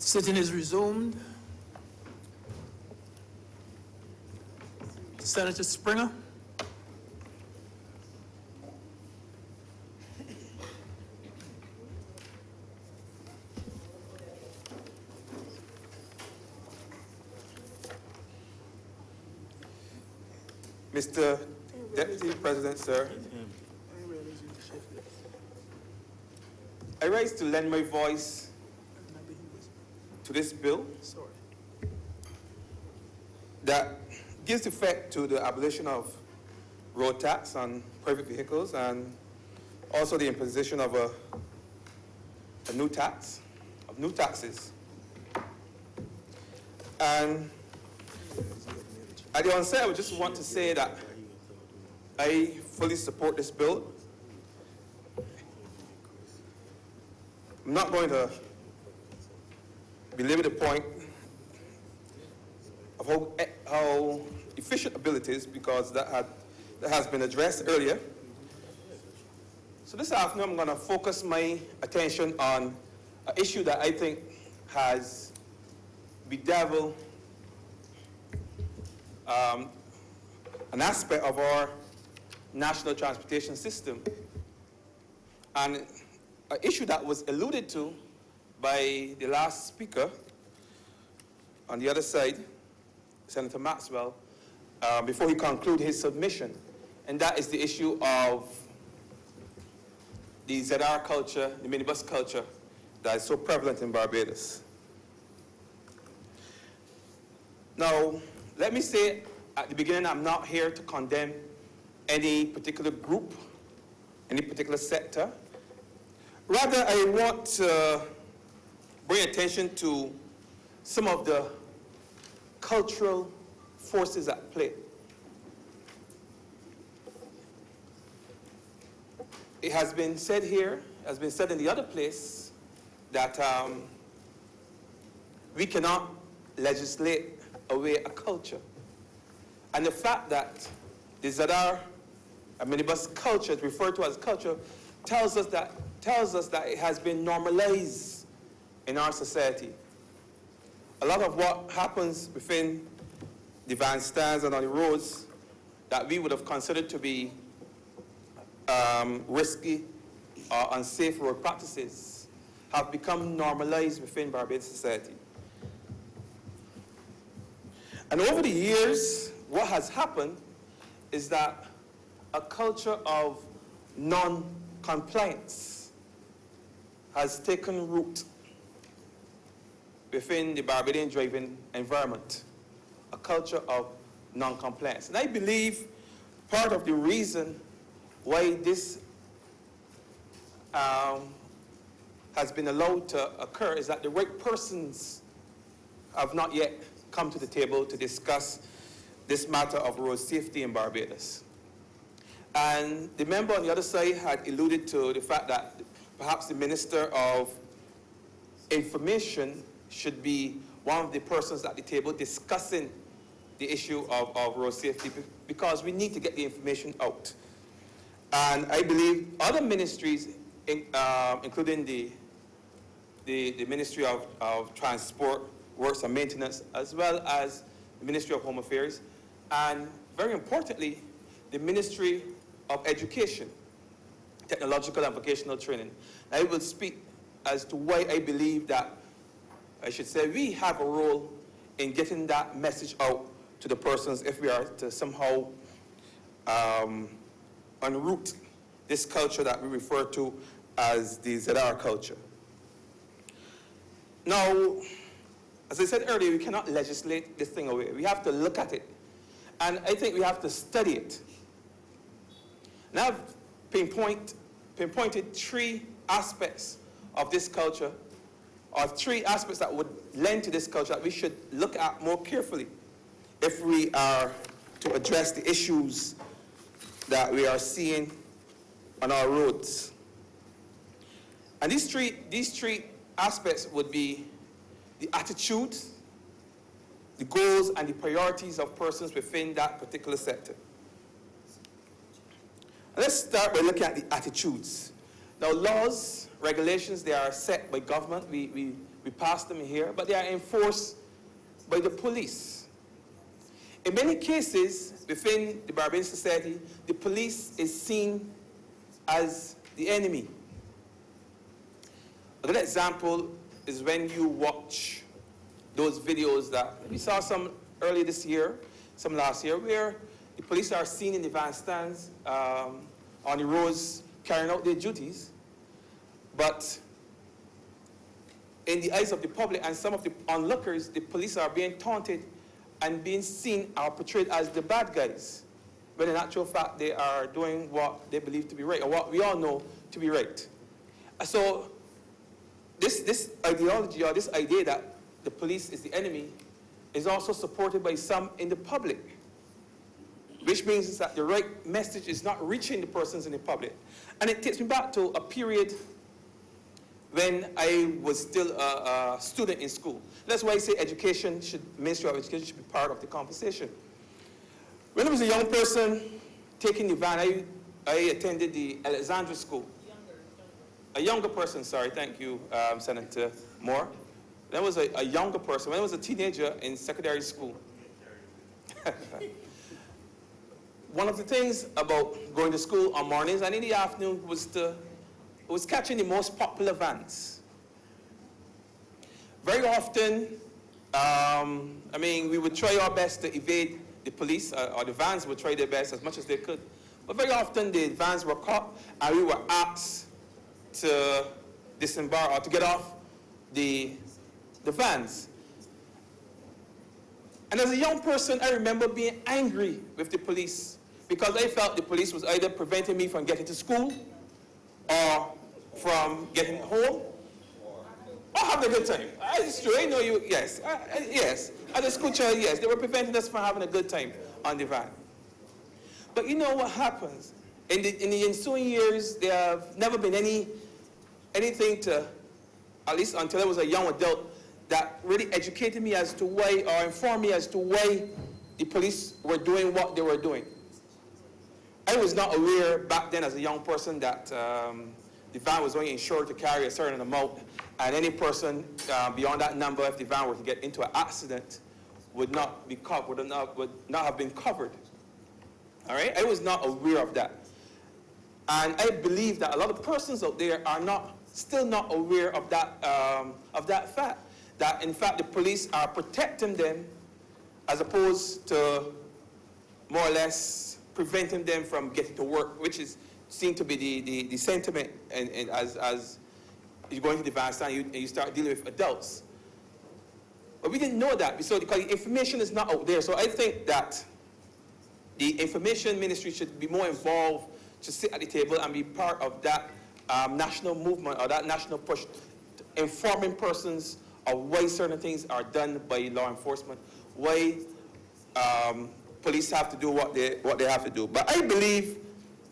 Sitting is resumed. Senator Springer. Mr. Deputy President, sir, I rise to lend my voice to this bill that gives effect to the abolition of road tax on private vehicles and also the imposition of a new tax, of new taxes. And at the onset, I would just want to say that I fully support this bill. I'm not going to belabor the point of how efficient a bill it is, because that has been addressed earlier. So this afternoon, I'm going to focus my attention on an issue that I think has bedeviled an aspect of our national transportation system, and an issue that was alluded to by the last speaker on the other side, Senator Maxwell, before he concluded his submission, and that is the issue of the ZR culture, the minibus culture that is so prevalent in Barbados. Now, let me say at the beginning, I'm not here to condemn any particular group, any particular sector. Rather, I want to bring attention to some of the cultural forces at play. It has been said here, has been said in the other place, that we cannot legislate away a culture. And the fact that the Zadar, a minibus culture, is referred to as culture, tells us that it has been normalized in our society. A lot of what happens within the van stands and on the roads that we would have considered to be risky or unsafe road practices have become normalized within Barbados society. And over the years, what has happened is that a culture of non-compliance has taken root within the Barbadian driving environment, a culture of non-compliance. And I believe part of the reason why this has been allowed to occur is that the right persons have not yet come to the table to discuss this matter of road safety in Barbados. And the member on the other side had alluded to the fact that perhaps the Minister of Information should be one of the persons at the table discussing the issue of road safety, because we need to get the information out. And I believe other ministries, including the Ministry of Transport, Works and Maintenance, as well as the Ministry of Home Affairs, and very importantly, the Ministry of Education, Technological and Vocational Training. I will speak as to why I believe that, I should say, we have a role in getting that message out to the persons if we are to somehow unroot this culture that we refer to as the ZR culture. Now, as I said earlier, we cannot legislate this thing away. We have to look at it. And I think we have to study it. And I've pinpointed three aspects of this culture, or three aspects that would lend to this culture that we should look at more carefully if we are to address the issues that we are seeing on our roads. And these three aspects would be the attitude, the goals, and the priorities of persons within that particular sector. And let's start by looking at the attitudes. Now, laws, regulations, they are set by government. We we pass them here, but they are enforced by the police. In many cases, within the Barbadian society, the police is seen as the enemy. A good example is when you watch those videos that we saw some earlier this year, some last year, where the police are seen in the van stands on the roads carrying out their duties, but in the eyes of the public and some of the onlookers, the police are being taunted and being seen or portrayed as the bad guys, when in actual fact they are doing what they believe to be right, or what we all know to be right. So this ideology, or this idea that the police is the enemy, is also supported by some in the public, which means that the right message is not reaching the persons in the public. And it takes me back to a period when I was still a student in school. That's why I say Ministry of Education should be part of the conversation. When I was a young person taking the van, I attended the Alexandra School. A younger person, sorry, thank you, Senator Moore. When I was a younger person, when I was a teenager in secondary school. One of the things about going to school on mornings and in the afternoon was catching the most popular vans. Very often, we would try our best to evade the police, or the vans would try their best as much as they could. But very often the vans were caught and we were asked to disembark or to get off the vans. And as a young person, I remember being angry with the police because I felt the police was either preventing me from getting to school or from getting home or having a good time. It's true, I know you, yes. Yes, as a school child, yes, they were preventing us from having a good time on the van. But you know what happens? In the ensuing years, there have never been anything to, at least until I was a young adult, that really educated me as to why, or informed me as to why the police were doing what they were doing. I was not aware back then as a young person that the van was only insured to carry a certain amount, and any person beyond that number, if the van were to get into an accident, would not have been covered. All right? I was not aware of that. And I believe that a lot of persons out there are still not aware of that fact. That in fact the police are protecting them as opposed to more or less preventing them from getting to work, which seemed to be the sentiment and as you go into the van stand and you start dealing with adults. But we didn't know that, so because the information is not out there. So I think that the information ministry should be more involved, to sit at the table and be part of that national movement or that national push, informing persons of why certain things are done by law enforcement, why police have to do what they have to do. But I believe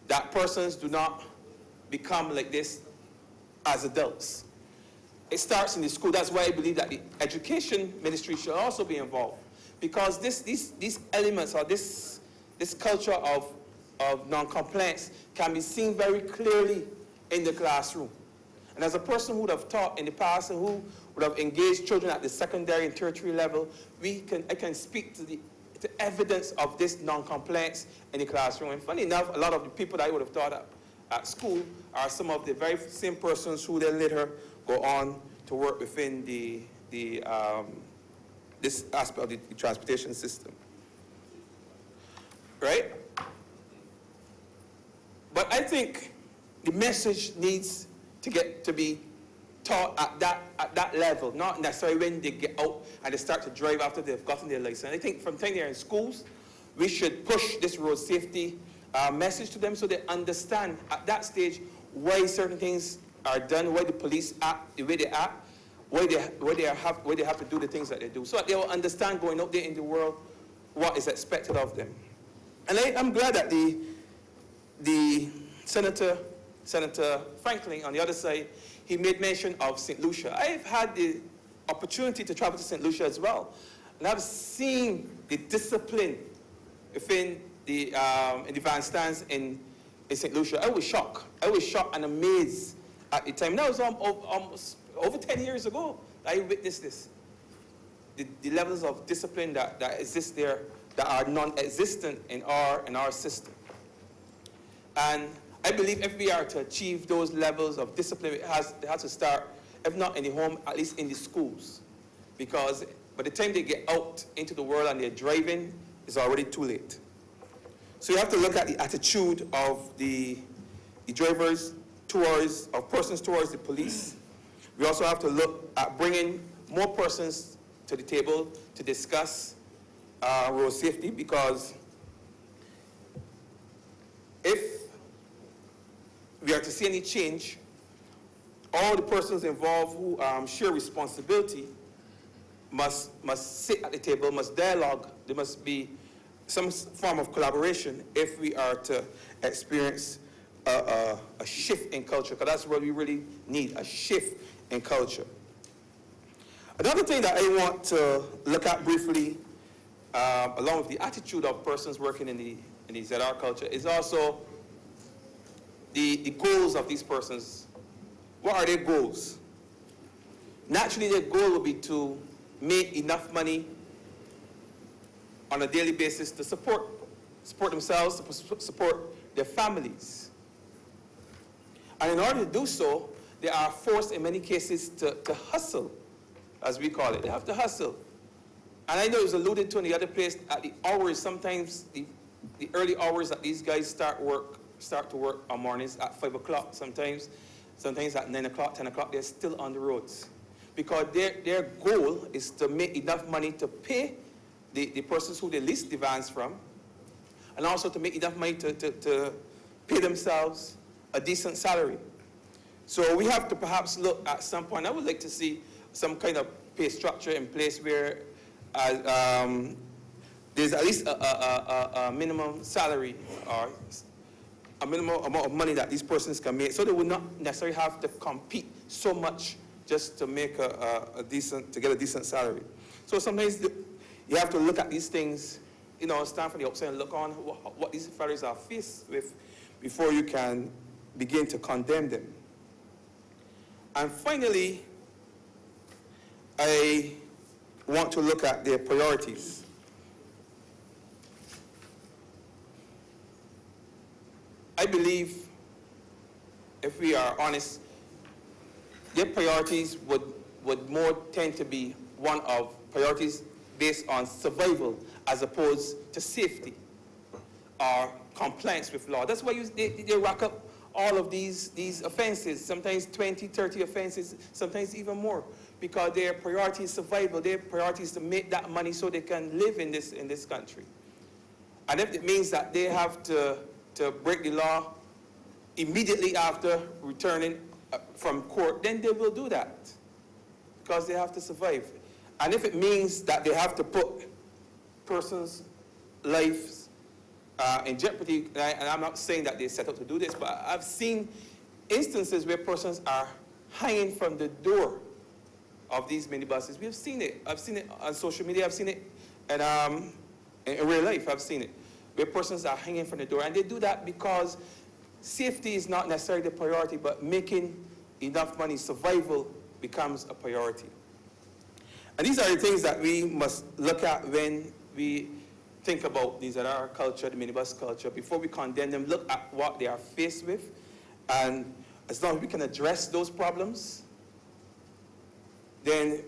that persons do not become like this as adults. It starts in the school. That's why I believe that the education ministry should also be involved, because these elements or this culture of non-compliance can be seen very clearly in the classroom. And as a person who would have taught in the past and who would have engaged children at the secondary and tertiary level, I can speak to the evidence of this non-compliance in the classroom. And funny enough, a lot of the people that I would have taught at school are some of the very same persons who then later go on to work within this aspect of the transportation system. Right? But I think the message needs to be taught at that level, not necessarily when they get out and they start to drive after they've gotten their license. I think from the time they're in schools, we should push this road safety message to them so they understand at that stage why certain things are done, why the police act the way they act, why they have to do the things that they do, so that they will understand going out there in the world what is expected of them. And I'm glad that the Senator Franklin, on the other side, he made mention of St. Lucia. I've had the opportunity to travel to St. Lucia as well, and I've seen the discipline within in the van stands in St. Lucia. I was shocked. I was shocked and amazed at the time. That was almost over 10 years ago, I witnessed this. The levels of discipline that exist there that are non-existent in our system. And I believe if we are to achieve those levels of discipline, it has to start, if not in the home, at least in the schools. Because by the time they get out into the world and they're driving, it's already too late. So you have to look at the attitude of the drivers of persons towards the police. We also have to look at bringing more persons to the table to discuss road safety, because if we are to see any change, all the persons involved who share responsibility must sit at the table, must dialogue. There must be some form of collaboration if we are to experience a shift in culture, because that's what we really need, a shift in culture. Another thing that I want to look at briefly, along with the attitude of persons working in the ZR culture, is also the goals of these persons. What are their goals? Naturally, their goal will be to make enough money on a daily basis to support themselves, to support their families. And in order to do so, they are forced in many cases to hustle, as we call it. They have to hustle. And I know it was alluded to in the other place at the hours, sometimes the early hours that these guys start to work on mornings at 5 o'clock, sometimes at 9 o'clock, 10 o'clock, they're still on the roads. Because their goal is to make enough money to pay the persons who they lease the vans from, and also to make enough money to pay themselves a decent salary. So we have to perhaps look at some point, I would like to see some kind of pay structure in place where there's at least a minimum salary or a minimum amount of money that these persons can make, so they would not necessarily have to compete so much just to make to get a decent salary. So sometimes you have to look at these things, stand from the outside and look on what these fellows are faced with before you can begin to condemn them. And finally, I want to look at their priorities. I believe, if we are honest, their priorities would more tend to be one of priorities based on survival as opposed to safety or compliance with law. That's why they rack up all of these offenses, sometimes 20, 30 offenses, sometimes even more, because their priority is survival. Their priority is to make that money so they can live in this country. And if it means that they have to break the law immediately after returning from court, then they will do that, because they have to survive. And if it means that they have to put persons' lives in jeopardy, and I'm not saying that they set out to do this, but I've seen instances where persons are hanging from the door of these minibuses. We've seen it. I've seen it on social media. I've seen it in real life. I've seen it, where persons are hanging from the door. And they do that because safety is not necessarily the priority, but making enough money, survival, becomes a priority. And these are the things that we must look at when we think about these at our culture, the minibus culture. Before we condemn them, look at what they are faced with. And as long as we can address those problems, then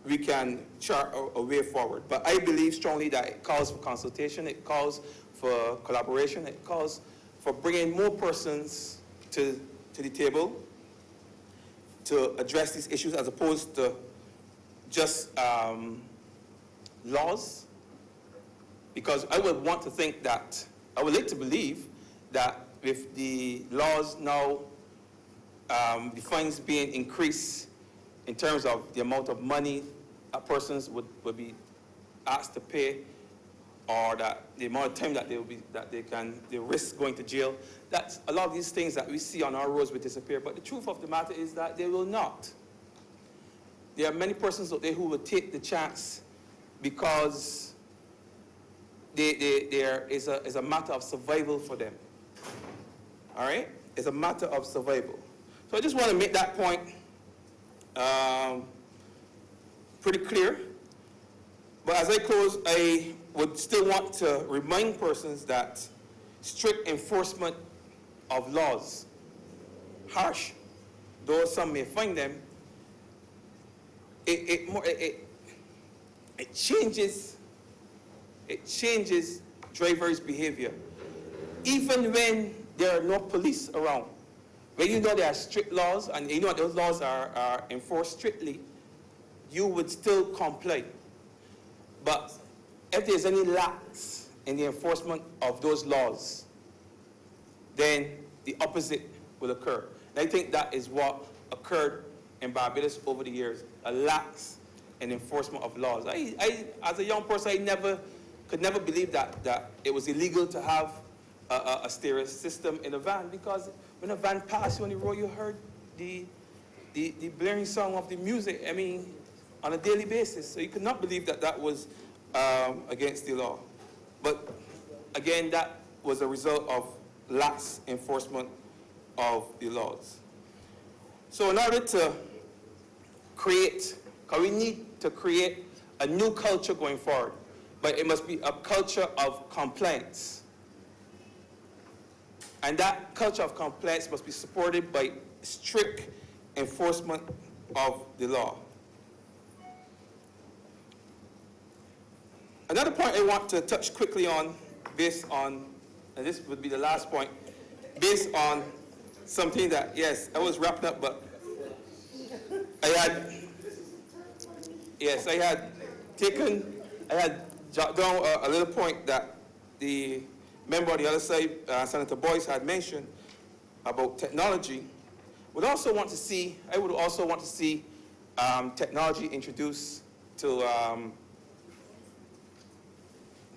we can chart a way forward. But I believe strongly that it calls for consultation, it calls for collaboration, it calls for bringing more persons to the table to address these issues, as opposed to just laws. Because I would want to think that, I would like to believe that with the laws now, the fines being increased in terms of the amount of money persons would be asked to pay, or that the amount of time that they risk going to jail, that a lot of these things that we see on our roads will disappear. But the truth of the matter is that they will not. There are many persons out there who will take the chance because there is a matter of survival for them. All right? It's a matter of survival. So I just want to make that point pretty clear. But as I close, I would still want to remind persons that strict enforcement of laws, harsh, though some may find them, it changes drivers' behavior. Even when there are no police around, when you know there are strict laws and you know those laws are enforced strictly, you would still comply. But if there's any lapse in the enforcement of those laws, then the opposite will occur. And I think that is what occurred in Barbados over the years, a lapse in enforcement of laws. I as a young person, I could never believe that it was illegal to have a stereo system in a van, because when a van passed you on the road, you heard the blaring song of the music, I mean, on a daily basis. So you could not believe that that was against the law. But again, that was a result of lax enforcement of the laws. So in order to create, because we need to create a new culture going forward, but it must be a culture of compliance. And that culture of compliance must be supported by strict enforcement of the law. Another point I want to touch quickly on, based on, and this would be the last point, based on something that, yes, I was wrapping up, but I had jotted down a little point that the member on the other side, Senator Boyce, had mentioned about technology. I would also want to see technology introduced to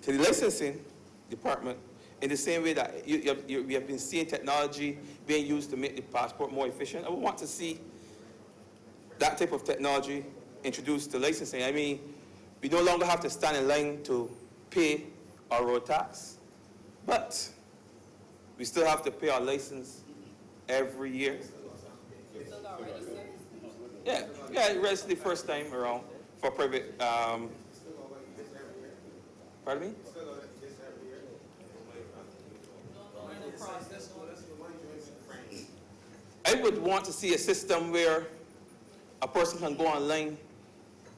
the licensing department, in the same way that we have been seeing technology being used to make the passport more efficient. I would want to see that type of technology introduced to licensing. I mean, we no longer have to stand in line to pay our road tax, but we still have to pay our license every year. Yeah, register the first time around for private. Pardon me? I would want to see a system where a person can go online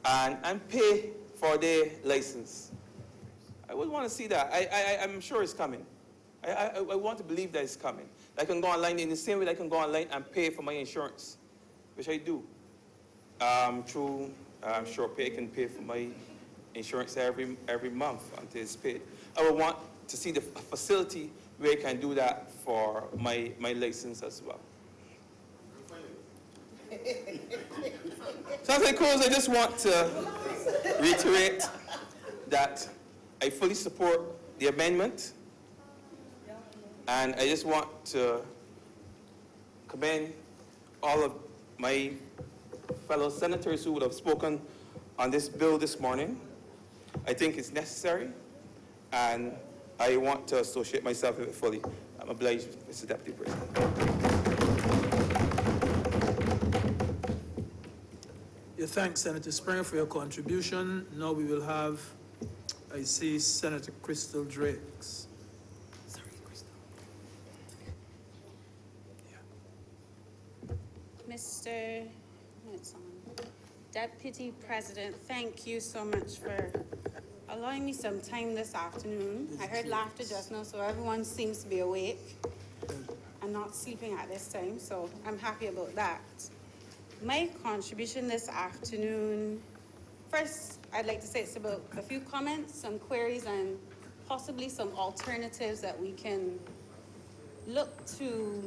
and pay for their license. I would want to see that. I'm sure it's coming. I want to believe that it's coming. I can go online in the same way that I can go online and pay for my insurance, which I do. Through SurePay, I can pay for my insurance every month until it's paid. I would want to see the facility where I can do that for my license as well. So as I close, I just want to reiterate that I fully support the amendment, and I just want to commend all of my fellow senators who would have spoken on this bill this morning. I think it's necessary, and I want to associate myself with it fully. I'm obliged, Mr. Deputy President. Yeah, thanks, Senator Springer, for your contribution. Now we will have, I see, Senator Crystal Drakes. Sorry, Crystal. Yeah. Mr. Deputy President, thank you so much for allowing me some time this afternoon. I heard laughter just now, so everyone seems to be awake and not sleeping at this time, so I'm happy about that. My contribution this afternoon, first, I'd like to say it's about a few comments, some queries, and possibly some alternatives that we can look to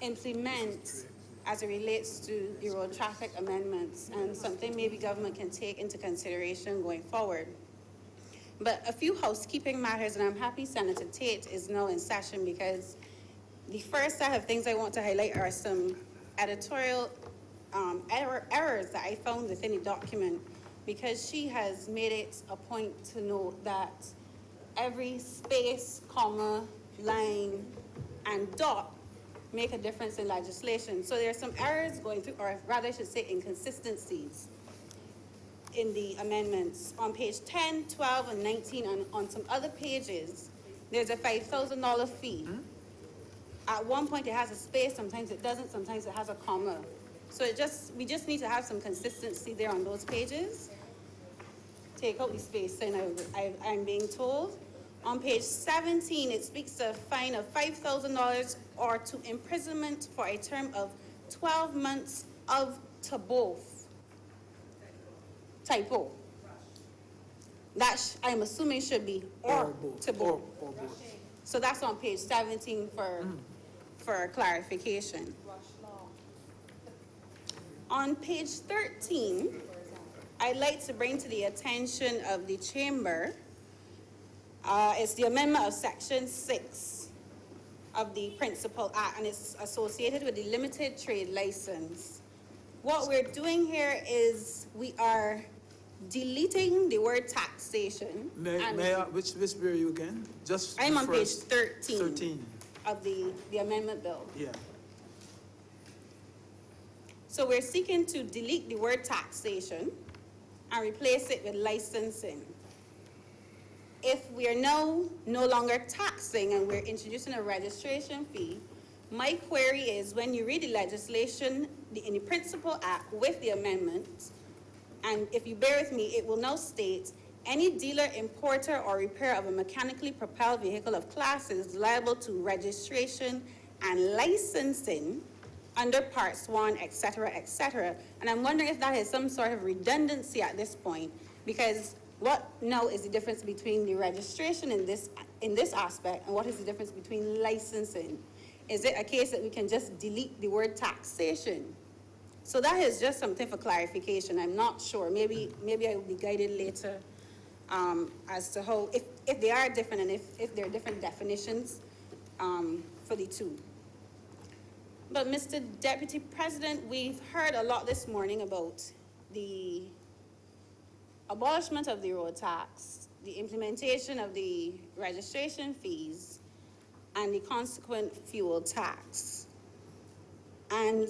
implement as it relates to the road traffic amendments, and something maybe government can take into consideration going forward. But a few housekeeping matters, and I'm happy Senator Tate is now in session, because the first set of things I want to highlight are some editorial errors that I found within the document, because she has made it a point to note that every space, comma, line, and dot make a difference in legislation. So there are some errors going through, or rather I should say inconsistencies in the amendments. On page 10, 12, and 19, and on some other pages, there's a $5,000 fee. At one point it has a space, sometimes it doesn't, sometimes it has a comma. So we just need to have some consistency there on those pages. Take out the space, and I'm being told. On page 17, it speaks of a fine of $5,000 or to imprisonment for a term of 12 months of to both. Typo. That I'm assuming should be or to both. Or both. So that's on page 17 for clarification. On page 13, I'd like to bring to the attention of the chamber, it's the amendment of section 6 of the Principal Act, and it's associated with the limited trade license. What we're doing here is we are deleting the word taxation. Which were you again? Just I'm on page first 13. 13. Of the amendment bill. Yeah. So we're seeking to delete the word taxation and replace it with licensing. If we are no longer taxing and we're introducing a registration fee, my query is when you read the legislation in the Principal Act with the amendment, and if you bear with me, it will now state any dealer, importer, or repairer of a mechanically propelled vehicle of classes is liable to registration and licensing under parts 1, etc., etc. And I'm wondering if that is some sort of redundancy at this point, because what now is the difference between the registration in this aspect, and what is the difference between licensing? Is it a case that we can just delete the word taxation? So that is just something for clarification. I'm not sure. Maybe I will be guided later as to how, if they are different and if there are different definitions for the two. But Mr. Deputy President, we've heard a lot this morning about the abolishment of the road tax, the implementation of the registration fees, and the consequent fuel tax. And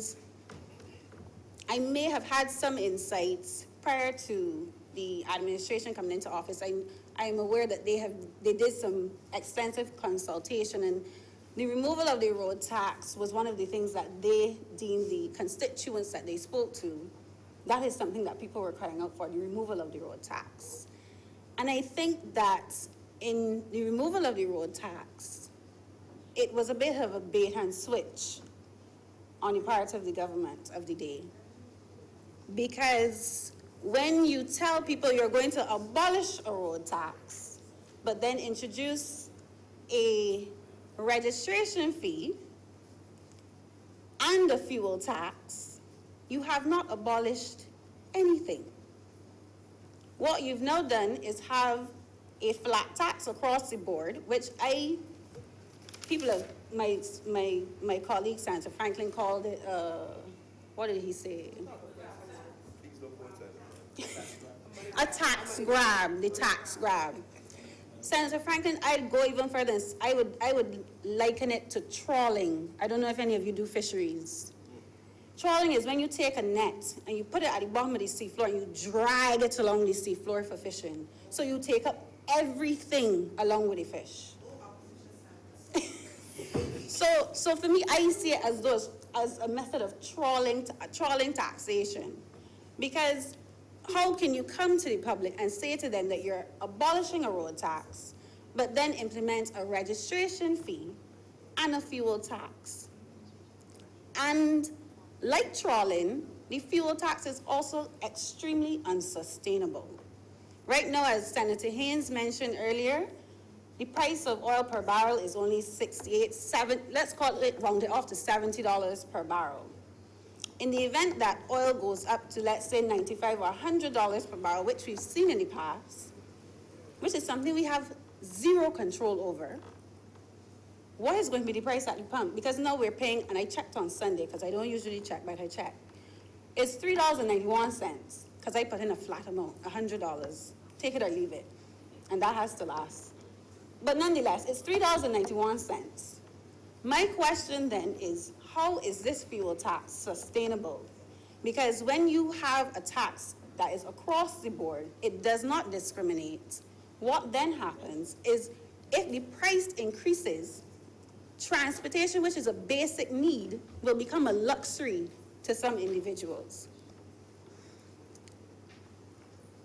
I may have had some insights prior to the administration coming into office. I'm aware that they did some extensive consultation, and the removal of the road tax was one of the things that they deemed, the constituents that they spoke to, that is something that people were crying out for, the removal of the road tax. And I think that in the removal of the road tax, it was a bit of a bait and switch on the part of the government of the day. Because when you tell people you're going to abolish a road tax, but then introduce a registration fee and a fuel tax, you have not abolished anything. What you've now done is have a flat tax across the board, which my colleague Senator Franklin called it, what did he say? A tax grab, the tax grab. Senator Franklin, I'd go even further. I would liken it to trawling. I don't know if any of you do fisheries. Trawling is when you take a net and you put it at the bottom of the seafloor and you drag it along the seafloor for fishing. So you take up everything along with the fish. So for me, I see it as a method of trawling taxation. Because how can you come to the public and say to them that you're abolishing a road tax, but then implement a registration fee and a fuel tax? And like trawling, the fuel tax is also extremely unsustainable. Right now, as Senator Haynes mentioned earlier, the price of oil per barrel is only let's call it, round it off to $70 per barrel. In the event that oil goes up to, let's say, $95 or $100 per barrel, which we've seen in the past, which is something we have zero control over, what is going to be the price at the pump? Because now we're paying, and I checked on Sunday, because I don't usually check, but I checked. It's $3.91, because I put in a flat amount, $100. Take it or leave it. And that has to last. But nonetheless, it's $3.91. My question then is, how is this fuel tax sustainable? Because when you have a tax that is across the board, it does not discriminate. What then happens is if the price increases, transportation, which is a basic need, will become a luxury to some individuals.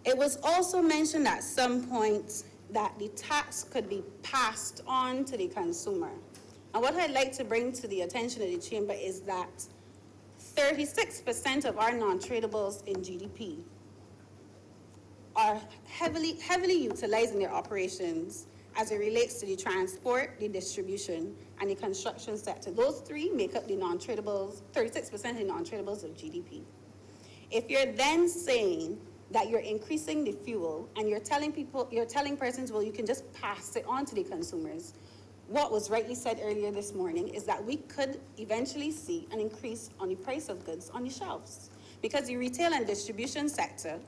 It was also mentioned at some point that the tax could be passed on to the consumer. And what I'd like to bring to the attention of the chamber is that 36% of our non-tradables in GDP are heavily utilizing their operations as it relates to the transport, the distribution, and the construction sector. Those three make up the non-tradables, 36% of the non-tradables of GDP. If you're then saying that you're increasing the fuel and you're telling persons, well, you can just pass it on to the consumers, what was rightly said earlier this morning is that we could eventually see an increase on the price of goods on the shelves. Because the retail and distribution sector,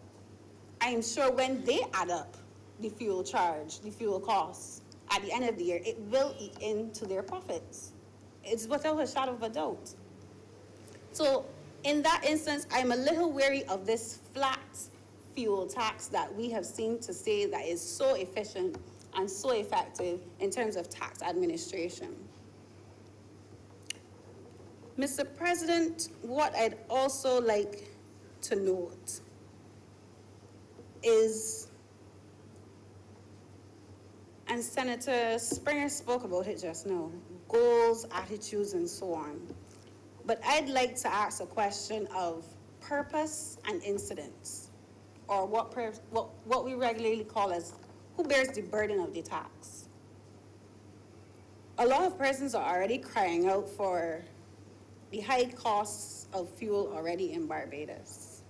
I am sure when they add up the fuel charge, the fuel costs, at the end of the year, it will eat into their profits. It's without a shadow of a doubt. So in that instance, I'm a little wary of this flat fuel tax that we have seen to say that is so efficient and so effective in terms of tax administration. Mr. President, what I'd also like to note is, and Senator Springer spoke about it just now, goals, attitudes, and so on. But I'd like to ask a question of purpose and incidence, or what we regularly call as who bears the burden of the tax. A lot of persons are already crying out for the high costs of fuel already in Barbados.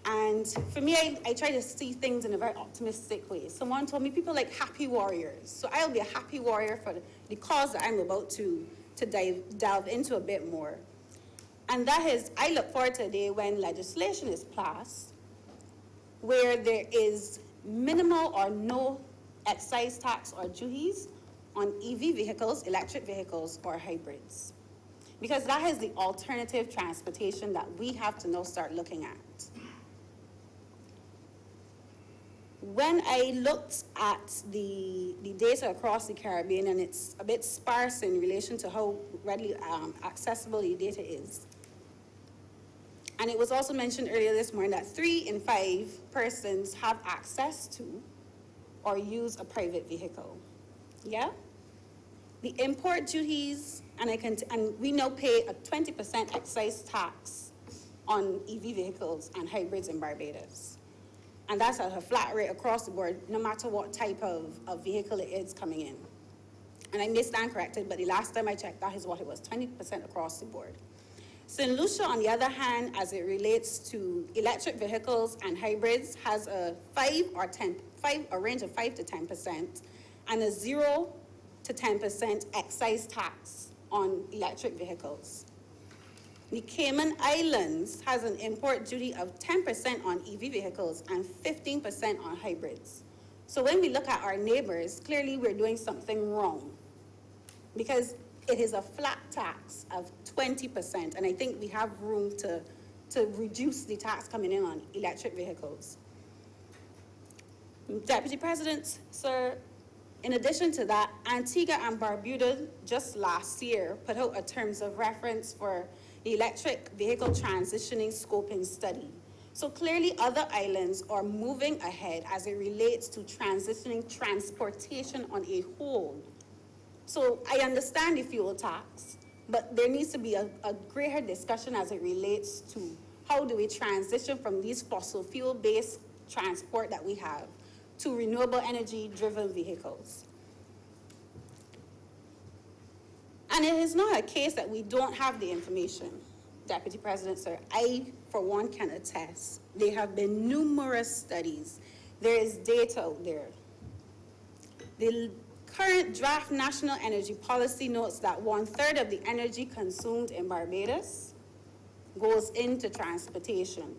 And for me, I try to see things in a very optimistic way. Someone told me people like happy warriors. So I'll be a happy warrior for the cause that I'm about to delve into a bit more. And that is, I look forward to a day when legislation is passed where there is minimal or no excise tax or duties on EV vehicles, electric vehicles, or hybrids. Because that is the alternative transportation that we have to now start looking at. When I looked at the data across the Caribbean, and it's a bit sparse in relation to how readily accessible the data is. And it was also mentioned earlier this morning that 3 in 5 persons have access to or use a private vehicle. Yeah? The import duties, and we now pay a 20% excise tax on EV vehicles and hybrids in Barbados. And that's at a flat rate across the board, no matter what type of vehicle it is coming in. And I may stand corrected, but the last time I checked, that is what it was, 20% across the board. St. Lucia, on the other hand, as it relates to electric vehicles and hybrids, has a range of 5 to 10%, and a 0 to 10% excise tax on electric vehicles. The Cayman Islands has an import duty of 10% on EV vehicles and 15% on hybrids. So when we look at our neighbors, clearly we're doing something wrong, because it is a flat tax of 20%, and I think we have room to reduce the tax coming in on electric vehicles. Deputy President, sir, in addition to that, Antigua and Barbuda just last year put out a terms of reference for the electric vehicle transitioning scoping study. So clearly other islands are moving ahead as it relates to transitioning transportation on a whole. So I understand the fuel tax, but there needs to be a greater discussion as it relates to how do we transition from these fossil fuel-based transport that we have to renewable energy-driven vehicles. And it is not a case that we don't have the information, Deputy President, sir. I, for one, can attest. There have been numerous studies. There is data out there. The current draft national energy policy notes that 1/3 of the energy consumed in Barbados goes into transportation.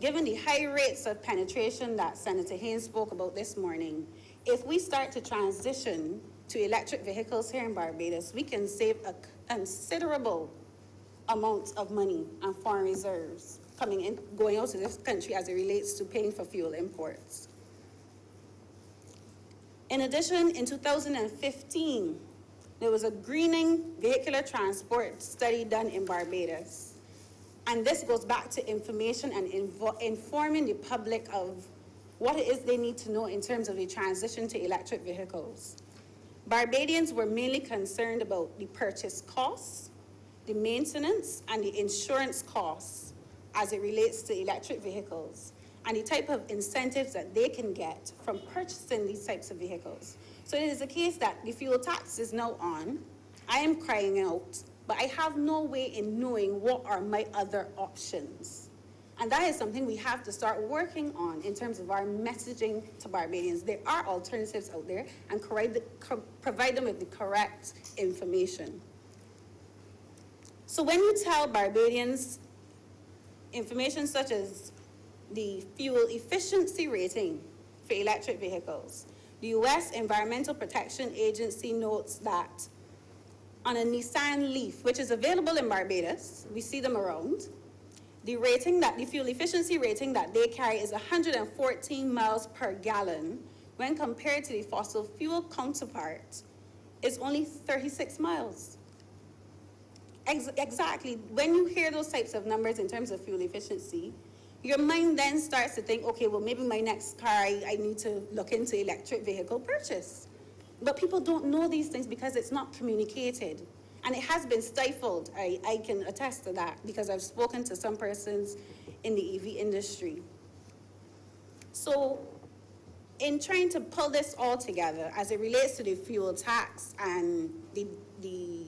Given the high rates of penetration that Senator Haynes spoke about this morning, if we start to transition to electric vehicles here in Barbados, we can save a considerable amount of money and foreign reserves going out of this country as it relates to paying for fuel imports. In addition, in 2015, there was a greening vehicular transport study done in Barbados. And this goes back to information and informing the public of what it is they need to know in terms of the transition to electric vehicles. Barbadians were mainly concerned about the purchase costs, the maintenance, and the insurance costs as it relates to electric vehicles, and the type of incentives that they can get from purchasing these types of vehicles. So it is a case that the fuel tax is now on. I am crying out, but I have no way in knowing what are my other options. And that is something we have to start working on in terms of our messaging to Barbadians. There are alternatives out there, and provide them with the correct information. So when you tell Barbadians information such as the fuel efficiency rating for electric vehicles, the U.S. Environmental Protection Agency notes that on a Nissan Leaf, which is available in Barbados, we see them around, the fuel efficiency rating that they carry is 114 miles per gallon, when compared to the fossil fuel counterpart, is only 36 miles. Exactly. When you hear those types of numbers in terms of fuel efficiency, your mind then starts to think, okay, well, maybe my next car, I need to look into electric vehicle purchase. But people don't know these things because it's not communicated. And it has been stifled. I can attest to that because I've spoken to some persons in the EV industry. So in trying to pull this all together as it relates to the fuel tax and the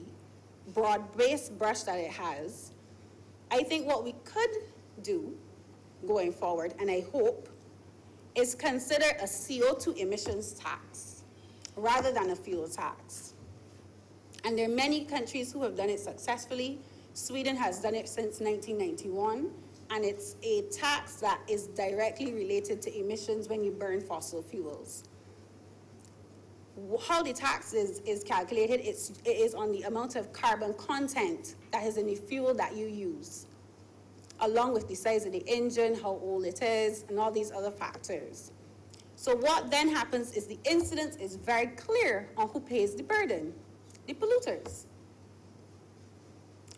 broad-based brush that it has, I think what we could do going forward, and I hope, is consider a CO2 emissions tax rather than a fuel tax. And there are many countries who have done it successfully. Sweden has done it since 1991, and it's a tax that is directly related to emissions when you burn fossil fuels. How the tax is calculated, it is on the amount of carbon content that is in the fuel that you use, along with the size of the engine, how old it is, and all these other factors. So what then happens is the incidence is very clear on who pays the burden, the polluters,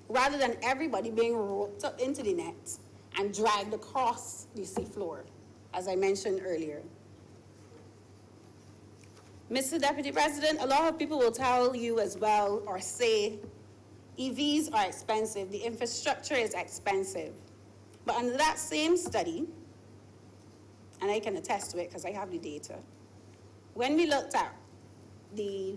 rather than everybody being roped up into the net and dragged across the seafloor, as I mentioned earlier. Mr. Deputy President, a lot of people will tell you as well or say EVs are expensive, the infrastructure is expensive. But under that same study, and I can attest to it because I have the data, when we looked at the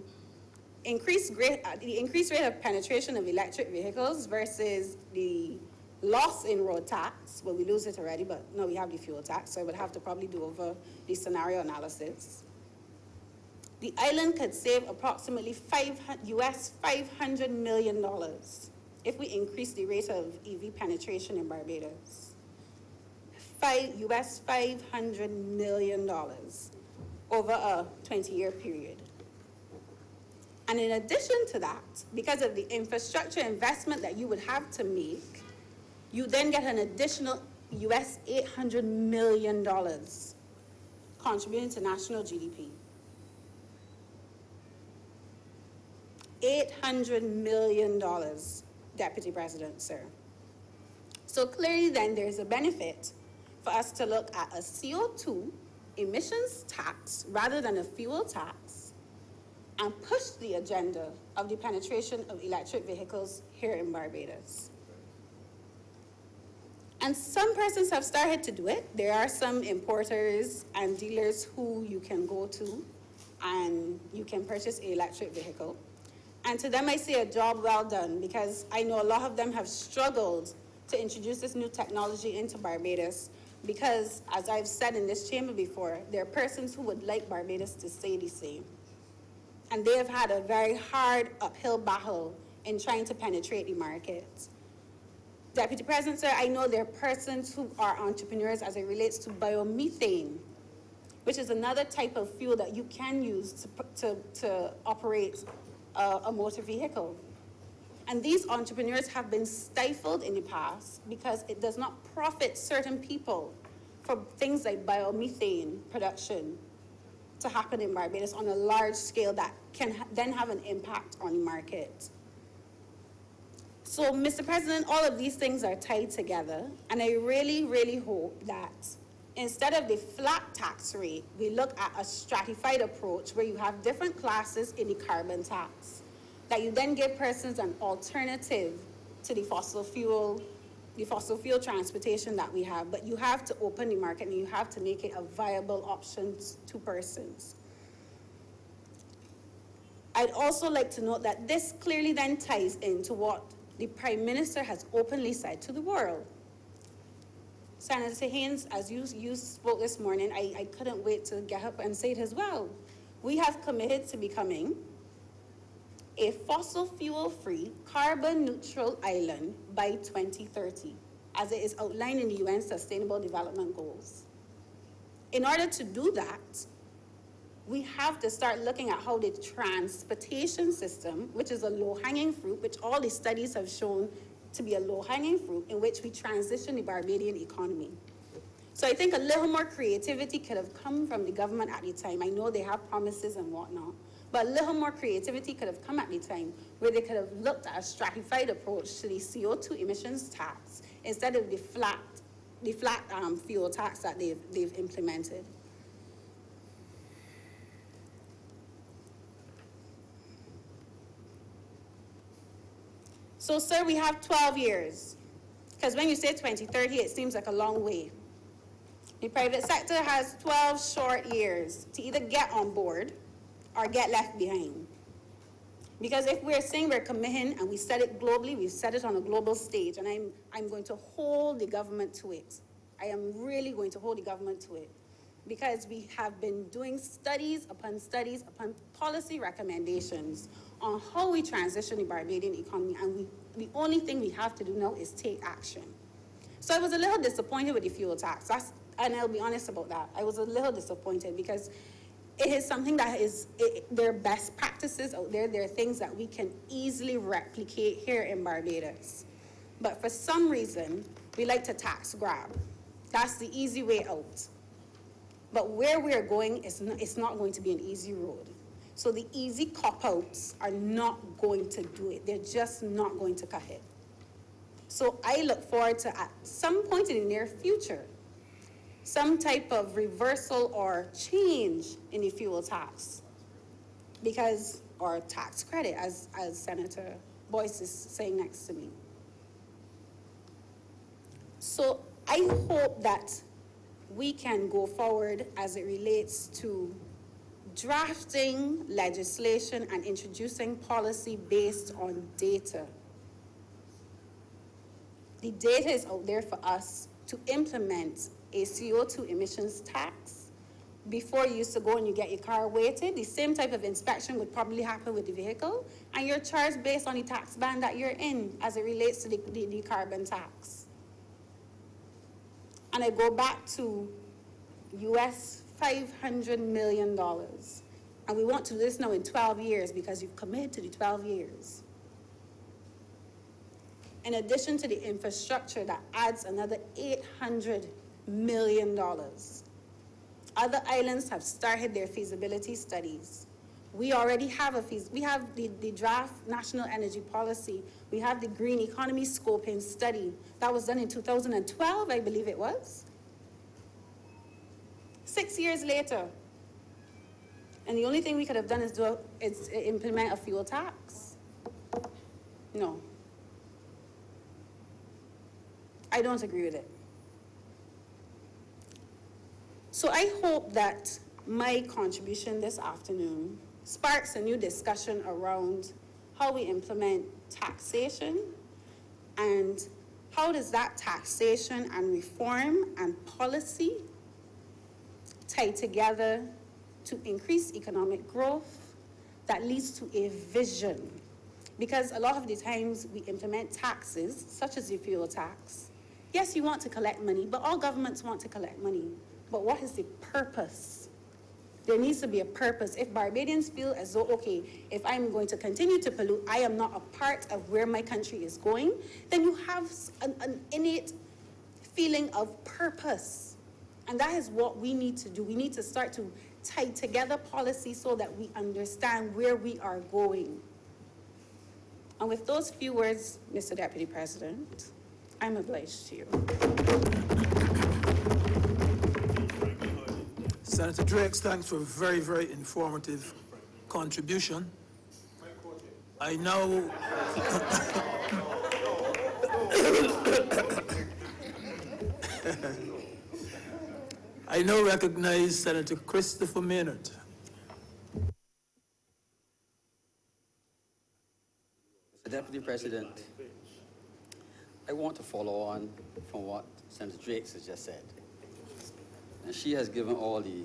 increased rate of penetration of electric vehicles versus the loss in road tax, well, we lose it already, but no, we have the fuel tax, so I would have to probably do over the scenario analysis. The island could save approximately US $500 million if we increase the rate of EV penetration in Barbados. US $500 million over a 20-year period. And in addition to that, because of the infrastructure investment that you would have to make, you then get an additional US $800 million contributing to national GDP. $800 million, Deputy President, sir. So clearly then there's a benefit for us to look at a CO2 emissions tax rather than a fuel tax and push the agenda of the penetration of electric vehicles here in Barbados. And some persons have started to do it. There are some importers and dealers who you can go to and you can purchase an electric vehicle. And to them I say a job well done, because I know a lot of them have struggled to introduce this new technology into Barbados because, as I've said in this chamber before, there are persons who would like Barbados to stay the same. And they have had a very hard uphill battle in trying to penetrate the market. Deputy President, sir, I know there are persons who are entrepreneurs as it relates to biomethane, which is another type of fuel that you can use to operate a motor vehicle. And these entrepreneurs have been stifled in the past because it does not profit certain people for things like biomethane production to happen in Barbados on a large scale that can then have an impact on the market. So, Mr. President, all of these things are tied together, and I really, really hope that instead of the flat tax rate, we look at a stratified approach where you have different classes in the carbon tax, that you then give persons an alternative to the fossil fuel transportation that we have, but you have to open the market and you have to make it a viable option to persons. I'd also like to note that this clearly then ties into what the Prime Minister has openly said to the world. Senator Haynes, as you spoke this morning, I couldn't wait to get up and say it as well. We have committed to becoming a fossil fuel-free, carbon-neutral island by 2030, as it is outlined in the UN Sustainable Development Goals. In order to do that, we have to start looking at how the transportation system, which is a low-hanging fruit, which all the studies have shown to be a low-hanging fruit, in which we transition the Barbadian economy. So I think a little more creativity could have come from the government at the time. I know they have promises and whatnot, but a little more creativity could have come at the time where they could have looked at a stratified approach to the CO2 emissions tax instead of the flat fuel tax that they've implemented. So, sir, we have 12 years. Because when you say 2030, it seems like a long way. The private sector has 12 short years to either get on board or get left behind. Because if we're saying we're committing and we said it globally, we've said it on a global stage, and I'm going to hold the government to it. I am really going to hold the government to it. Because we have been doing studies upon policy recommendations on how we transition the Barbadian economy, and the only thing we have to do now is take action. So I was a little disappointed with the fuel tax, and I'll be honest about that. I was a little disappointed because it is something that there are best practices out there. There are things that we can easily replicate here in Barbados. But for some reason, we like to tax grab. That's the easy way out. But where we are going, it's not going to be an easy road. So the easy cop-outs are not going to do it. They're just not going to cut it. So I look forward to, at some point in the near future, some type of reversal or change in the fuel tax. Or tax credit, as Senator Boyce is saying next to me. So I hope that we can go forward as it relates to drafting legislation and introducing policy based on data. The data is out there for us to implement a CO2 emissions tax. Before you used to go and you get your car weighted, the same type of inspection would probably happen with the vehicle, and you're charged based on the tax band that you're in as it relates to the carbon tax. And I go back to US $500 million. And we want to do this now in 12 years because you've committed to the 12 years. In addition to the infrastructure that adds another $800 million. Other islands have started their feasibility studies. We already have we have the draft national energy policy. We have the green economy scoping study. That was done in 2012, I believe it was. 6 years later. And the only thing we could have done is implement a fuel tax. No. I don't agree with it. So I hope that my contribution this afternoon sparks a new discussion around how we implement taxation and how does that taxation and reform and policy tie together to increase economic growth that leads to a vision. Because a lot of the times we implement taxes, such as the fuel tax. Yes, you want to collect money, but all governments want to collect money. But what is the purpose There needs to be a purpose. If Barbadians feel as though, okay, if I'm going to continue to pollute, I am not a part of where my country is going, then you have an innate feeling of purpose. And that is what we need to do. We need to start to tie together policy so that we understand where we are going. And with those few words, Mr. Deputy President, I'm obliged to you. Senator Drakes, thanks for a very, very informative contribution. I now I now recognize Senator Christopher Maynard. Mr. Deputy President, I want to follow on from what Senator Drakes has just said. And she has given all the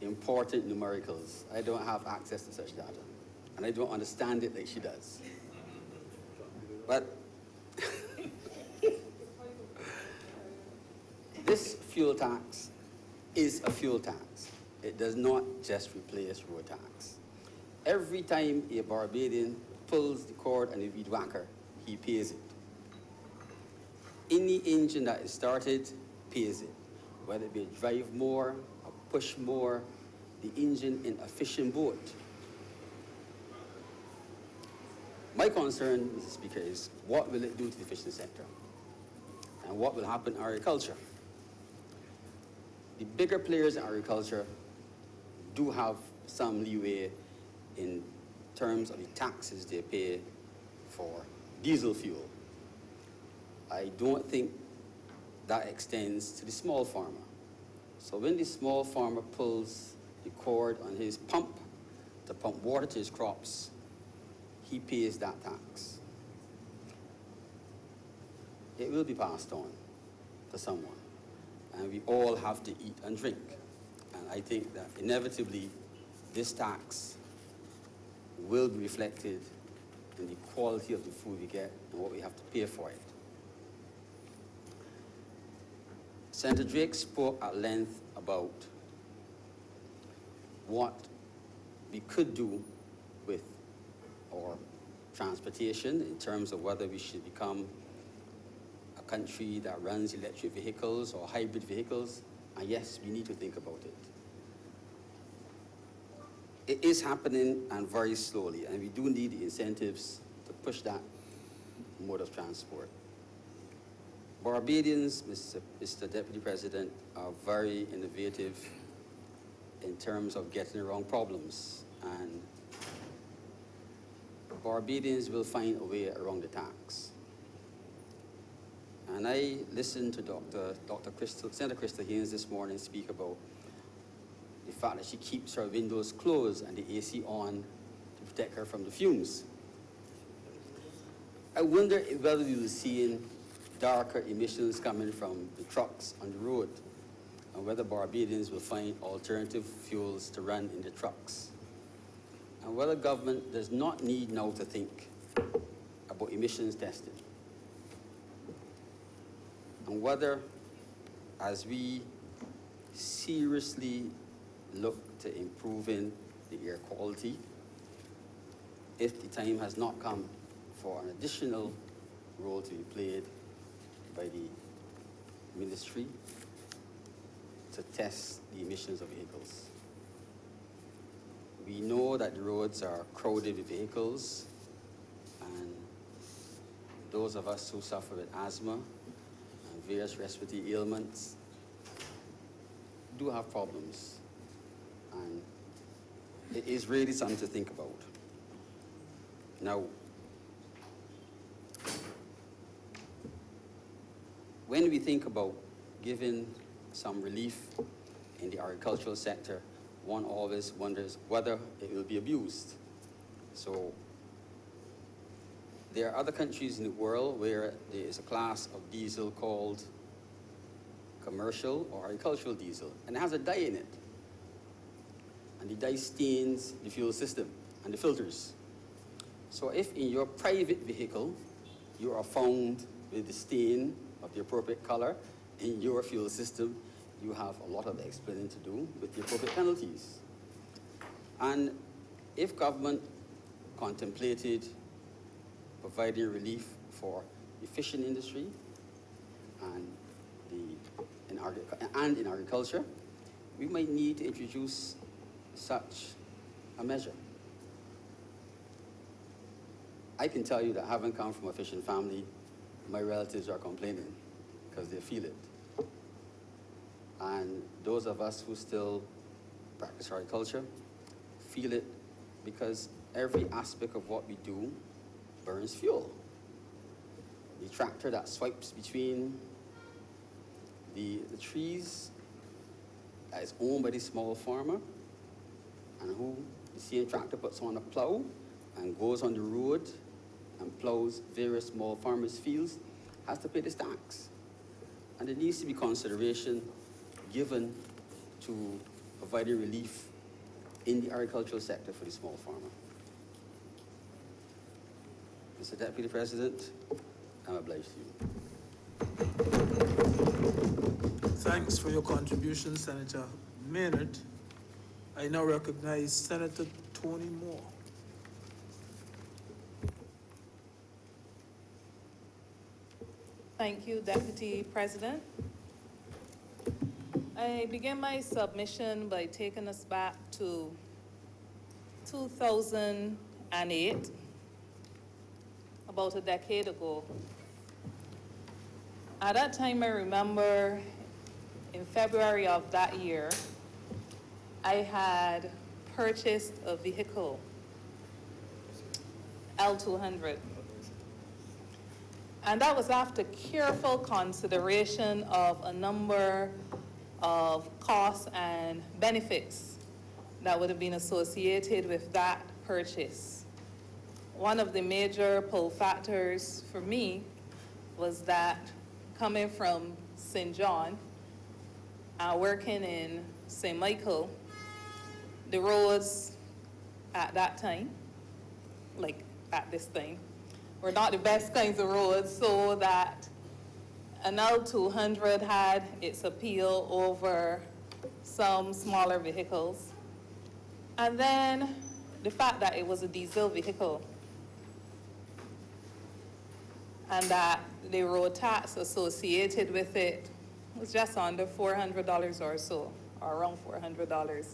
important numericals. I don't have access to such data, and I don't understand it like she does. But this fuel tax is a fuel tax. It does not just replace road tax. Every time a Barbadian pulls the cord on a weed whacker, he pays it. Any engine that is started pays it, whether it be a drive more, a push more, the engine in a fishing boat. My concern, Mr. Speaker, is what will it do to the fishing sector? And what will happen in agriculture? The bigger players in agriculture do have some leeway in terms of the taxes they pay for diesel fuel. I don't think that extends to the small farmer. So when the small farmer pulls the cord on his pump to pump water to his crops, he pays that tax. It will be passed on to someone, and we all have to eat and drink. And I think that inevitably this tax will be reflected in the quality of the food we get and what we have to pay for it. Senator Drake spoke at length about what we could do with our transportation in terms of whether we should become a country that runs electric vehicles or hybrid vehicles. And yes, we need to think about it. It is happening, and very slowly, and we do need the incentives to push that mode of transport. Barbadians, Mr. Deputy President, are very innovative in terms of getting around problems, and Barbadians will find a way around the tax. And I listened to Senator Crystal Haynes this morning speak about the fact that she keeps her windows closed and the AC on to protect her from the fumes. I wonder whether we will see darker emissions coming from the trucks on the road, and whether Barbadians will find alternative fuels to run in the trucks, and whether government does not need now to think about emissions testing, and whether, as we seriously look to improving the air quality, if the time has not come for an additional role to be played by the ministry to test the emissions of vehicles. We know that the roads are crowded with vehicles, and those of us who suffer with asthma and various respiratory ailments do have problems. And it is really something to think about. Now, when we think about giving some relief in the agricultural sector, one always wonders whether it will be abused. So there are other countries in the world where there is a class of diesel called commercial or agricultural diesel, and it has a dye in it. And the dye stains the fuel system and the filters. So if in your private vehicle you are found with the stain of the appropriate color in your fuel system, you have a lot of explaining to do with the appropriate penalties. And if government contemplated providing relief for the fishing industry and in agriculture, we might need to introduce such a measure. I can tell you that having come from a fishing family, my relatives are complaining because they feel it. And those of us who still practice agriculture feel it because every aspect of what we do burns fuel. The tractor that swipes between the trees that is owned by the small farmer, and who the same tractor puts on a plow and goes on the road and plows various small farmers' fields, has to pay this tax. And there needs to be consideration given to providing relief in the agricultural sector for the small farmer. Mr. Deputy President, I'm obliged to you. Thanks for your contribution, Senator Maynard. I now recognize Senator Tony Moore. Thank you, Deputy President. I begin my submission by taking us back to 2008, about a decade ago. At that time, I remember in February of that year, I had purchased a vehicle, L200. And that was after careful consideration of a number of costs and benefits that would have been associated with that purchase. One of the major pull factors for me was that coming from St. John and working in St. Michael, the roads at that time, like at this time, were not the best kinds of roads, so that an L200 had its appeal over some smaller vehicles. And then the fact that it was a diesel vehicle and that the road tax associated with it was just under $400 or so, or around $400.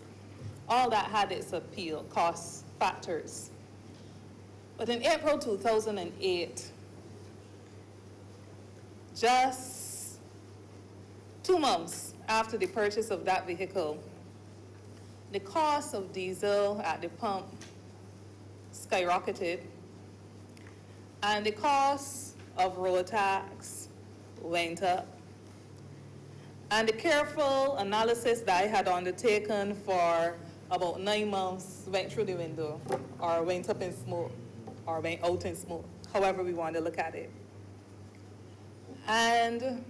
All that had its appeal, cost factors. But in April 2008, just 2 months after the purchase of that vehicle, the cost of diesel at the pump skyrocketed, and the cost of road tax went up. And the careful analysis that I had undertaken for about 9 months went through the window, or went up in smoke, or went out in smoke, however we want to look at it. And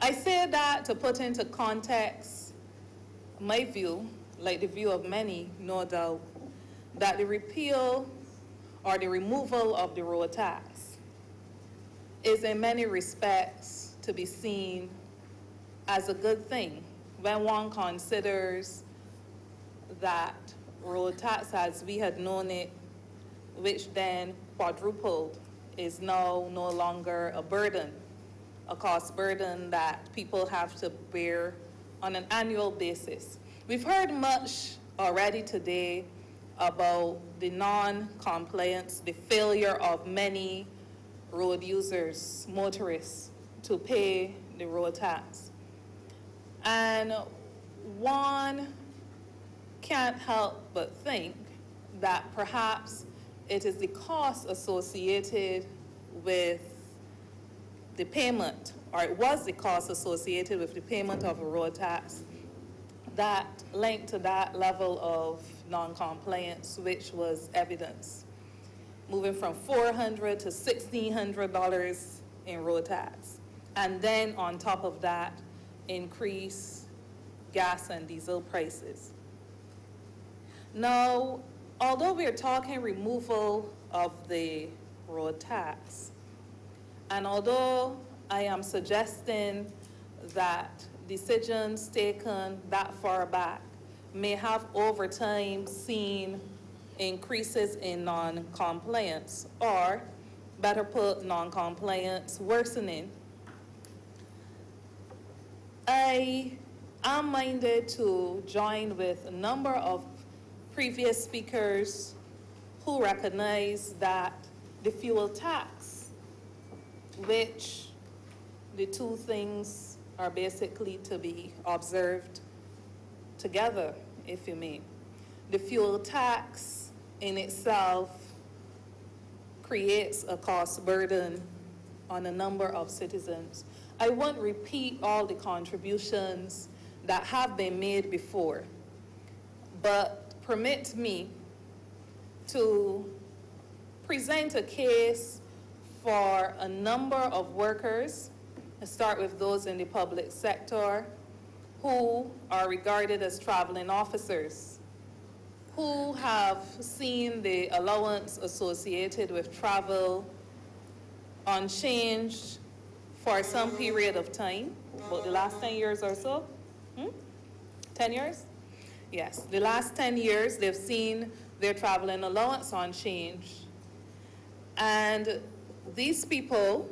I say that to put into context my view, like the view of many, no doubt, that the repeal or the removal of the road tax is in many respects to be seen as a good thing when one considers that road tax as we had known it, which then quadrupled, is now no longer a burden, a cost burden that people have to bear on an annual basis. We've heard much already today about the non-compliance, the failure of many road users, motorists, to pay the road tax. And one can't help but think that perhaps it is the cost associated with the payment, or it was the cost associated with the payment of a road tax that linked to that level of non-compliance, which was evidence, moving from $400 to $1,600 in road tax. And then on top of that, increase gas and diesel prices. Now, although we're talking removal of the road tax, and although I am suggesting that decisions taken that far back may have over time seen increases in non-compliance, or better put, non-compliance worsening. I am minded to join with a number of previous speakers who recognize that the fuel tax, which the two things are basically to be observed together, if you may. The fuel tax in itself creates a cost burden on a number of citizens. I won't repeat all the contributions that have been made before, but permit me to present a case for a number of workers. I start with those in the public sector who are regarded as traveling officers, who have seen the allowance associated with travel unchanged for some period of time, about the last 10 years or so. 10 years? Yes, the last 10 years they've seen their traveling allowance unchanged. And these people,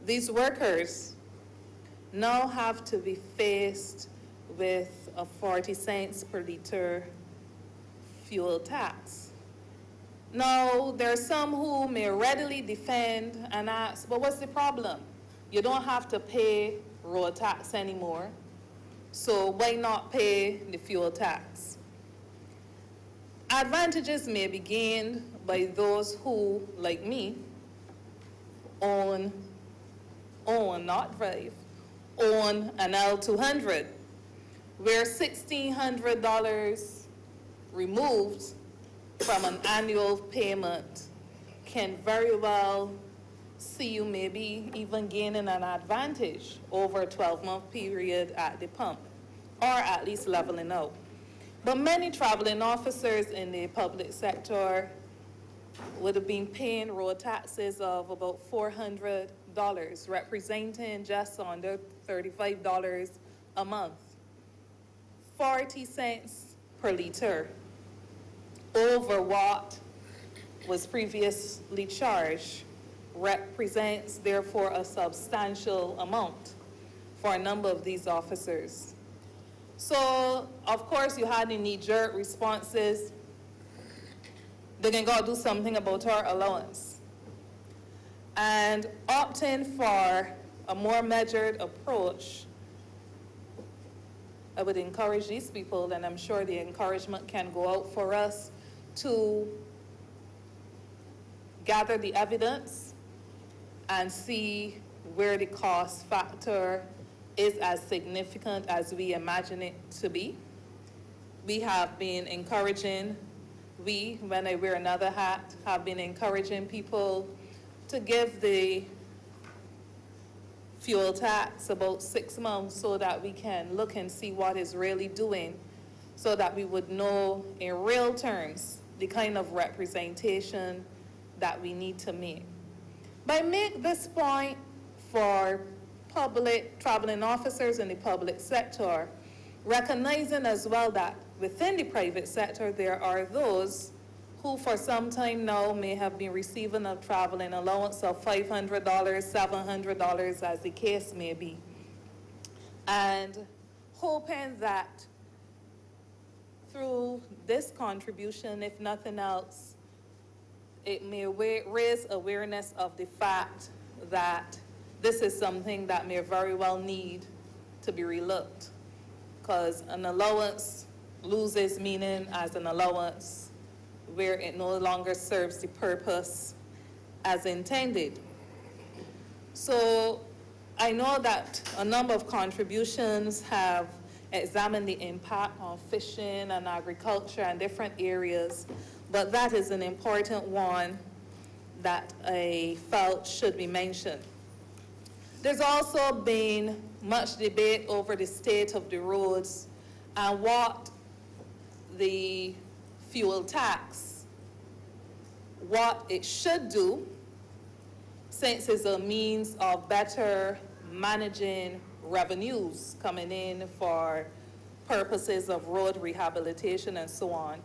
these workers, now have to be faced with a 40 cents per liter fuel tax. Now, there are some who may readily defend and ask, but what's the problem? You don't have to pay road tax anymore, so why not pay the fuel tax? Advantages may be gained by those who, like me, not drive, own an L200, where $1,600 removed from an annual payment can very well see you maybe even gaining an advantage over a 12-month period at the pump, or at least leveling out. But many traveling officers in the public sector would have been paying road taxes of about $400, representing just under $35 a month. 40 cents per liter over what was previously charged represents, therefore, a substantial amount for a number of these officers. So, of course, you had the knee-jerk responses. They can go do something about our allowance. And opting for a more measured approach, I would encourage these people, and I'm sure the encouragement can go out for us, to gather the evidence and see where the cost factor is as significant as we imagine it to be. We have been encouraging, when I wear another hat, have been encouraging people to give the fuel tax about 6 months so that we can look and see what it's really doing, so that we would know in real terms the kind of representation that we need to make. But I make this point for public traveling officers in the public sector, recognizing as well that within the private sector there are those who for some time now may have been receiving a traveling allowance of $500, $700, as the case may be, and hoping that through this contribution, if nothing else, it may raise awareness of the fact that this is something that may very well need to be relooked, because an allowance loses meaning as an allowance where it no longer serves the purpose as intended. So I know that a number of contributions have examined the impact on fishing and agriculture and different areas, but that is an important one that I felt should be mentioned. There's also been much debate over the state of the roads and what the fuel tax, what it should do, since it's a means of better managing revenues coming in for purposes of road rehabilitation and so on.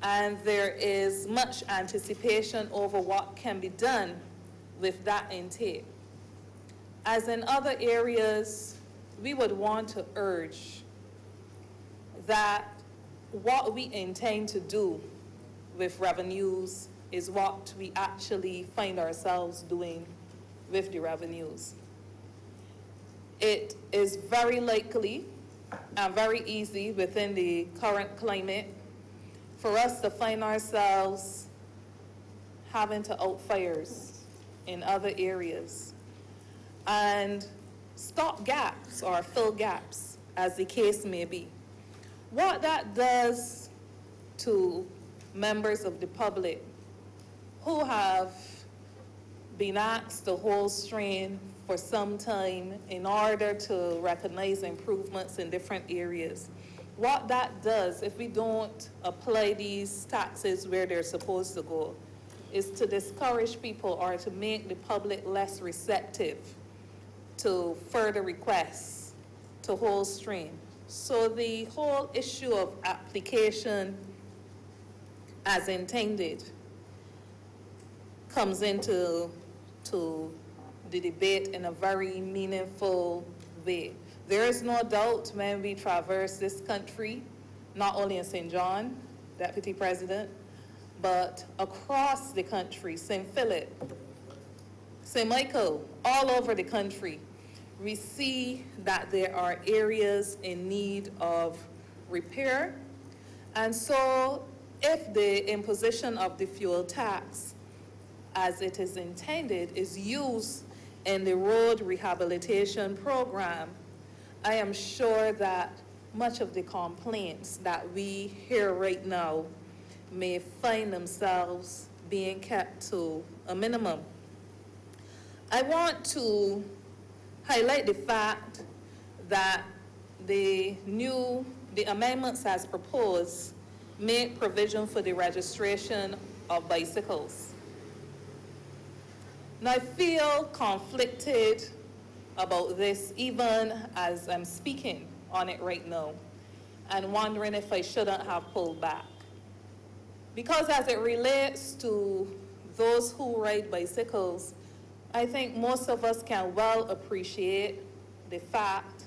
And there is much anticipation over what can be done with that intake. As in other areas, we would want to urge that what we intend to do with revenues is what we actually find ourselves doing with the revenues. It is very likely and very easy within the current climate for us to find ourselves having to out fires in other areas and stop gaps or fill gaps, as the case may be. What that does to members of the public who have been asked to hold strain for some time in order to recognize improvements in different areas. What that does, if we don't apply these taxes where they're supposed to go, is to discourage people or to make the public less receptive to further requests to hold strain. So the whole issue of application as intended comes into the debate in a very meaningful way. There is no doubt when we traverse this country, not only in St. John, Deputy President, but across the country, St. Philip, St. Michael, all over the country, we see that there are areas in need of repair. And so if the imposition of the fuel tax, as it is intended, is used in the road rehabilitation program, I am sure that much of the complaints that we hear right now may find themselves being kept to a minimum. I want to highlight the fact that the amendments as proposed make provision for the registration of bicycles. Now, I feel conflicted about this even as I'm speaking on it right now and wondering if I shouldn't have pulled back. Because as it relates to those who ride bicycles, I think most of us can well appreciate the fact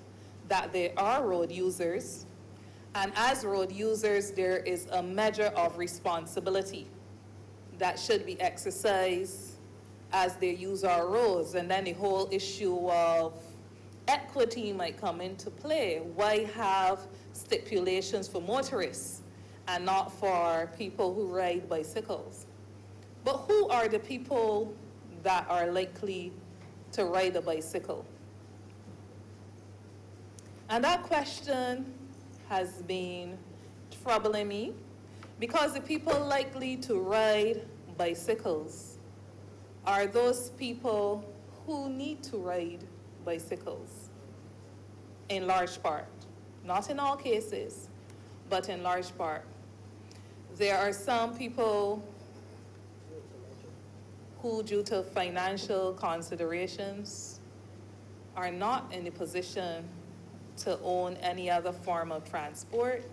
that there are road users, and as road users, there is a measure of responsibility that should be exercised as they use our roads. And then the whole issue of equity might come into play. Why have stipulations for motorists and not for people who ride bicycles? But who are the people that are likely to ride a bicycle? And that question has been troubling me because the people likely to ride bicycles are those people who need to ride bicycles in large part. Not in all cases, but in large part. There are some people who, due to financial considerations, are not in the position to own any other form of transport,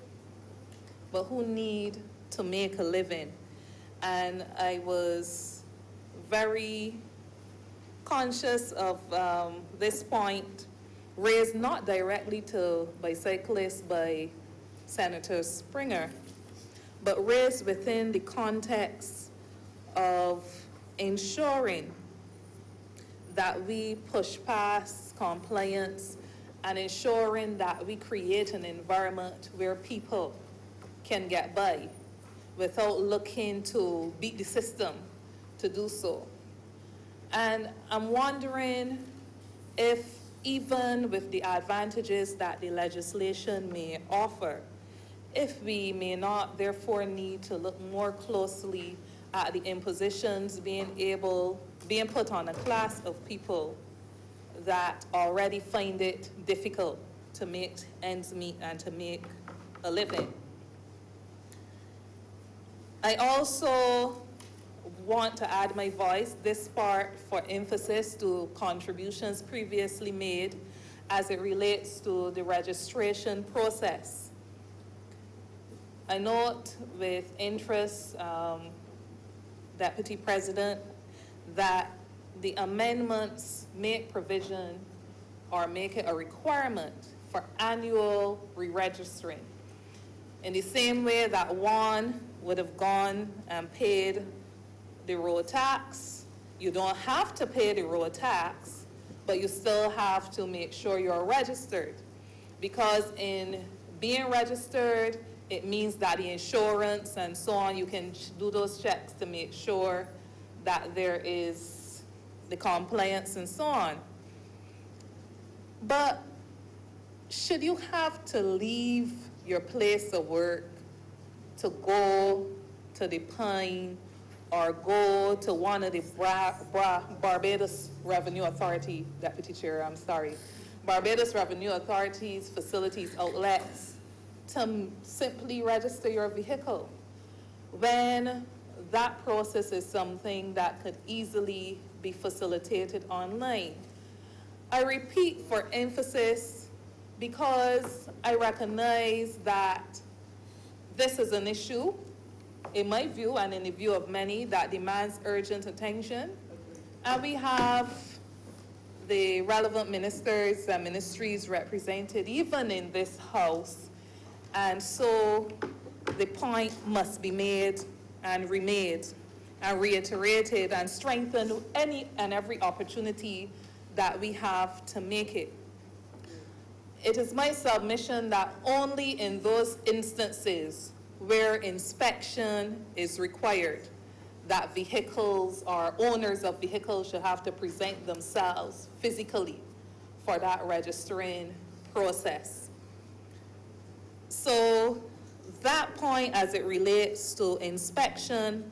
but who need to make a living. And I was very conscious of this point, raised not directly to bicyclists by Senator Springer, but raised within the context of ensuring that we push past compliance and ensuring that we create an environment where people can get by without looking to beat the system to do so. And I'm wondering if even with the advantages that the legislation may offer, if we may not therefore need to look more closely at the impositions being put on a class of people that already find it difficult to make ends meet and to make a living. I also want to add my voice, this part for emphasis to contributions previously made as it relates to the registration process. I note with interest, Deputy President, that the amendments make provision or make it a requirement for annual re-registering. In the same way that one would have gone and paid the road tax, you don't have to pay the road tax, but you still have to make sure you're registered. Because in being registered, it means that the insurance and so on, you can do those checks to make sure that there is the compliance and so on. But should you have to leave your place of work to go to the Pine or go to one of the Barbados Revenue Authority, Deputy Chair, I'm sorry, Barbados Revenue Authority's facilities outlets to simply register your vehicle, when that process is something that could easily be facilitated online? I repeat for emphasis because I recognize that this is an issue, in my view and in the view of many, that demands urgent attention. And we have the relevant ministers and ministries represented even in this House. And so the point must be made and remade and reiterated and strengthened any and every opportunity that we have to make it. It is my submission that only in those instances where inspection is required, that vehicles or owners of vehicles should have to present themselves physically for that registering process. So that point as it relates to inspection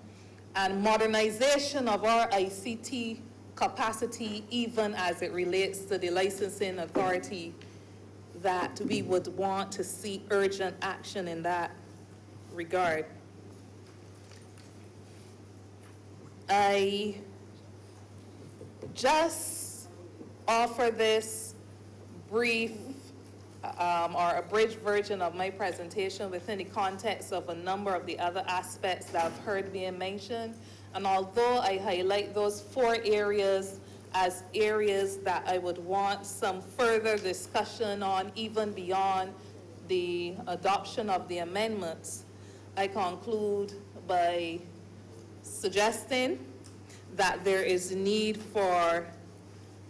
and modernization of our ICT capacity, even as it relates to the licensing authority, that we would want to see urgent action in that regard. I just offer this brief or abridged version of my presentation within the context of a number of the other aspects that I've heard being mentioned. And although I highlight those 4 areas as areas that I would want some further discussion on, even beyond the adoption of the amendments, I conclude by suggesting that there is need for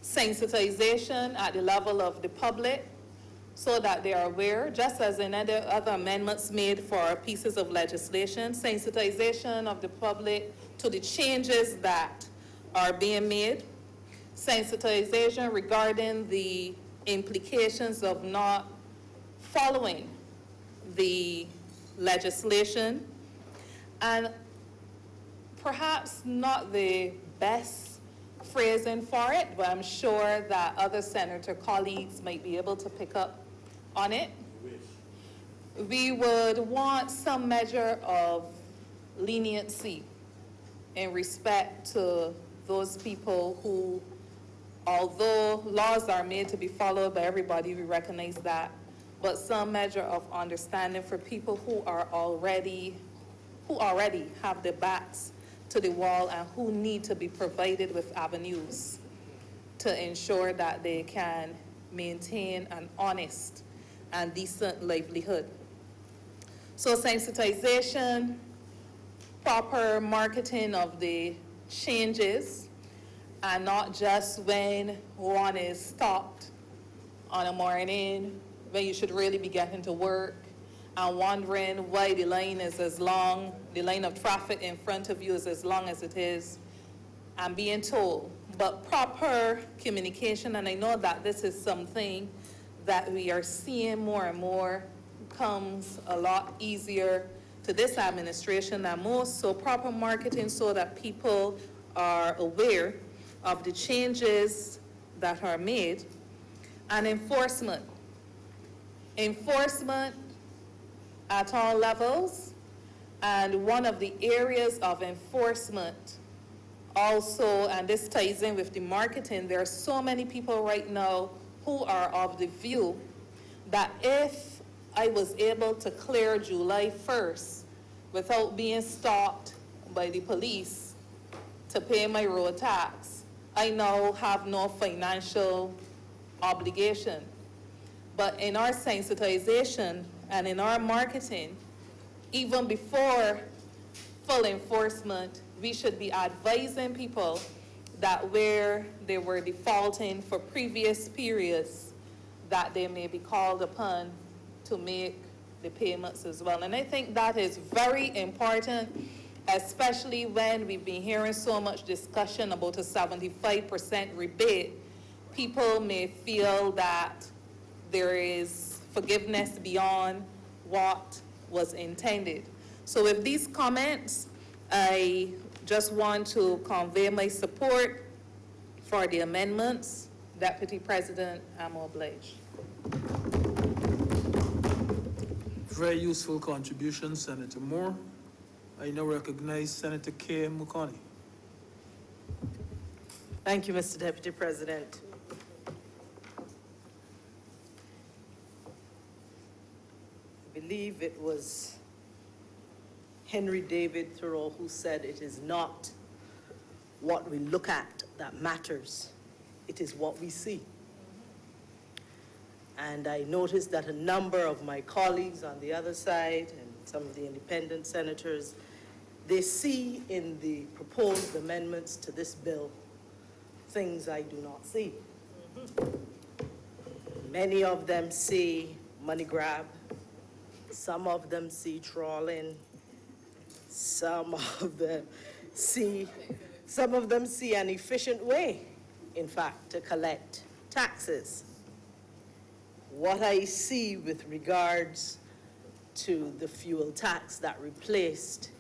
sensitization at the level of the public so that they are aware, just as in other amendments made for pieces of legislation, sensitization of the public to the changes that are being made, sensitization regarding the implications of not following the legislation, and perhaps not the best phrasing for it, but I'm sure that other senator colleagues might be able to pick up on it. We would want some measure of leniency in respect to those people who, although laws are made to be followed by everybody, we recognize that, but some measure of understanding for people who already have their backs to the wall and who need to be provided with avenues to ensure that they can maintain an honest and decent livelihood. So sensitization, proper marketing of the changes, and not just when one is stopped on a morning when you should really be getting to work and wondering why the line is as long, the line of traffic in front of you is as long as it is, and being told. But proper communication, and I know that this is something that we are seeing more and more, comes a lot easier to this administration than most. So proper marketing so that people are aware of the changes that are made. And enforcement. Enforcement at all levels. And one of the areas of enforcement also, and this ties in with the marketing, there are so many people right now who are of the view that if I was able to clear July 1st without being stopped by the police to pay my road tax, I now have no financial obligation. But in our sensitization and in our marketing, even before full enforcement, we should be advising people that where they were defaulting for previous periods, that they may be called upon to make the payments as well. And I think that is very important, especially when we've been hearing so much discussion about a 75% rebate. People may feel that there is forgiveness beyond what was intended. So with these comments, I just want to convey my support for the amendments. Deputy President, I'm obliged. Very useful contribution, Senator Moore. I now recognize Senator K. Mukoni. Thank you, Mr. Deputy President. I believe it was Henry David Thoreau who said, "It is not what we look at that matters, it is what we see." And I noticed that a number of my colleagues on the other side and some of the independent senators, they see in the proposed amendments to this bill things I do not see. Many of them see money grab. Some of them see trawling. Some of them see an efficient way, in fact, to collect taxes. What I see with regards to the fuel tax that replaced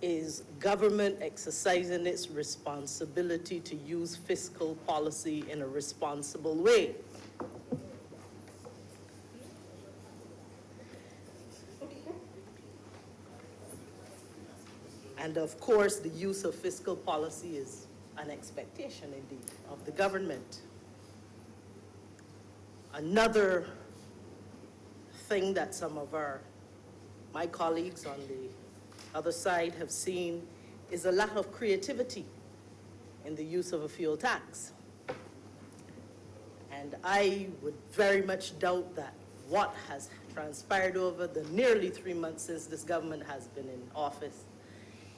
is government exercising its responsibility to use fiscal policy in a responsible way. And of course, the use of fiscal policy is an expectation, indeed, of the government. Another thing that some of my colleagues on the other side have seen is a lack of creativity in the use of a fuel tax. And I would very much doubt that what has transpired over the nearly 3 months since this government has been in office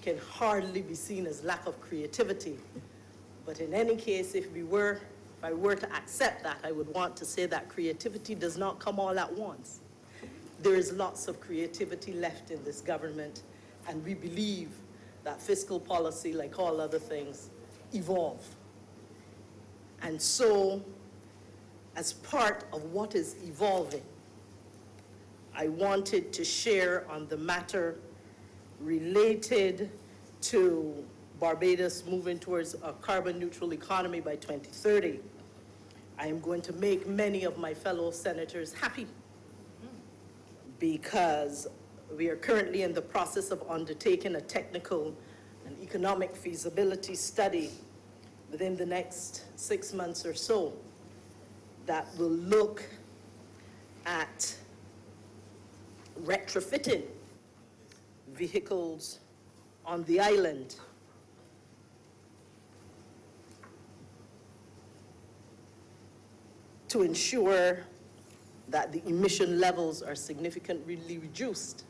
can hardly be seen as lack of creativity. But in any case, if I were to accept that, I would want to say that creativity does not come all at once. There is lots of creativity left in this government, and we believe that fiscal policy, like all other things, evolve. And so, as part of what is evolving, I wanted to share on the matter related to Barbados moving towards a carbon neutral economy by 2030. I am going to make many of my fellow senators happy because we are currently in the process of undertaking a technical and economic feasibility study within the next 6 months or so that will look at retrofitting vehicles on the island to ensure that the emission levels are significantly reduced.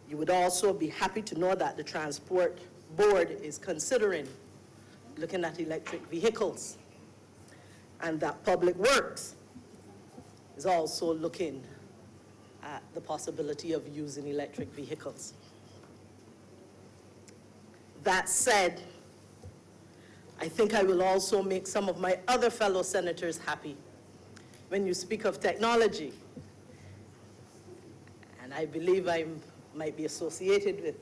You would also be happy to know that the Transport Board is considering looking at electric vehicles, and that Public Works is also looking at the possibility of using electric vehicles. That said, I think I will also make some of my other fellow senators happy when you speak of technology. And I believe I might be associated with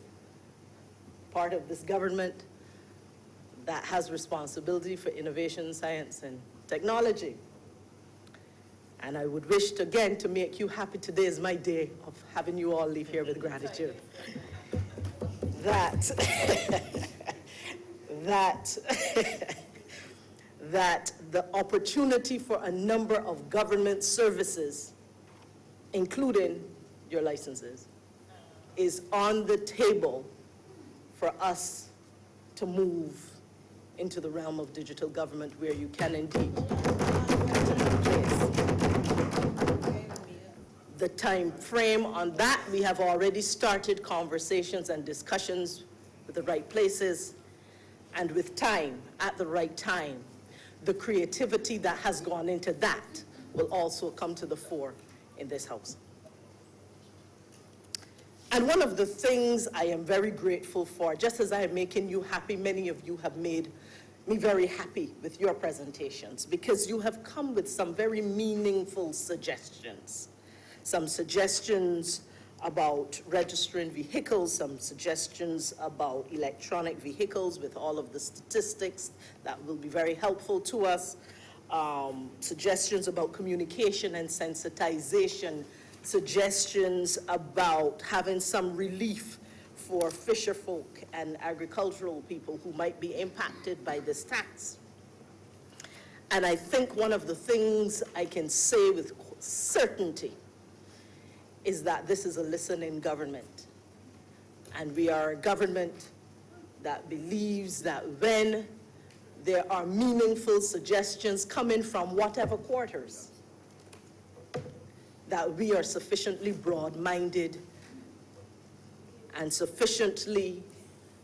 part of this government that has responsibility for innovation, science, and technology. And I would wish, again, to make you happy. Today is my day of having you all leave here with gratitude. That the opportunity for a number of government services, including your licenses, is on the table for us to move into the realm of digital government where you can indeed the time frame on that. We have already started conversations and discussions with the right places, and with time, at the right time, the creativity that has gone into that will also come to the fore in this House. And one of the things I am very grateful for, just as I am making you happy, many of you have made me very happy with your presentations, because you have come with some very meaningful suggestions. Some suggestions about registering vehicles, some suggestions about electronic vehicles with all of the statistics that will be very helpful to us, suggestions about communication and sensitization, suggestions about having some relief for fisher folk and agricultural people who might be impacted by this tax. And I think one of the things I can say with certainty is that this is a listening government. And we are a government that believes that when there are meaningful suggestions coming from whatever quarters, that we are sufficiently broad-minded and sufficiently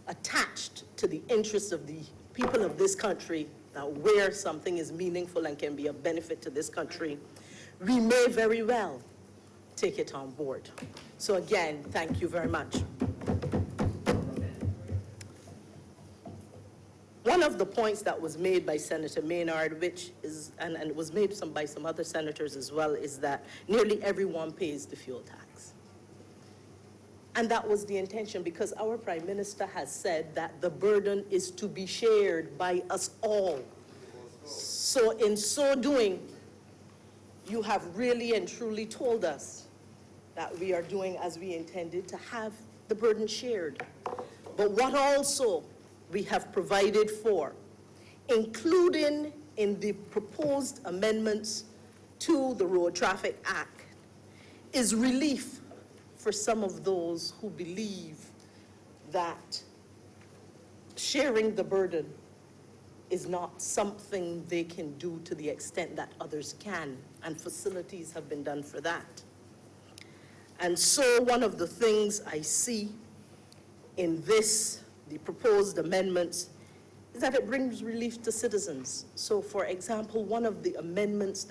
attached to the interests of the people of this country, that where something is meaningful and can be of benefit to this country, we may very well take it on board. So again, thank you very much. One of the points that was made by Senator Maynard, which is, and it was made by some other senators as well, is that nearly everyone pays the fuel tax. And that was the intention, because our Prime Minister has said that the burden is to be shared by us all. So in so doing, you have really and truly told us that we are doing as we intended, to have the burden shared. But what also we have provided for, including in the proposed amendments to the Road Traffic Act, is relief for some of those who believe that sharing the burden is not something they can do to the extent that others can, and facilities have been done for that. And so one of the things I see in this, the proposed amendments, is that it brings relief to citizens. So for example, one of the amendments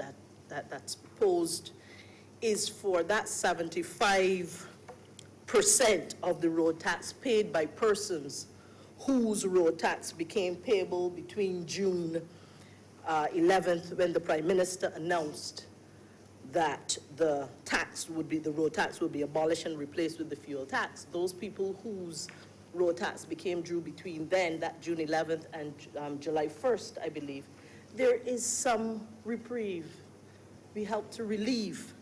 that's proposed is for that 75% of the road tax paid by persons whose road tax became payable between June 11th, when the Prime Minister announced that the road tax would be abolished and replaced with the fuel tax. Those people whose road tax became due between then, that June 11th and July 1st, I believe, there is some reprieve. We help to relieve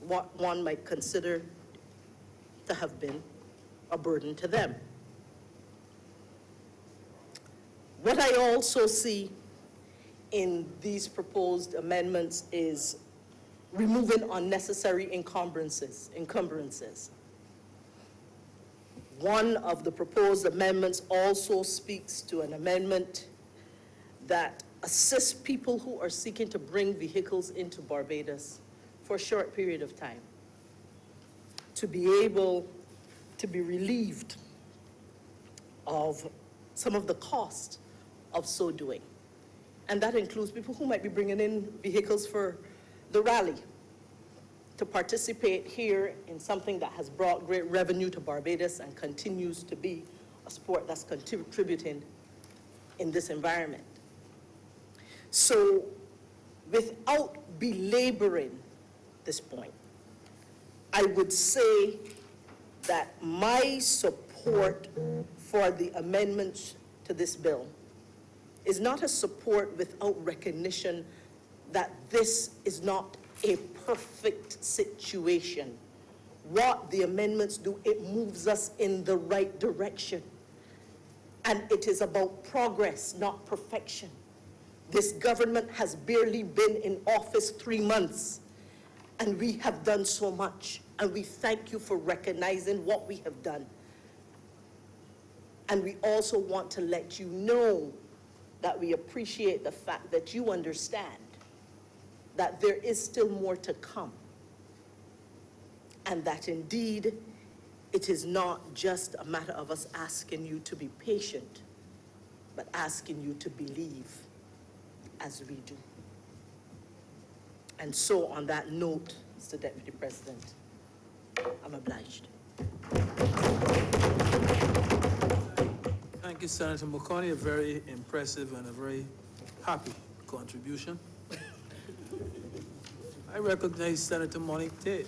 what one might consider to have been a burden to them. What I also see in these proposed amendments is removing unnecessary encumbrances. One of the proposed amendments also speaks to an amendment that assists people who are seeking to bring vehicles into Barbados for a short period of time, to be able to be relieved of some of the cost of so doing. And that includes people who might be bringing in vehicles for the rally, to participate here in something that has brought great revenue to Barbados and continues to be a sport that's contributing in this environment. So without belaboring this point, I would say that my support for the amendments to this bill is not a support without recognition that this is not a perfect situation. What the amendments do, it moves us in the right direction. And it is about progress, not perfection. This government has barely been in office 3 months, and we have done so much. And we thank you for recognizing what we have done. And we also want to let you know that we appreciate the fact that you understand that there is still more to come. And that indeed, it is not just a matter of us asking you to be patient, but asking you to believe as we do. And so on that note, Mr. Deputy President, I'm obliged. Thank you, Senator McConney. A very impressive and a very happy contribution. I recognize Senator Monique Tate.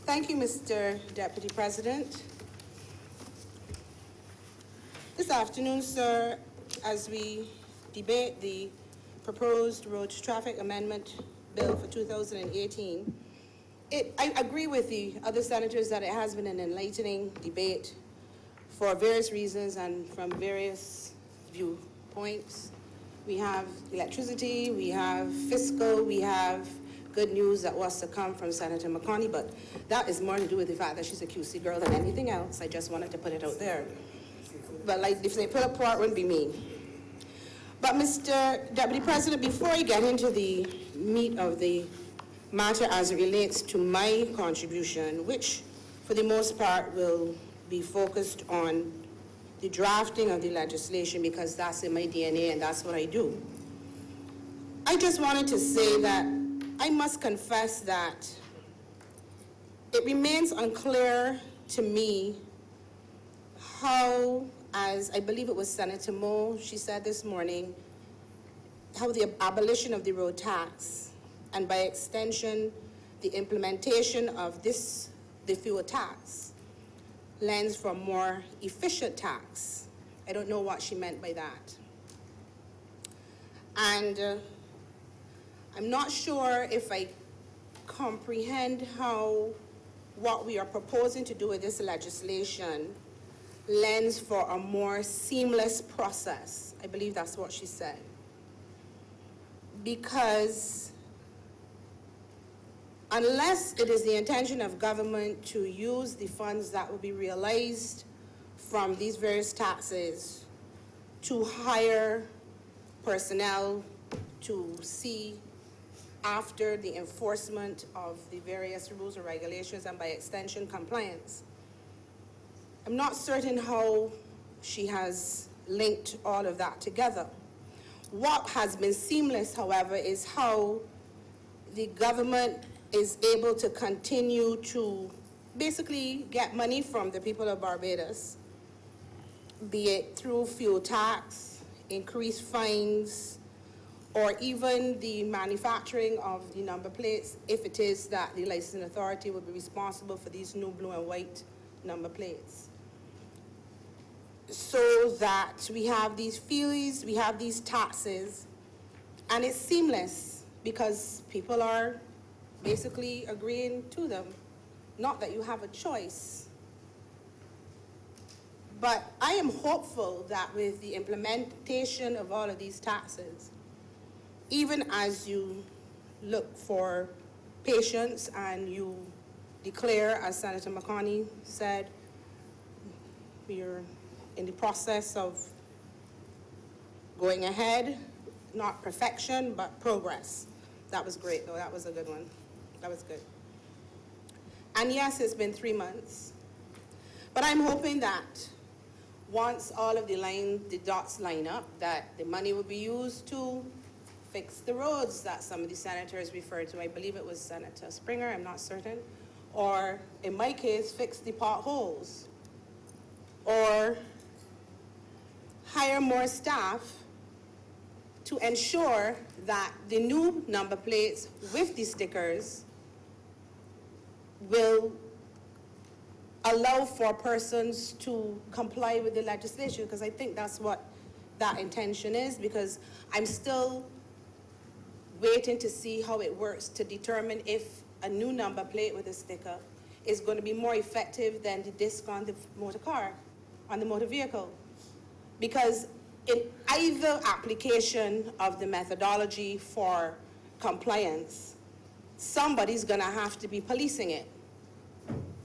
Thank you, Mr. Deputy President. This afternoon, sir, as we debate the proposed road traffic amendment bill for 2018, I agree with the other senators that it has been an enlightening debate for various reasons and from various viewpoints. We have electricity, we have fiscal, we have good news that was to come from Senator McConney, but that is more to do with the fact that she's a QC girl than anything else. I just wanted to put it out there. But like, if they put a part, it wouldn't be me. But Mr. Deputy President, before I get into the meat of the matter as it relates to my contribution, which for the most part will be focused on the drafting of the legislation because that's in my DNA and that's what I do. I just wanted to say that I must confess that it remains unclear to me how, as I believe it was Senator Moe, she said this morning, how the abolition of the road tax and by extension, the implementation of the fuel tax lends for a more efficient tax. I don't know what she meant by that. And I'm not sure if I comprehend how what we are proposing to do with this legislation lends for a more seamless process. I believe that's what she said. Because unless it is the intention of government to use the funds that will be realized from these various taxes to hire personnel to see after the enforcement of the various rules and regulations and by extension compliance, I'm not certain how she has linked all of that together. What has been seamless, however, is how the government is able to continue to basically get money from the people of Barbados, be it through fuel tax, increased fines, or even the manufacturing of the number plates, if it is that the licensing authority will be responsible for these new blue and white number plates. So that we have these fees, we have these taxes, and it's seamless because people are basically agreeing to them. Not that you have a choice. But I am hopeful that with the implementation of all of these taxes, even as you look for patience and you declare, as Senator McConney said, we are in the process of going ahead, not perfection, but progress. That was great, though. That was a good one. That was good. And yes, it's been 3 months. But I'm hoping that once all of the dots line up, that the money will be used to fix the roads that some of the senators referred to. I believe it was Senator Springer, I'm not certain. Or, in my case, fix the potholes. Or hire more staff to ensure that the new number plates with the stickers will allow for persons to comply with the legislation, because I think that's what that intention is, because I'm still waiting to see how it works to determine if a new number plate with a sticker is going to be more effective than the disc on the motor car. on the motor vehicle. Because in either application of the methodology for compliance, somebody's gonna have to be policing it.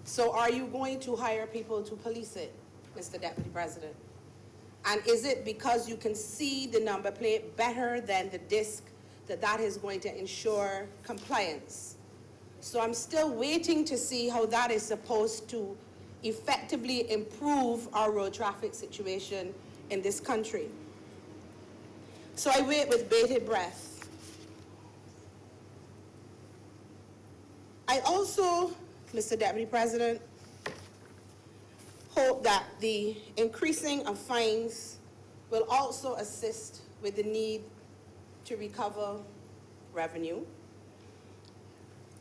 So are you going to hire people to police it, Mr. Deputy President? And is it because you can see the number plate better than the disc that is going to ensure compliance? So I'm still waiting to see how that is supposed to effectively improve our road traffic situation in this country. So I wait with bated breath. I also, Mr. Deputy President, hope that the increasing of fines will also assist with the need to recover revenue.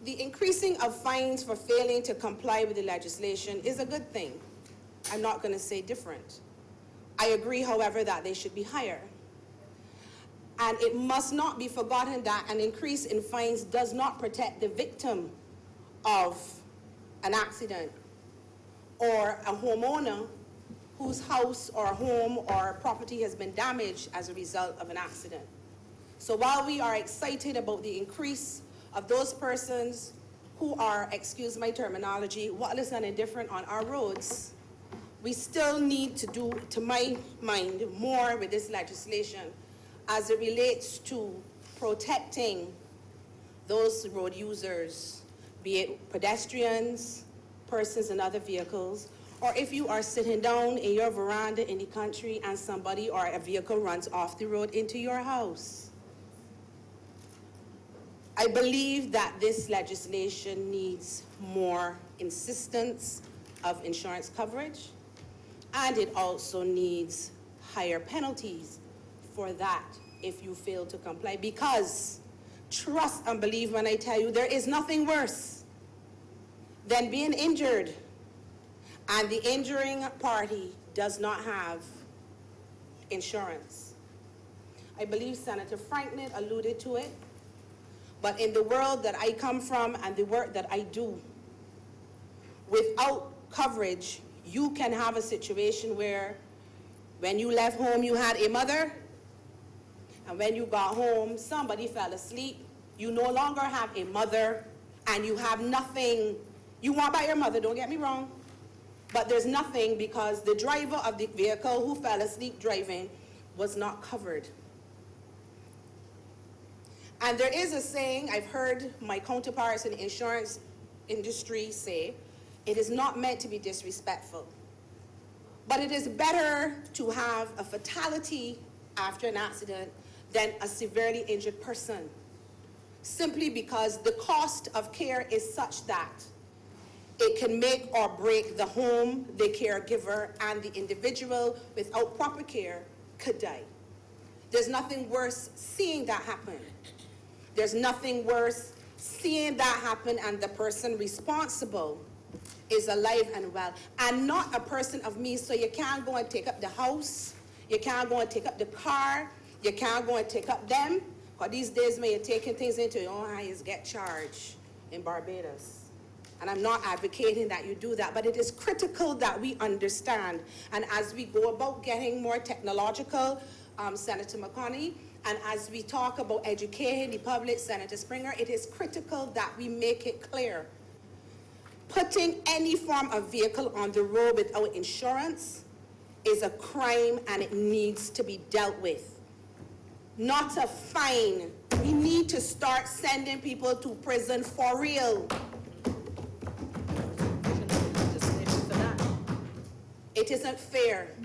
The increasing of fines for failing to comply with the legislation is a good thing. I'm not going to say different. I agree, however, that they should be higher. And it must not be forgotten that an increase in fines does not protect the victim of an accident or a homeowner whose house or home or property has been damaged as a result of an accident. So while we are excited about the increase of those persons who are, excuse my terminology, witless and indifferent on our roads, we still need to do, to my mind, more with this legislation as it relates to protecting those road users, be it pedestrians, persons in other vehicles, or if you are sitting down in your veranda in the country and somebody or a vehicle runs off the road into your house. I believe that this legislation needs more insistence of insurance coverage, and it also needs higher penalties for that if you fail to comply, because trust and believe when I tell you there is nothing worse than being injured and the injuring party does not have insurance. I believe Senator Franklin alluded to it, but in the world that I come from and the work that I do, without coverage, you can have a situation where when you left home, you had a mother, and when you got home, somebody fell asleep. You no longer have a mother, and you have nothing. You want by your mother, don't get me wrong, but there's nothing because the driver of the vehicle who fell asleep driving was not covered. And there is a saying I've heard my counterparts in the insurance industry say, it is not meant to be disrespectful, but it is better to have a fatality after an accident than a severely injured person, simply because the cost of care is such that it can make or break the home, the caregiver, and the individual without proper care could die. There's nothing worse seeing that happen. There's nothing worse seeing that happen and the person responsible is alive and well, and not a person of me. So you can't go and take up the house, you can't go and take up the car, you can't go and take up them, because these days when you're taking things into your own hands, get charged in Barbados. And I'm not advocating that you do that, but it is critical that we understand. And as we go about getting more technological, Senator McConney, and as we talk about educating the public, Senator Springer, it is critical that we make it clear. Putting any form of vehicle on the road without insurance is a crime and it needs to be dealt with. Not a fine. We need to start sending people to prison for real. It isn't fair.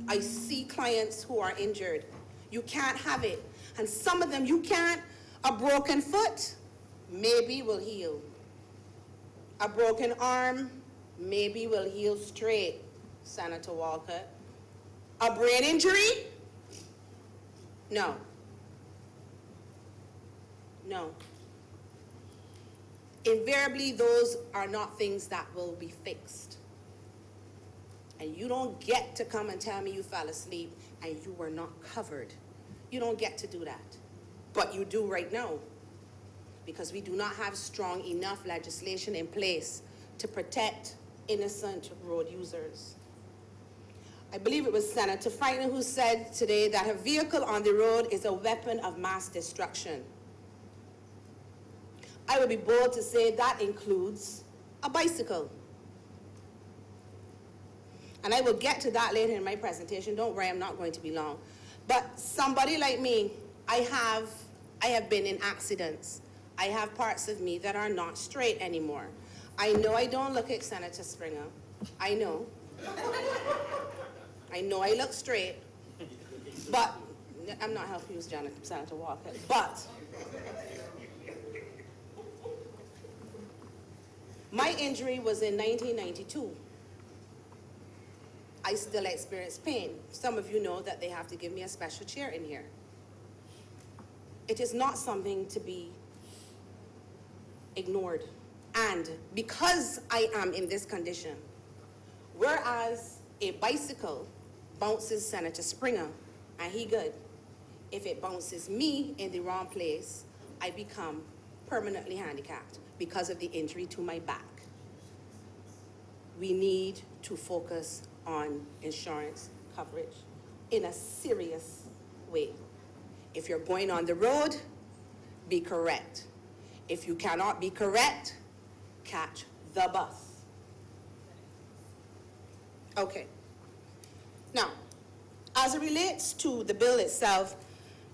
I see clients who are injured. You can't have it. And some of them you can't. A broken foot, maybe will heal. A broken arm, maybe will heal straight, Senator Walker. A brain injury? No. No. Invariably, those are not things that will be fixed. And you don't get to come and tell me you fell asleep and you were not covered. You don't get to do that. But you do right now, because we do not have strong enough legislation in place to protect innocent road users. I believe it was Senator Franklin who said today that a vehicle on the road is a weapon of mass destruction. I would be bold to say that includes a bicycle. And I will get to that later in my presentation. Don't worry, I'm not going to be long. But somebody like me, I have been in accidents. I have parts of me that are not straight anymore. I know I don't look like Senator Springer. I know. I know I look straight. But I'm not helping you, Senator Walker. But my injury was in 1992. I still experience pain. Some of you know that they have to give me a special chair in here. It is not something to be ignored. And because I am in this condition, whereas a bicycle bounces Senator Springer, and he good, if it bounces me in the wrong place, I become permanently handicapped because of the injury to my back. We need to focus on insurance coverage in a serious way. If you're going on the road, be correct. If you cannot be correct, catch the bus. Okay. Now, as it relates to the bill itself,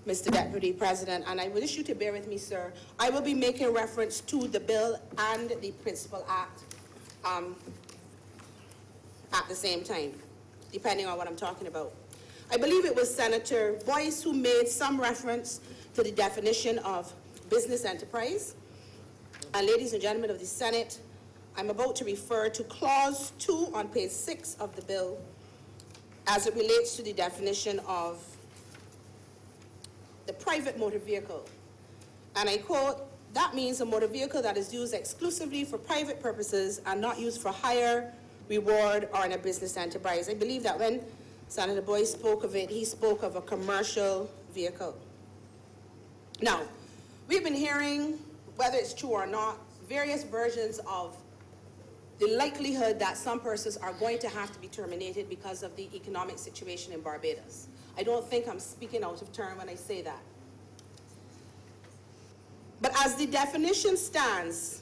Mr. Deputy President, and I wish you to bear with me, sir, I will be making reference to the bill and the Principal Act at the same time, depending on what I'm talking about. I believe it was Senator Boyce who made some reference to the definition of business enterprise. And ladies and gentlemen of the Senate, I'm about to refer to Clause 2 on page 6 of the bill as it relates to the definition of the private motor vehicle. And I quote, "That means a motor vehicle that is used exclusively for private purposes and not used for hire, reward, or in a business enterprise." I believe that when Senator Boyce spoke of it, he spoke of a commercial vehicle. Now, we've been hearing, whether it's true or not, various versions of the likelihood that some persons are going to have to be terminated because of the economic situation in Barbados. I don't think I'm speaking out of turn when I say that. But as the definition stands,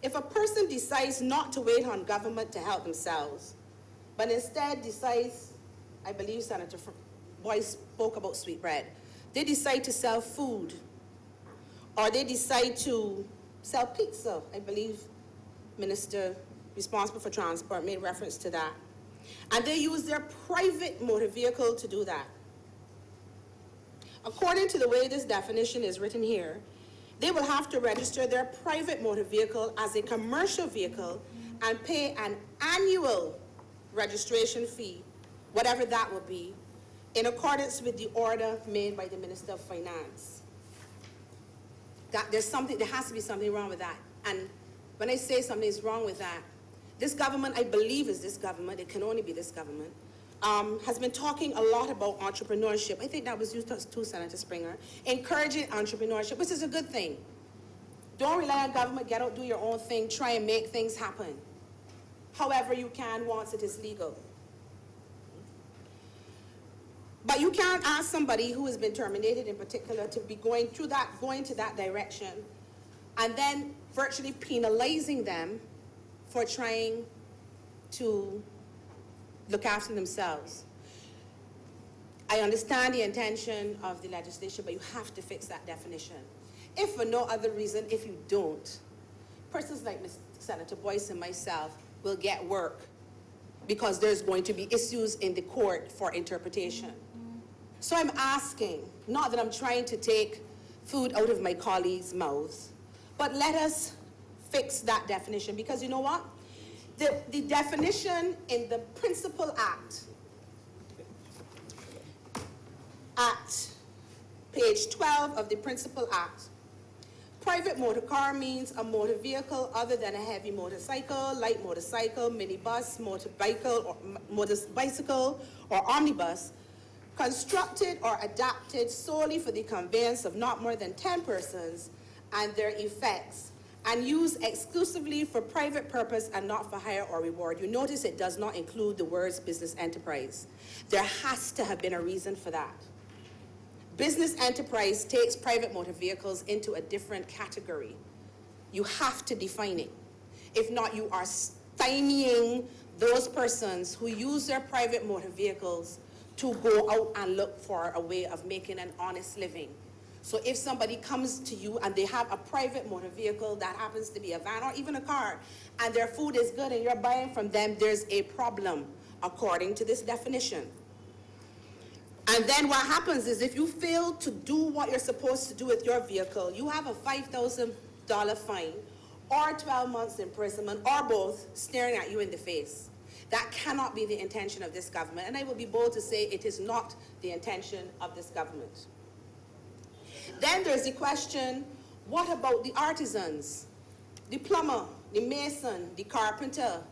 if a person decides not to wait on government to help themselves, but instead decides, I believe Senator Boyce spoke about sweetbread, they decide to sell food, or they decide to sell pizza. I believe Minister responsible for transport made reference to that. And they use their private motor vehicle to do that. According to the way this definition is written here, they will have to register their private motor vehicle as a commercial vehicle and pay an annual registration fee, whatever that will be, in accordance with the order made by the Minister of Finance. There has to be something wrong with that. And when I say something is wrong with that, this government, I believe is this government, it can only be this government, has been talking a lot about entrepreneurship. I think that was you too, Senator Springer. Encouraging entrepreneurship, which is a good thing. Don't rely on government, get out, do your own thing, try and make things happen. However you can once it is legal. But you can't ask somebody who has been terminated in particular to be going to that direction, and then virtually penalizing them for trying to look after themselves. I understand the intention of the legislation, but you have to fix that definition. If for no other reason, if you don't, persons like Senator Boyce and myself will get work because there's going to be issues in the court for interpretation. So I'm asking, not that I'm trying to take food out of my colleagues' mouths, but let us fix that definition, because you know what? The definition in the Principal Act, at page 12 of the Principal Act, private motor car means a motor vehicle other than a heavy motorcycle, light motorcycle, minibus, bicycle, or omnibus, constructed or adapted solely for the conveyance of not more than 10 persons and their effects, and used exclusively for private purpose and not for hire or reward. You notice it does not include the words business enterprise. There has to have been a reason for that. Business enterprise takes private motor vehicles into a different category. You have to define it. If not, you are stymieing those persons who use their private motor vehicles to go out and look for a way of making an honest living. So if somebody comes to you and they have a private motor vehicle that happens to be a van or even a car, and their food is good and you're buying from them, there's a problem, according to this definition. And then what happens is if you fail to do what you're supposed to do with your vehicle, you have a $5,000 fine or 12 months imprisonment or both staring at you in the face. That cannot be the intention of this government. And I will be bold to say it is not the intention of this government. Then there's the question, what about the artisans? The plumber, the mason, the carpenter,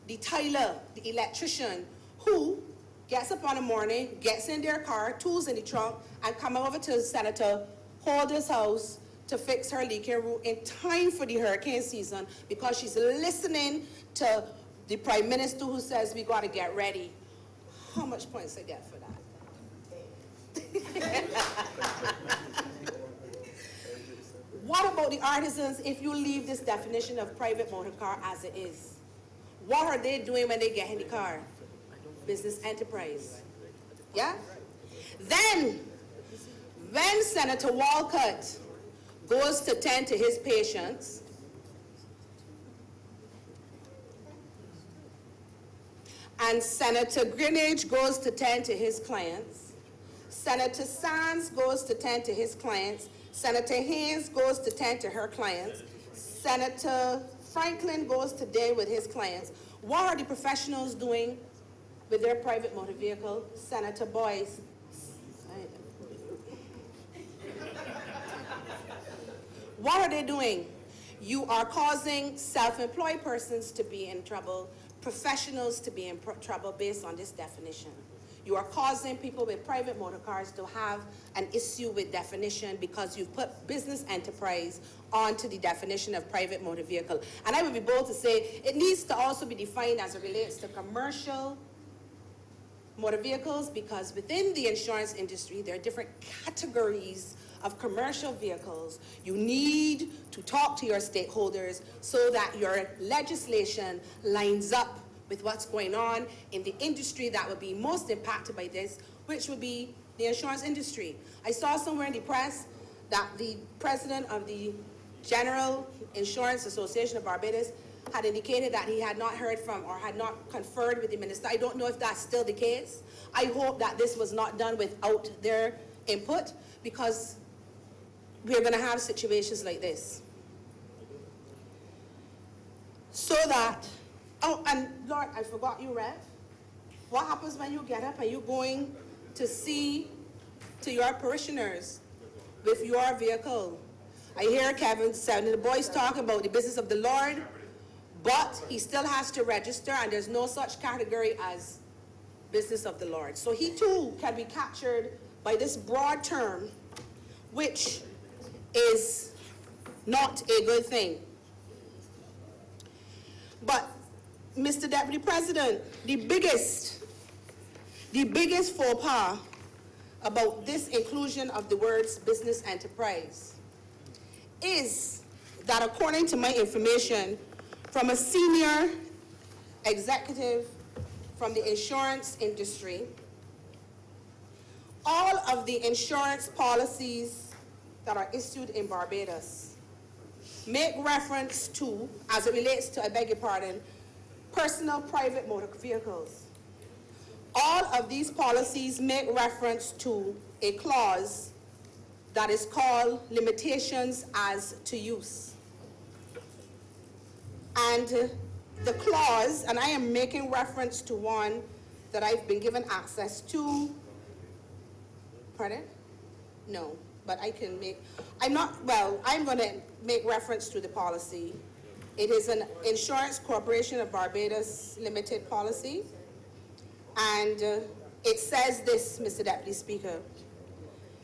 the tiler, the electrician, who gets up in the morning, gets in their car, tools in the trunk, and come over to Senator Holder's house to fix her leaking roof in time for the hurricane season because she's listening to the Prime Minister who says we got to get ready. How much points I get for that? What about the artisans if you leave this definition of private motor car as it is? What are they doing when they get in the car? Business enterprise. Yeah? Then, when Senator Walcott goes to tend to his patients, and Senator Greenidge goes to tend to his clients, Senator Sands goes to tend to his clients, Senator Haynes goes to tend to her clients, Senator Franklin goes to deal with his clients. What are the professionals doing with their private motor vehicle? Senator Boyce. What are they doing? You are causing self-employed persons to be in trouble, professionals to be in trouble based on this definition. You are causing people with private motor cars to have an issue with definition because you've put business enterprise onto the definition of private motor vehicle. And I would be bold to say it needs to also be defined as it relates to commercial motor vehicles, because within the insurance industry, there are different categories of commercial vehicles. You need to talk to your stakeholders so that your legislation lines up with what's going on in the industry that would be most impacted by this, which would be the insurance industry. I saw somewhere in the press that the president of the General Insurance Association of Barbados had indicated that he had not heard from or had not conferred with the minister. I don't know if that's still the case. I hope that this was not done without their input, because we're going to have situations like this. So that, oh, and Lord, I forgot you, Rev. What happens when you get up and you're going to see to your parishioners with your vehicle? I hear Kevin saying the boys talk about the business of the Lord, but he still has to register, and there's no such category as business of the Lord. So he too can be captured by this broad term, which is not a good thing. But, Mr. Deputy President, the biggest faux pas about this inclusion of the words business enterprise is that, according to my information from a senior executive from the insurance industry, all of the insurance policies that are issued in Barbados make reference to, as it relates to, I beg your pardon, personal private motor vehicles. All of these policies make reference to a clause that is called limitations as to use. And the clause, and I am making reference to one that I've been given access to, pardon? No, but I can make, I'm going to make reference to the policy. It is an Insurance Corporation of Barbados Limited policy, and it says this, Mr. Deputy Speaker.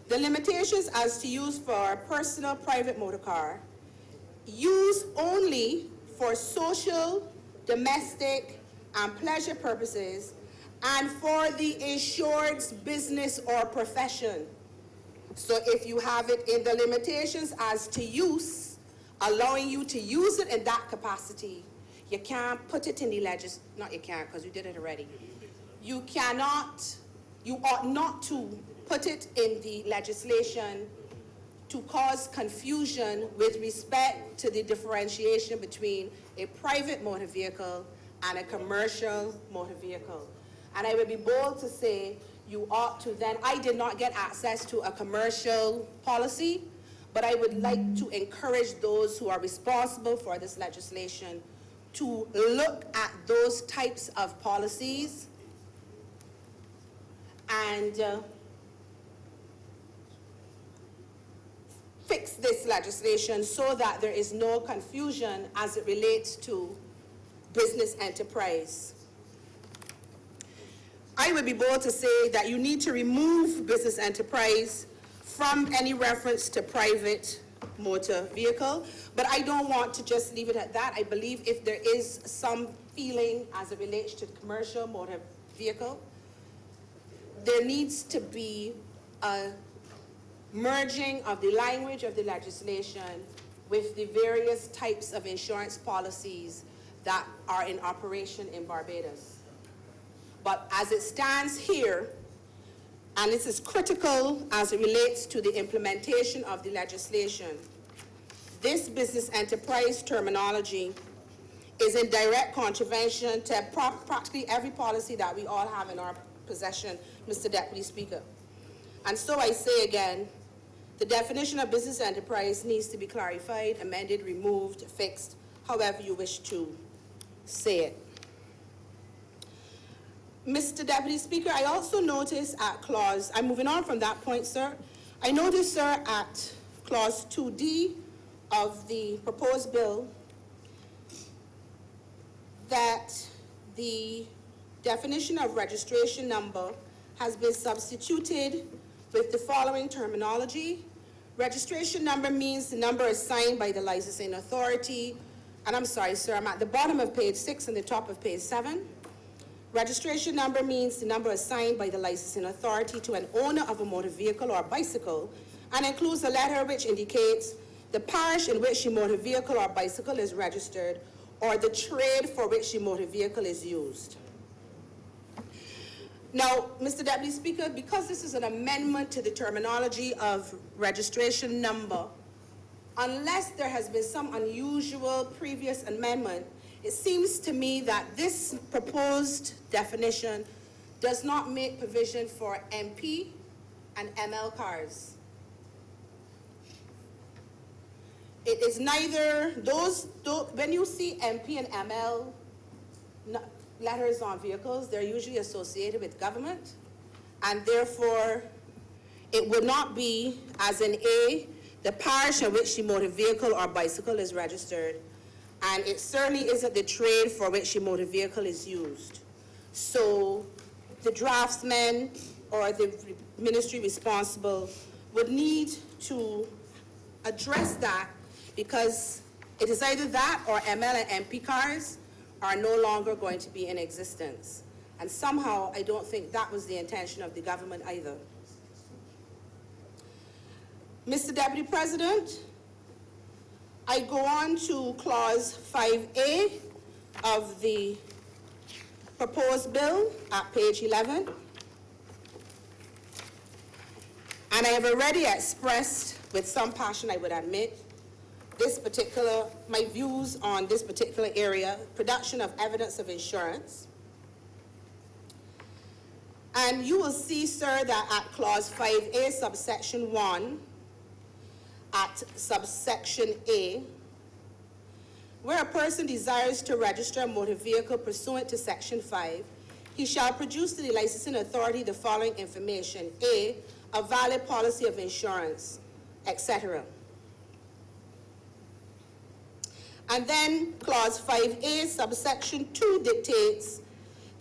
The limitations as to use for a personal private motor car used only for social, domestic, and pleasure purposes, and for the insured's business or profession. So if you have it in the limitations as to use, allowing you to use it in that capacity, you can't put it in the not you can't, because you did it already. You ought not to put it in the legislation to cause confusion with respect to the differentiation between a private motor vehicle and a commercial motor vehicle. And I would be bold to say you ought to then, I did not get access to a commercial policy, but I would like to encourage those who are responsible for this legislation to look at those types of policies and fix this legislation so that there is no confusion as it relates to business enterprise. I would be bold to say that you need to remove business enterprise from any reference to private motor vehicle, but I don't want to just leave it at that. I believe if there is some feeling as it relates to commercial motor vehicle, there needs to be a merging of the language of the legislation with the various types of insurance policies that are in operation in Barbados. But as it stands here, and this is critical as it relates to the implementation of the legislation, this business enterprise terminology is in direct contravention to practically every policy that we all have in our possession, Mr. Deputy Speaker. And so I say again, the definition of business enterprise needs to be clarified, amended, removed, fixed, however you wish to say it. Mr. Deputy Speaker, I also noticed at clause, I'm moving on from that point, sir. I noticed, sir, at clause 2D of the proposed bill that the definition of registration number has been substituted with the following terminology. Registration number means the number assigned by the licensing authority. And I'm sorry, sir, I'm at the bottom of page 6 and the top of page 7. Registration number means the number assigned by the licensing authority to an owner of a motor vehicle or bicycle and includes a letter which indicates the parish in which the motor vehicle or bicycle is registered or the trade for which the motor vehicle is used. Now, Mr. Deputy Speaker, because this is an amendment to the terminology of registration number, unless there has been some unusual previous amendment, it seems to me that this proposed definition does not make provision for MP and ML cars. It is neither when you see MP and ML letters on vehicles, they're usually associated with government, and therefore it would not be, as in A, the parish in which the motor vehicle or bicycle is registered, and it certainly isn't the trade for which the motor vehicle is used. So the draftsman or the ministry responsible would need to address that, because it is either that or ML and MP cars are no longer going to be in existence. And somehow I don't think that was the intention of the government either. Mr. Deputy President, I go on to clause 5A of the proposed bill at page 11. And I have already expressed with some passion, I would admit, my views on this particular area, production of evidence of insurance. And you will see, sir, that at clause 5A, subsection 1, at subsection A, where a person desires to register a motor vehicle pursuant to section 5, he shall produce to the licensing authority the following information: A, a valid policy of insurance, etc. And then clause 5A, subsection 2 dictates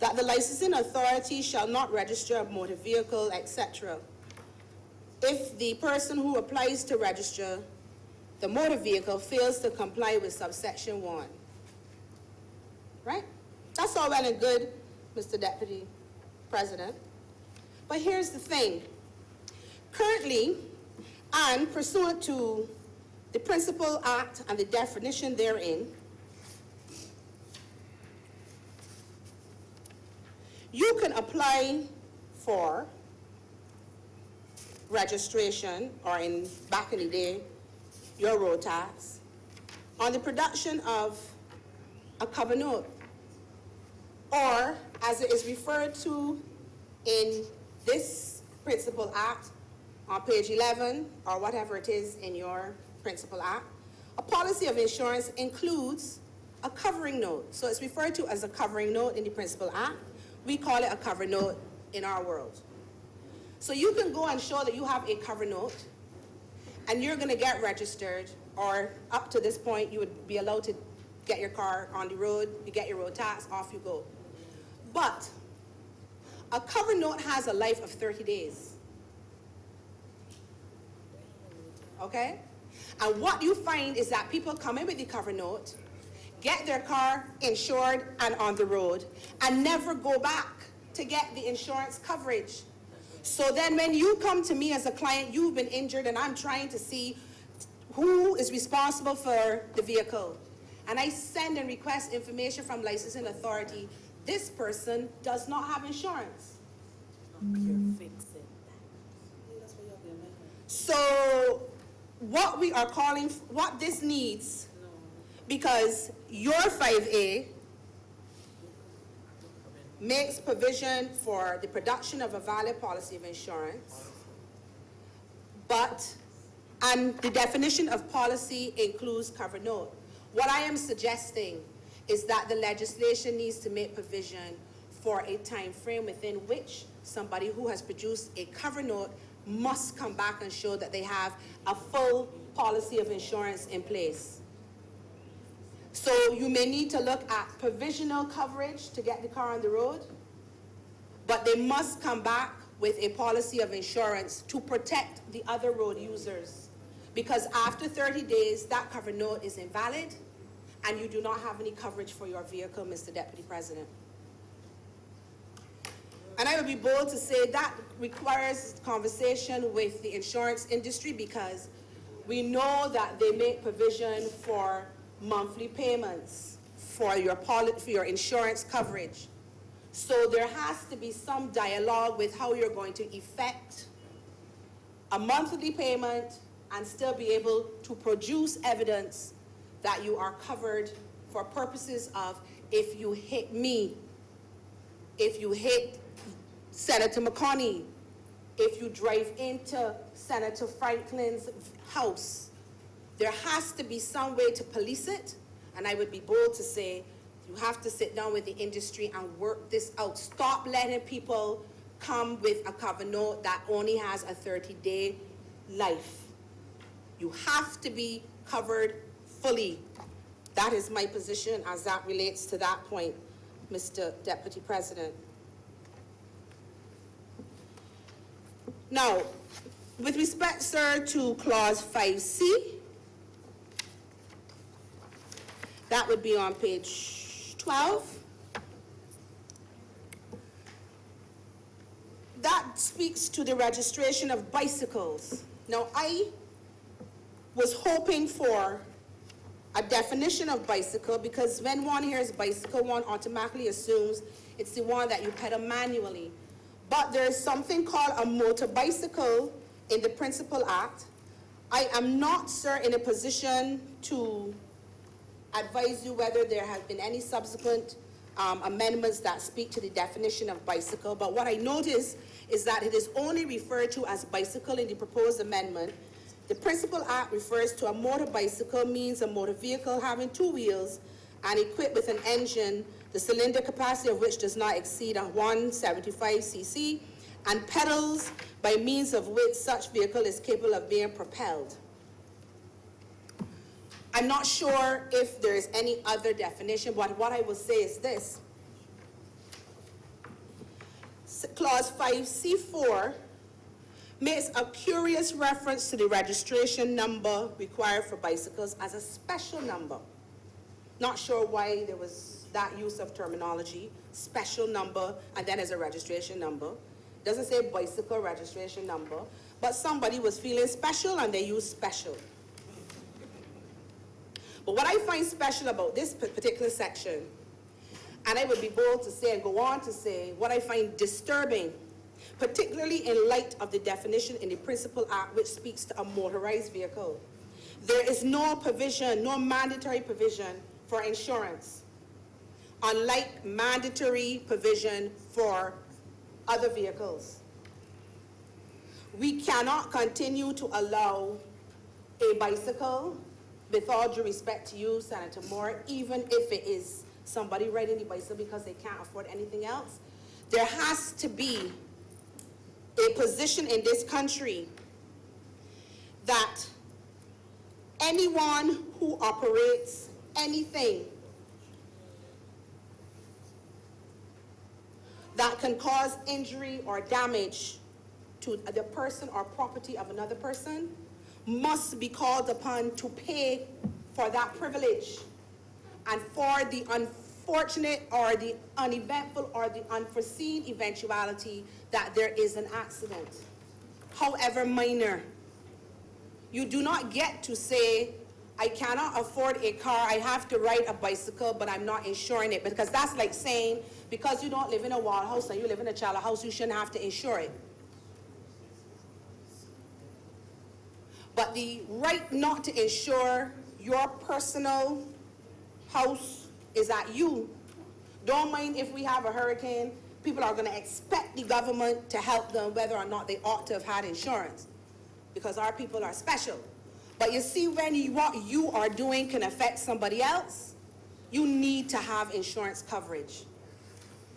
that the licensing authority shall not register a motor vehicle, etc. if the person who applies to register the motor vehicle fails to comply with subsection 1. Right? That's all well and good, Mr. Deputy President. But here's the thing. Currently, and pursuant to the Principal Act and the definition therein, you can apply for registration, or back in the day, your road tax, on the production of a cover note, or as it is referred to in this Principal Act on page 11, or whatever it is in your Principal Act, a policy of insurance includes a covering note. So it's referred to as a covering note in the Principal Act. We call it a cover note in our world. So you can go and show that you have a cover note, and you're going to get registered, or up to this point, you would be allowed to get your car on the road, you get your road tax, off you go. But a cover note has a life of 30 days. Okay? And what you find is that people come in with the cover note, get their car insured and on the road, and never go back to get the insurance coverage. So then when you come to me as a client, you've been injured, and I'm trying to see who is responsible for the vehicle. And I send and request information from licensing authority. This person does not have insurance. So what we are calling, what this needs, because your 5A makes provision for the production of a valid policy of insurance, and the definition of policy includes cover note. What I am suggesting is that the legislation needs to make provision for a time frame within which somebody who has produced a cover note must come back and show that they have a full policy of insurance in place. So you may need to look at provisional coverage to get the car on the road, but they must come back with a policy of insurance to protect the other road users. Because after 30 days, that cover note is invalid, and you do not have any coverage for your vehicle, Mr. Deputy President. And I would be bold to say that requires conversation with the insurance industry, because we know that they make provision for monthly payments for your insurance coverage. So there has to be some dialogue with how you're going to effect a monthly payment and still be able to produce evidence that you are covered for purposes of, if you hit me, if you hit Senator McConney, if you drive into Senator Franklin's house. There has to be some way to police it, and I would be bold to say you have to sit down with the industry and work this out. Stop letting people come with a cover note that only has a 30-day life. You have to be covered fully. That is my position as that relates to that point, Mr. Deputy President. Now, with respect, sir, to clause 5C, that would be on page 12. That speaks to the registration of bicycles. Now, I was hoping for a definition of bicycle, because when one hears bicycle, one automatically assumes it's the one that you pedal manually. But there is something called a motor bicycle in the Principal Act. I am not, sir, in a position to advise you whether there have been any subsequent amendments that speak to the definition of bicycle. But what I notice is that it is only referred to as bicycle in the proposed amendment. The Principal Act refers to a motor bicycle, means a motor vehicle having two wheels and equipped with an engine, the cylinder capacity of which does not exceed 175 cc, and pedals by means of which such vehicle is capable of being propelled. I'm not sure if there is any other definition, but what I will say is this. Clause 5C4 makes a curious reference to the registration number required for bicycles as a special number. Not sure why there was that use of terminology, special number, and then as a registration number. Doesn't say bicycle registration number, but somebody was feeling special and they used special. But what I find special about this particular section, and I would be bold to say and go on to say, what I find disturbing, particularly in light of the definition in the Principal Act which speaks to a motorized vehicle. There is no provision, no mandatory provision for insurance, unlike mandatory provision for other vehicles. We cannot continue to allow a bicycle, with all due respect to you, Senator Moore, even if it is somebody riding the bicycle because they can't afford anything else. There has to be a position in this country that anyone who operates anything that can cause injury or damage to the person or property of another person must be called upon to pay for that privilege and for the unfortunate or the uneventful or the unforeseen eventuality that there is an accident, however minor. You do not get to say, I cannot afford a car, I have to ride a bicycle, but I'm not insuring it. Because that's like saying, because you don't live in a wall house and you live in a challah house, you shouldn't have to insure it. But the right not to insure your personal house is at you. Don't mind if we have a hurricane, people are going to expect the government to help them whether or not they ought to have had insurance, because our people are special. But you see, when what you are doing can affect somebody else, you need to have insurance coverage.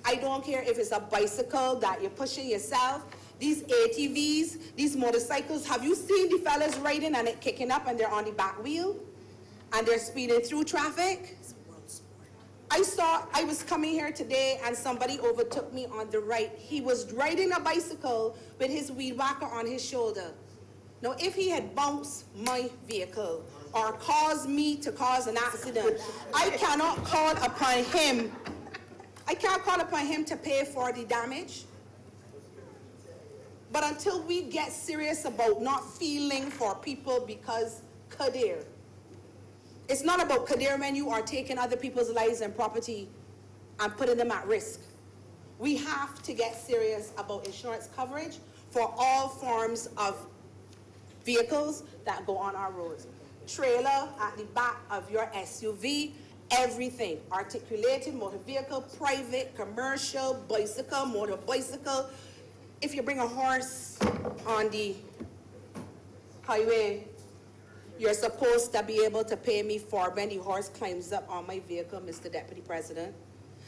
I don't care if it's a bicycle that you're pushing yourself, these ATVs, these motorcycles. Have you seen the fellas riding and it kicking up and they're on the back wheel and they're speeding through traffic? I was coming here today and somebody overtook me on the right. He was riding a bicycle with his weed whacker on his shoulder. Now, if he had bounced my vehicle or caused me to cause an accident, I cannot call upon him. I can't call upon him to pay for the damage. But until we get serious about not feeling for people because Kadir, it's not about Kadir when you are taking other people's lives and property and putting them at risk. We have to get serious about insurance coverage for all forms of vehicles that go on our roads. Trailer at the back of your SUV, everything. Articulated motor vehicle, private, commercial, bicycle, motor bicycle. If you bring a horse on the highway, you're supposed to be able to pay me for when the horse climbs up on my vehicle, Mr. Deputy President.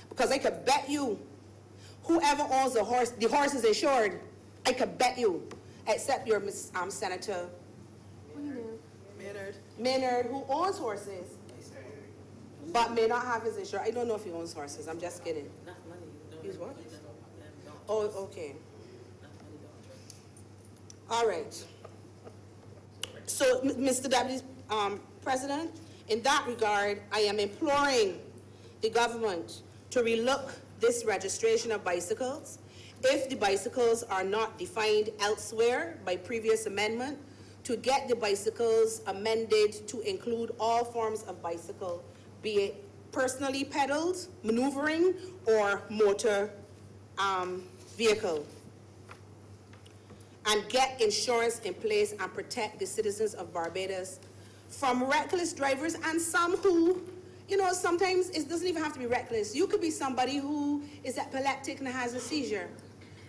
Because I could bet you, whoever owns the horse is insured. I could bet you, except your Senator Maynard, who owns horses, but may not have his insurance. I don't know if he owns horses, I'm just kidding. He's what? Oh, okay. All right. So, Mr. Deputy President, in that regard, I am imploring the government to relook this registration of bicycles. If the bicycles are not defined elsewhere by previous amendment, to get the bicycles amended to include all forms of bicycle, be it personally pedaled, maneuvering, or motor vehicle. And get insurance in place and protect the citizens of Barbados from reckless drivers and some who, you know, sometimes it doesn't even have to be reckless. You could be somebody who is epileptic and has a seizure.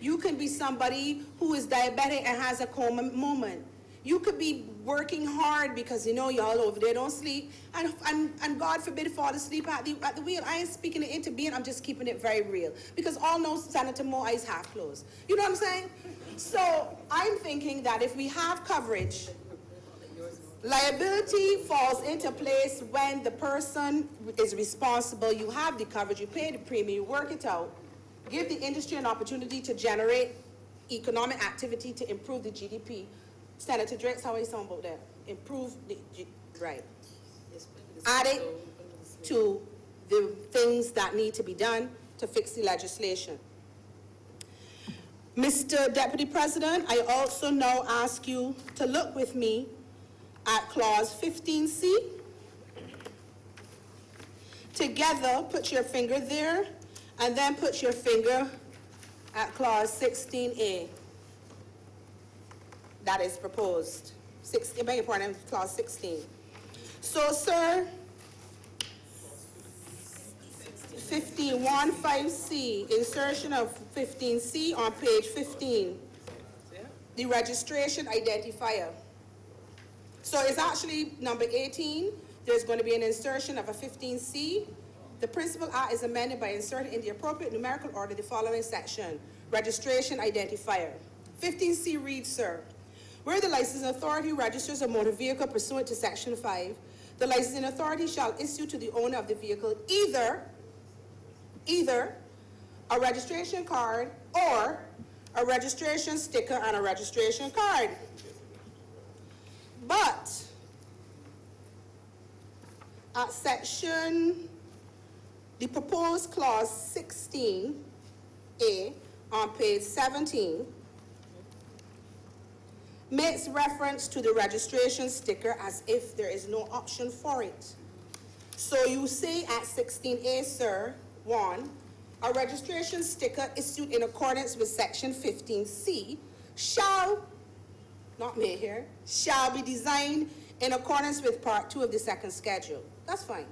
You could be somebody who is diabetic and has a coma moment. You could be working hard because, you know, y'all over there don't sleep, and God forbid fall asleep at the wheel. I ain't speaking it into being, I'm just keeping it very real. Because all know Senator Moore eyes half closed. You know what I'm saying? So I'm thinking that if we have coverage, liability falls into place when the person is responsible. You have the coverage, you pay the premium, you work it out, give the industry an opportunity to generate economic activity to improve the GDP. Senator Drake, how are you sound about that? Improve the, right. Add it to the things that need to be done to fix the legislation. Mr. Deputy President, I also now ask you to look with me at clause 15C. Together, put your finger there, and then put your finger at clause 16A. That is proposed. Beg your pardon, clause 16. So, sir, 15C, insertion of 15C on page 15, the registration identifier. So it's actually number 18. There's going to be an insertion of a 15C. The principal act is amended by inserting in the appropriate numerical order the following section: registration identifier. 15C reads, sir, where the licensing authority registers a motor vehicle pursuant to section 5, the licensing authority shall issue to the owner of the vehicle either a registration card or a registration sticker and a registration card. But at the proposed clause 16A on page 17 makes reference to the registration sticker as if there is no option for it. So you say at 16A, sir, 1, a registration sticker issued in accordance with section 15C shall, not may here, shall be designed in accordance with part 2 of the second schedule. That's fine.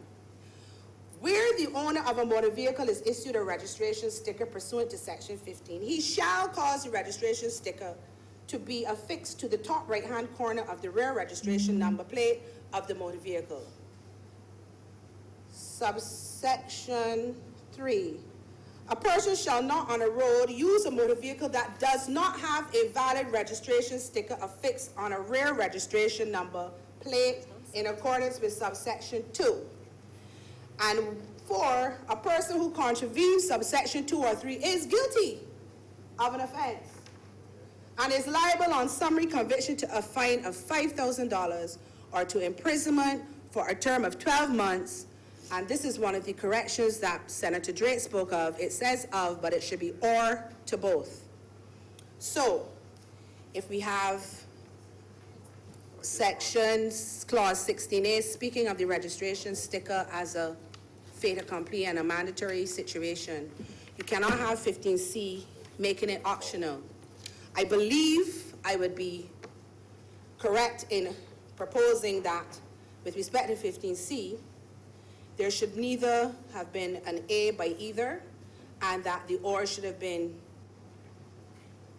Where the owner of a motor vehicle is issued a registration sticker pursuant to section 15, he shall cause the registration sticker to be affixed to the top right-hand corner of the rear registration number plate of the motor vehicle. Subsection 3. A person shall not on a road use a motor vehicle that does not have a valid registration sticker affixed on a rear registration number plate in accordance with subsection 2. And 4, a person who contravenes subsection 2 or 3 is guilty of an offense and is liable on summary conviction to a fine of $5,000 or to imprisonment for a term of 12 months. And this is one of the corrections that Senator Drake spoke of. It says of, but it should be or to both. So, if we have sections, clause 16A, speaking of the registration sticker as a fait accompli and a mandatory situation, you cannot have 15C making it optional. I believe I would be correct in proposing that with respect to 15C, there should neither have been an A by either, and that the or should have been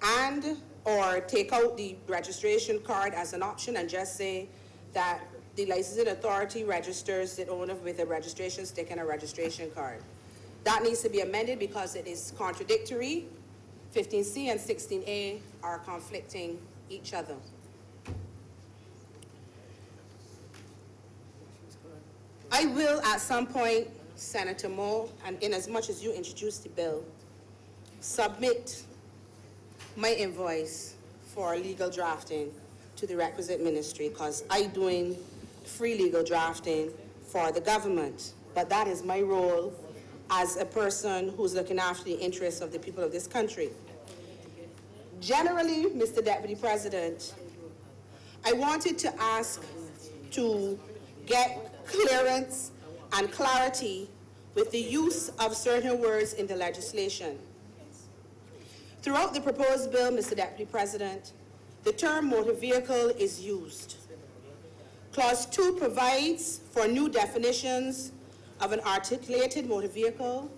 and or take out the registration card as an option and just say that the licensing authority registers the owner with a registration sticker and a registration card. That needs to be amended because it is contradictory. 15C and 16A are conflicting each other. I will, at some point, Senator Moore, and in as much as you introduce the bill, submit my invoice for legal drafting to the requisite ministry, because I'm doing free legal drafting for the government. But that is my role as a person who's looking after the interests of the people of this country. Generally, Mr. Deputy President, I wanted to ask to get clearance and clarity with the use of certain words in the legislation. Throughout the proposed bill, Mr. Deputy President, the term motor vehicle is used. Clause 2 provides for new definitions of an articulated motor vehicle,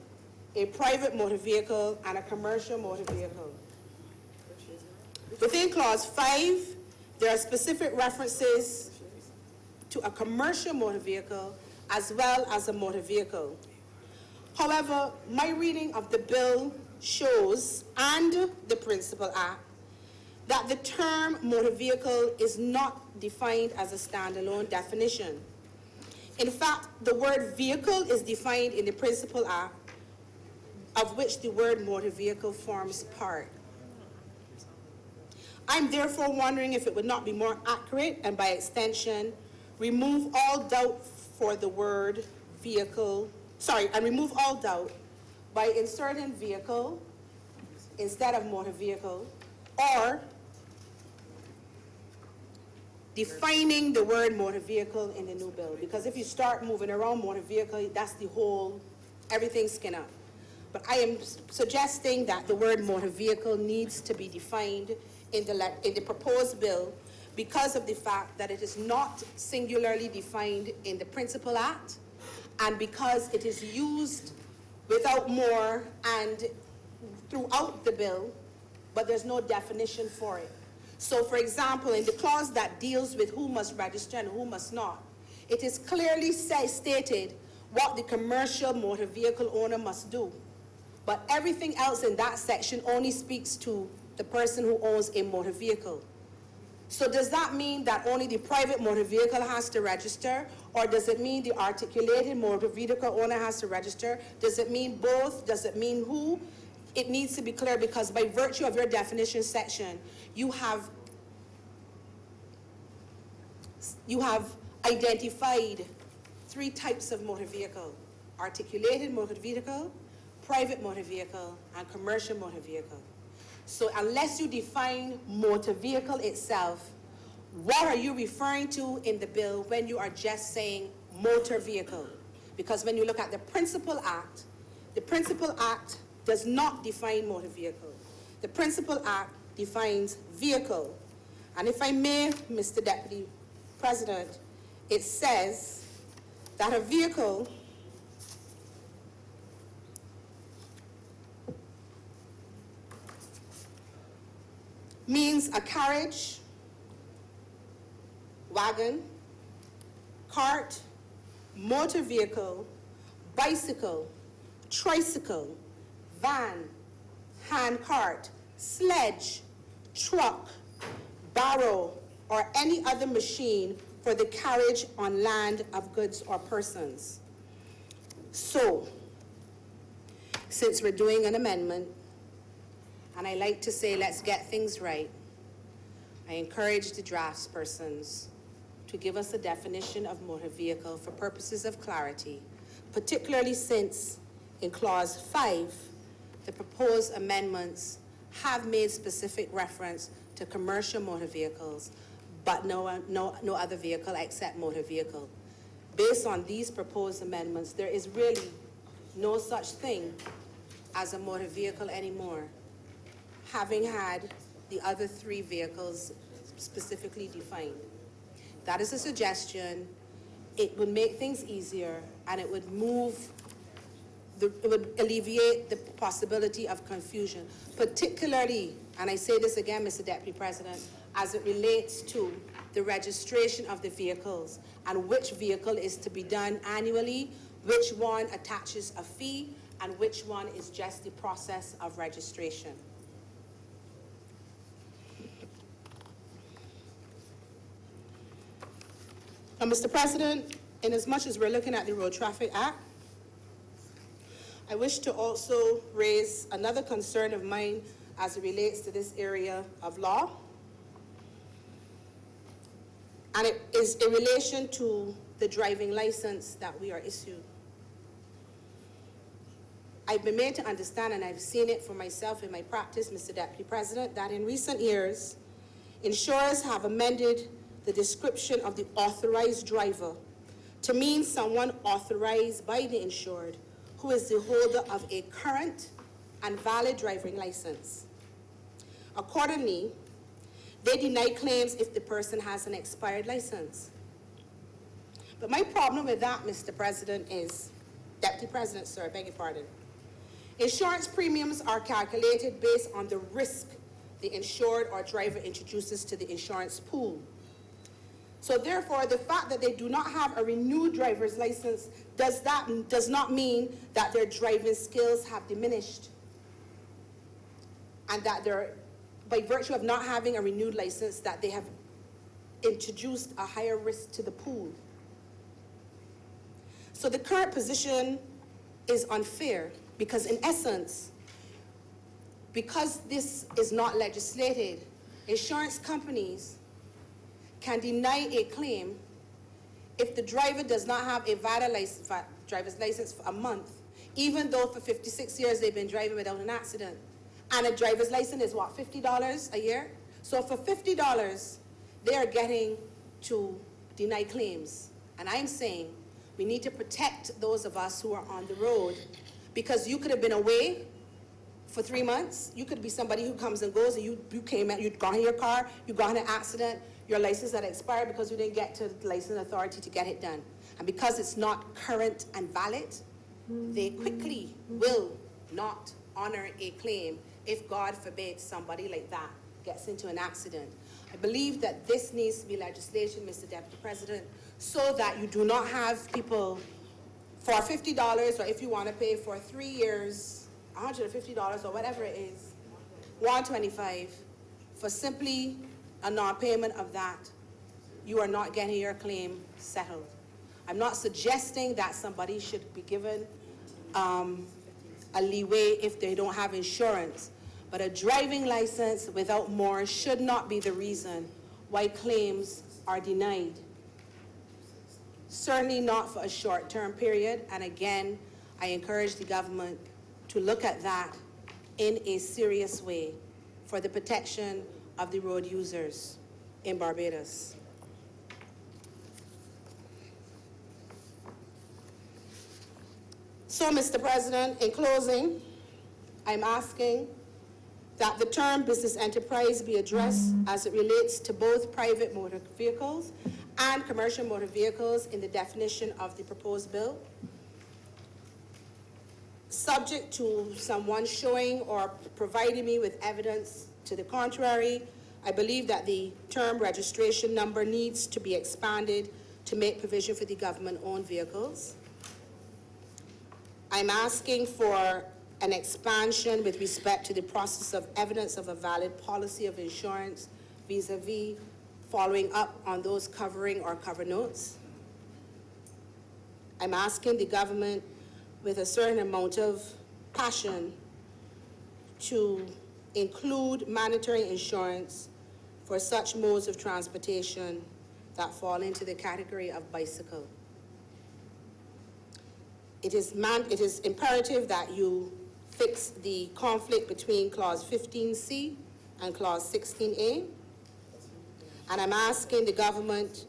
a private motor vehicle, and a commercial motor vehicle. Within Clause 5, there are specific references to a commercial motor vehicle as well as a motor vehicle. However, my reading of the bill shows, and the Principal Act, that the term motor vehicle is not defined as a standalone definition. In fact, the word vehicle is defined in the Principal Act, of which the word motor vehicle forms part. I'm therefore wondering if it would not be more accurate and by extension, remove all doubt for the word vehicle, and remove all doubt by inserting vehicle instead of motor vehicle, or defining the word motor vehicle in the new bill. Because if you start moving around motor vehicle, that's the whole, everything's skin up. But I am suggesting that the word motor vehicle needs to be defined in the proposed bill because of the fact that it is not singularly defined in the Principal Act, and because it is used without more and throughout the bill, but there's no definition for it. So for example, in the clause that deals with who must register and who must not, it is clearly stated what the commercial motor vehicle owner must do. But everything else in that section only speaks to the person who owns a motor vehicle. So does that mean that only the private motor vehicle has to register? Or does it mean the articulated motor vehicle owner has to register? Does it mean both? Does it mean who? It needs to be clear because by virtue of your definition section, you have identified 3 types of motor vehicle: articulated motor vehicle, private motor vehicle, and commercial motor vehicle. So unless you define motor vehicle itself, what are you referring to in the bill when you are just saying motor vehicle? Because when you look at the Principal Act does not define motor vehicle. The Principal Act defines vehicle. And if I may, Mr. Deputy President, it says that a vehicle means a carriage, wagon, cart, motor vehicle, bicycle, tricycle, van, hand cart, sledge, truck, barrow, or any other machine for the carriage on land of goods or persons. So, since we're doing an amendment, and I like to say, let's get things right, I encourage the draftspersons to give us a definition of motor vehicle for purposes of clarity, particularly since in Clause 5, the proposed amendments have made specific reference to commercial motor vehicles, but no other vehicle except motor vehicle. Based on these proposed amendments, there is really no such thing as a motor vehicle anymore, having had the other 3 vehicles specifically defined. That is a suggestion. It would make things easier, and it would it would alleviate the possibility of confusion, particularly, and I say this again, Mr. Deputy President, as it relates to the registration of the vehicles and which vehicle is to be done annually, which one attaches a fee, and which one is just the process of registration. Now, Mr. President, in as much as we're looking at the Road Traffic Act, I wish to also raise another concern of mine as it relates to this area of law. And it is in relation to the driving license that we are issued. I've been made to understand, and I've seen it for myself in my practice, Mr. Deputy President, that in recent years, insurers have amended the description of the authorized driver to mean someone authorized by the insured who is the holder of a current and valid driving license. Accordingly, they deny claims if the person has an expired license. But my problem with that, Mr. President, is, Deputy President, sir, I beg your pardon. Insurance premiums are calculated based on the risk the insured or driver introduces to the insurance pool. So therefore, the fact that they do not have a renewed driver's license does not mean that their driving skills have diminished, and that they're, by virtue of not having a renewed license, that they have introduced a higher risk to the pool. So the current position is unfair because in essence, because this is not legislated, insurance companies can deny a claim if the driver does not have a valid driver's license for a month, even though for 56 years they've been driving without an accident. And a driver's license is what, $50 a year? So for $50, they are getting to deny claims. And I'm saying we need to protect those of us who are on the road, because you could have been away for 3 months. You could be somebody who comes and goes, and you got in your car, you got in an accident, your license had expired because you didn't get to the license authority to get it done. And because it's not current and valid, they quickly will not honor a claim if, God forbid, somebody like that gets into an accident. I believe that this needs to be legislation, Mr. Deputy President, so that you do not have people for $50, or if you want to pay for 3 years, $150 or whatever it is, $125, for simply a non-payment of that, you are not getting your claim settled. I'm not suggesting that somebody should be given a leeway if they don't have insurance, but a driving license without more should not be the reason why claims are denied. Certainly not for a short-term period, and again, I encourage the government to look at that in a serious way for the protection of the road users in Barbados. So, Mr. President, in closing, I'm asking that the term business enterprise be addressed as it relates to both private motor vehicles and commercial motor vehicles in the definition of the proposed bill. Subject to someone showing or providing me with evidence to the contrary, I believe that the term registration number needs to be expanded to make provision for the government-owned vehicles. I'm asking for an expansion with respect to the process of evidence of a valid policy of insurance vis-a-vis following up on those covering or cover notes. I'm asking the government with a certain amount of passion to include mandatory insurance for such modes of transportation that fall into the category of bicycle. It is imperative that you fix the conflict between Clause 15C and Clause 16A. And I'm asking the government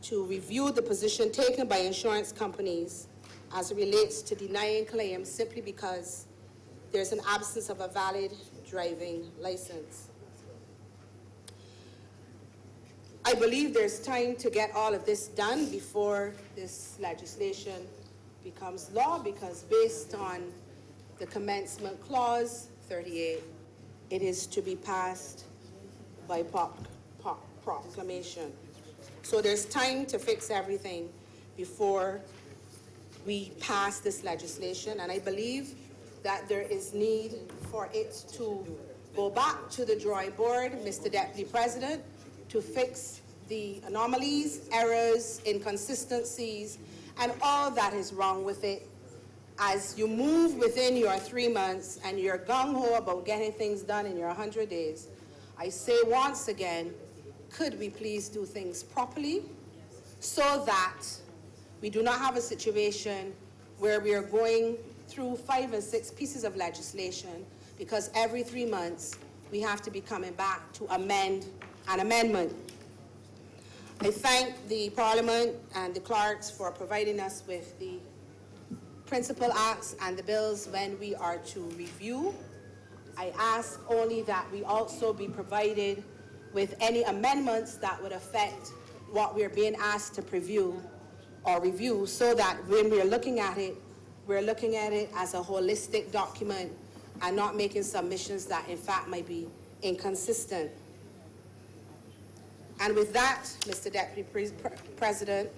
to review the position taken by insurance companies as it relates to denying claims simply because there's an absence of a valid driving license. I believe there's time to get all of this done before this legislation becomes law, because based on the commencement clause 38, it is to be passed by proclamation. So there's time to fix everything before we pass this legislation, and I believe that there is need for it to go back to the drawing board, Mr. Deputy President, to fix the anomalies, errors, inconsistencies, and all that is wrong with it. As you move within your 3 months and you're gung-ho about getting things done in your 100 days, I say once again, could we please do things properly so that we do not have a situation where we are going through 5 and 6 pieces of legislation, because every 3 months we have to be coming back to amend an amendment. I thank the Parliament and the clerks for providing us with the principal acts and the bills when we are to review. I ask only that we also be provided with any amendments that would affect what we're being asked to preview or review, so that when we're looking at it as a holistic document and not making submissions that in fact might be inconsistent. And with that, Mr. Deputy President,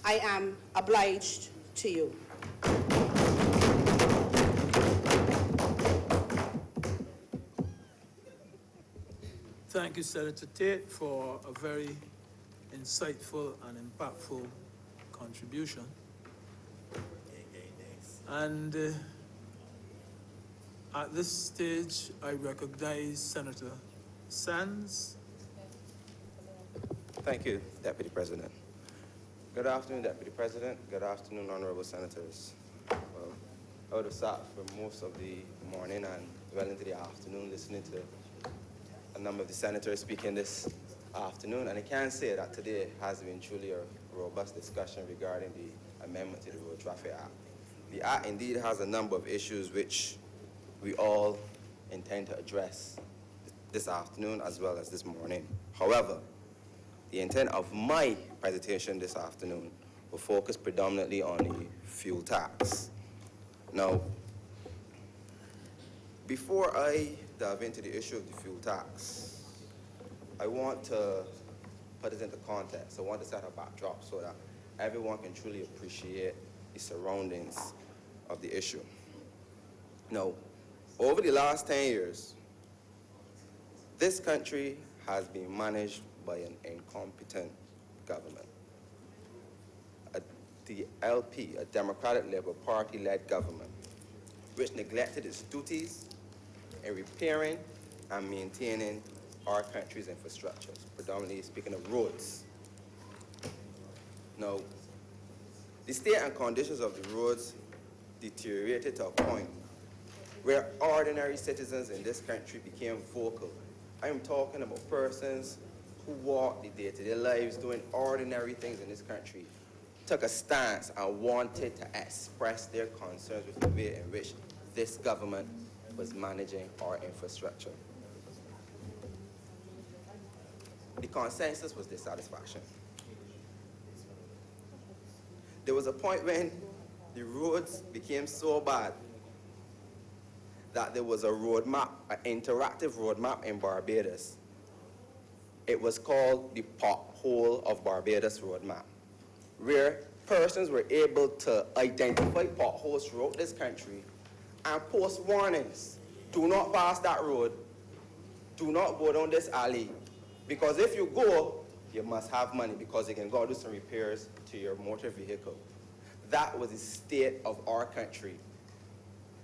I am obliged to you. Thank you, Senator Tate, for a very insightful and impactful contribution. And at this stage, I recognize Senator Sands. Thank you, Deputy President. Good afternoon, Deputy President. Good afternoon, Honourable Senators. I would have sat for most of the morning and well into the afternoon listening to a number of the senators speaking this afternoon, and I can say that today has been truly a robust discussion regarding the amendment to the Road Traffic Act. The Act indeed has a number of issues which we all intend to address this afternoon as well as this morning. However, the intent of my presentation this afternoon will focus predominantly on the fuel tax. Now, before I dive into the issue of the fuel tax, I want to put it into context. I want to set a backdrop so that everyone can truly appreciate the surroundings of the issue. Now, over the last 10 years, this country has been managed by an incompetent government. The LP, a Democratic Labour Party-led government, which neglected its duties in repairing and maintaining our country's infrastructures, predominantly speaking of roads. Now, the state and conditions of the roads deteriorated to a point where ordinary citizens in this country became vocal. I am talking about persons who walk the day-to-day lives doing ordinary things in this country, took a stance and wanted to express their concerns with the way in which this government was managing our infrastructure. The consensus was dissatisfaction. There was a point when the roads became so bad that there was a roadmap, an interactive roadmap in Barbados. It was called the Pothole of Barbados Roadmap, where persons were able to identify potholes throughout this country and post warnings. Do not pass that road. Do not go down this alley. Because if you go, you must have money because you can go do some repairs to your motor vehicle. That was the state of our country.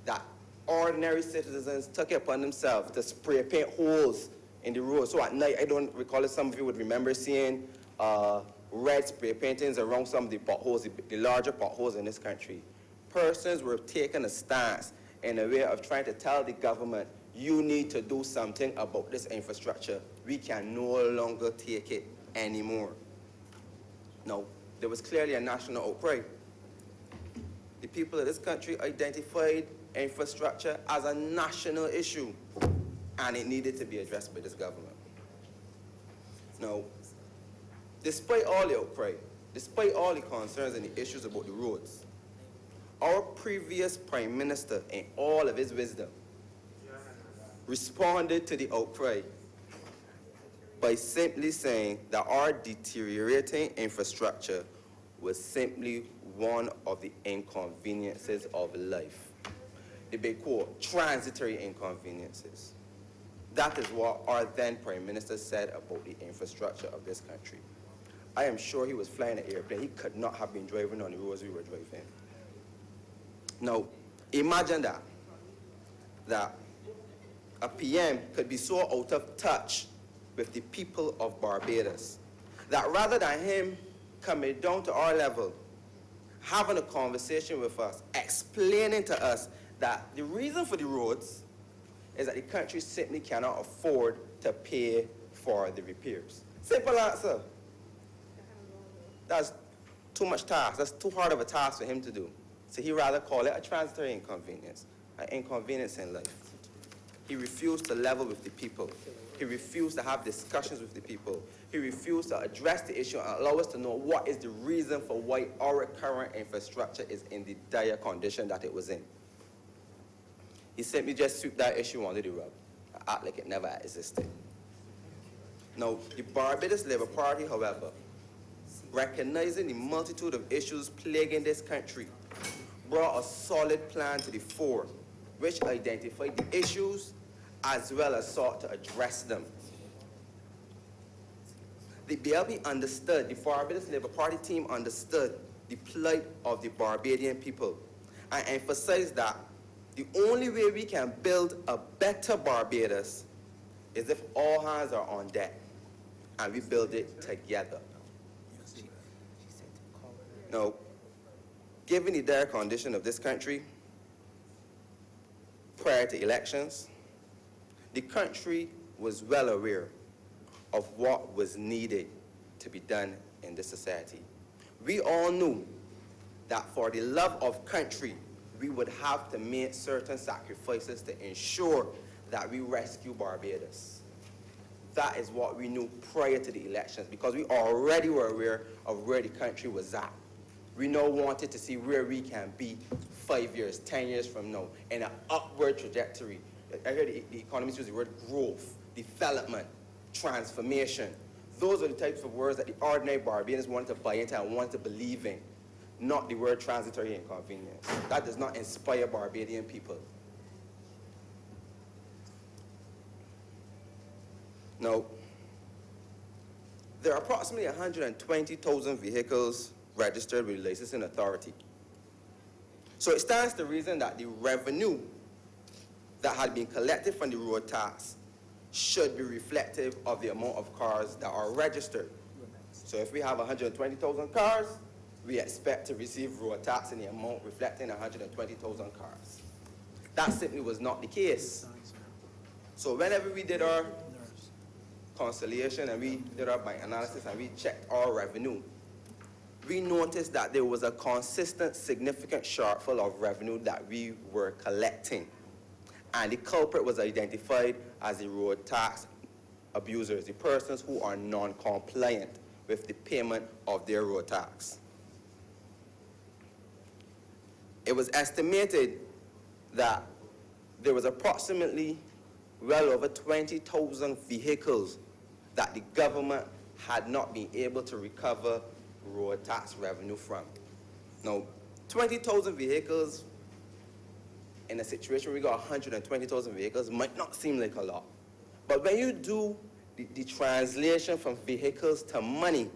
That ordinary citizens took it upon themselves to spray paint holes in the road. So at night, I don't recall if some of you would remember seeing red spray paintings around some of the potholes, the larger potholes in this country. Persons were taking a stance in a way of trying to tell the government, you need to do something about this infrastructure. We can no longer take it anymore. Now, there was clearly a national outcry. The people of this country identified infrastructure as a national issue, and it needed to be addressed by this government. Now, despite all the outcry, despite all the concerns and the issues about the roads, our previous Prime Minister, in all of his wisdom, responded to the outcry by simply saying that our deteriorating infrastructure was simply one of the inconveniences of life. The big quote, transitory inconveniences. That is what our then Prime Minister said about the infrastructure of this country. I am sure he was flying an airplane. He could not have been driving on the roads we were driving. Now, imagine that a PM could be so out of touch with the people of Barbados that rather than him coming down to our level, having a conversation with us, explaining to us that the reason for the roads is that the country simply cannot afford to pay for the repairs. Simple answer. That's too much task. That's too hard of a task for him to do. So he rather call it a transitory inconvenience, an inconvenience in life. He refused to level with the people. He refused to have discussions with the people. He refused to address the issue and allow us to know what is the reason for why our current infrastructure is in the dire condition that it was in. He simply just swept that issue under the rug and act like it never existed. Now, the Barbados Labour Party, however, recognizing the multitude of issues plaguing this country, brought a solid plan to the fore, which identified the issues as well as sought to address them. The BLP understood, the Barbados Labour Party team understood the plight of the Barbadian people and emphasized that the only way we can build a better Barbados is if all hands are on deck and we build it together. Now, given the dire condition of this country, prior to elections, the country was well aware of what was needed to be done in this society. We all knew that for the love of country, we would have to make certain sacrifices to ensure that we rescue Barbados. That is what we knew prior to the elections, because we already were aware of where the country was at. We now wanted to see where we can be 5 years, 10 years from now, in an upward trajectory. I heard the economists use the word growth, development, transformation. Those are the types of words that the ordinary Barbadians wanted to buy into and wanted to believe in, not the word transitory inconvenience. That does not inspire Barbadian people. Now, there are approximately 120,000 vehicles registered with the licensing authority. So it stands to reason that the revenue that had been collected from the road tax should be reflective of the amount of cars that are registered. So if we have 120,000 cars, we expect to receive road tax in the amount reflecting 120,000 cars. That simply was not the case. So whenever we did our conciliation and we did our bank analysis and we checked our revenue, we noticed that there was a consistent, significant shortfall of revenue that we were collecting. And the culprit was identified as the road tax abusers, the persons who are non-compliant with the payment of their road tax. It was estimated that there was approximately well over 20,000 vehicles that the government had not been able to recover road tax revenue from. Now, 20,000 vehicles in a situation where we got 120,000 vehicles might not seem like a lot. But when you do the translation from vehicles to money,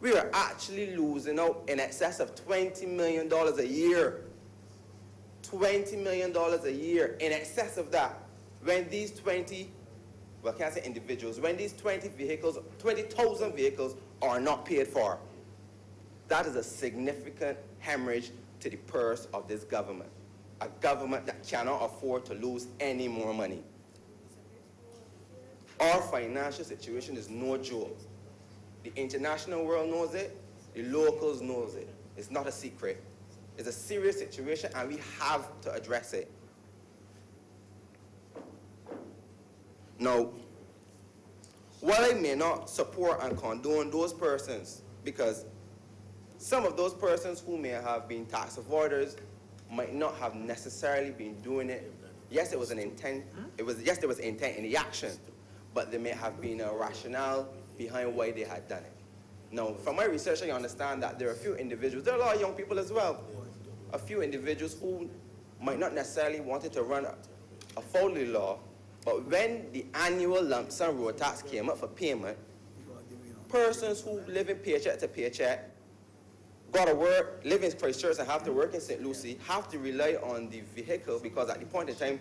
we are actually losing out in excess of $20 million a year. $20 million a year, in excess of that, when these 20, well, I can't say individuals, when these 20,000 vehicles are not paid for. That is a significant hemorrhage to the purse of this government, a government that cannot afford to lose any more money. Our financial situation is no joke. The international world knows it, the locals knows it. It's not a secret. It's a serious situation and we have to address it. Now, while I may not support and condone those persons, because some of those persons who may have been tax avoiders might not have necessarily been doing it. Yes, it was an intent. Yes, there was intent in the action, but there may have been a rationale behind why they had done it. Now, from my research, I understand that there are a few individuals. There are a lot of young people as well. A few individuals who might not necessarily wanted to run a foul of the law, but when the annual lump sum road tax came up for payment, persons who live in paycheck to paycheck, got to work, live in Christchurch and have to work in St. Lucie, have to rely on the vehicle because at the point in time,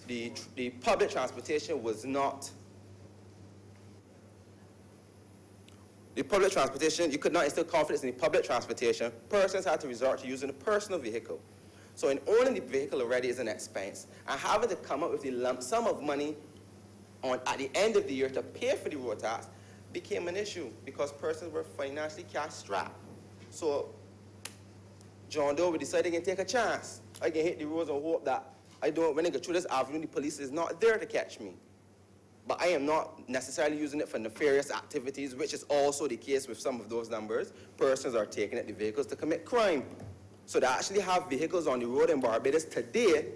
the public transportation was not, you could not instill confidence in the public transportation. Persons had to resort to using a personal vehicle. So in owning the vehicle already is an expense, and having to come up with the lump sum of money at the end of the year to pay for the road tax became an issue because persons were financially cash-strapped. So John Doe decided he can take a chance. I can hit the roads and hope that when I go through this avenue, the police is not there to catch me. But I am not necessarily using it for nefarious activities, which is also the case with some of those numbers. Persons are taking out the vehicles to commit crime. So they actually have vehicles on the road in Barbados today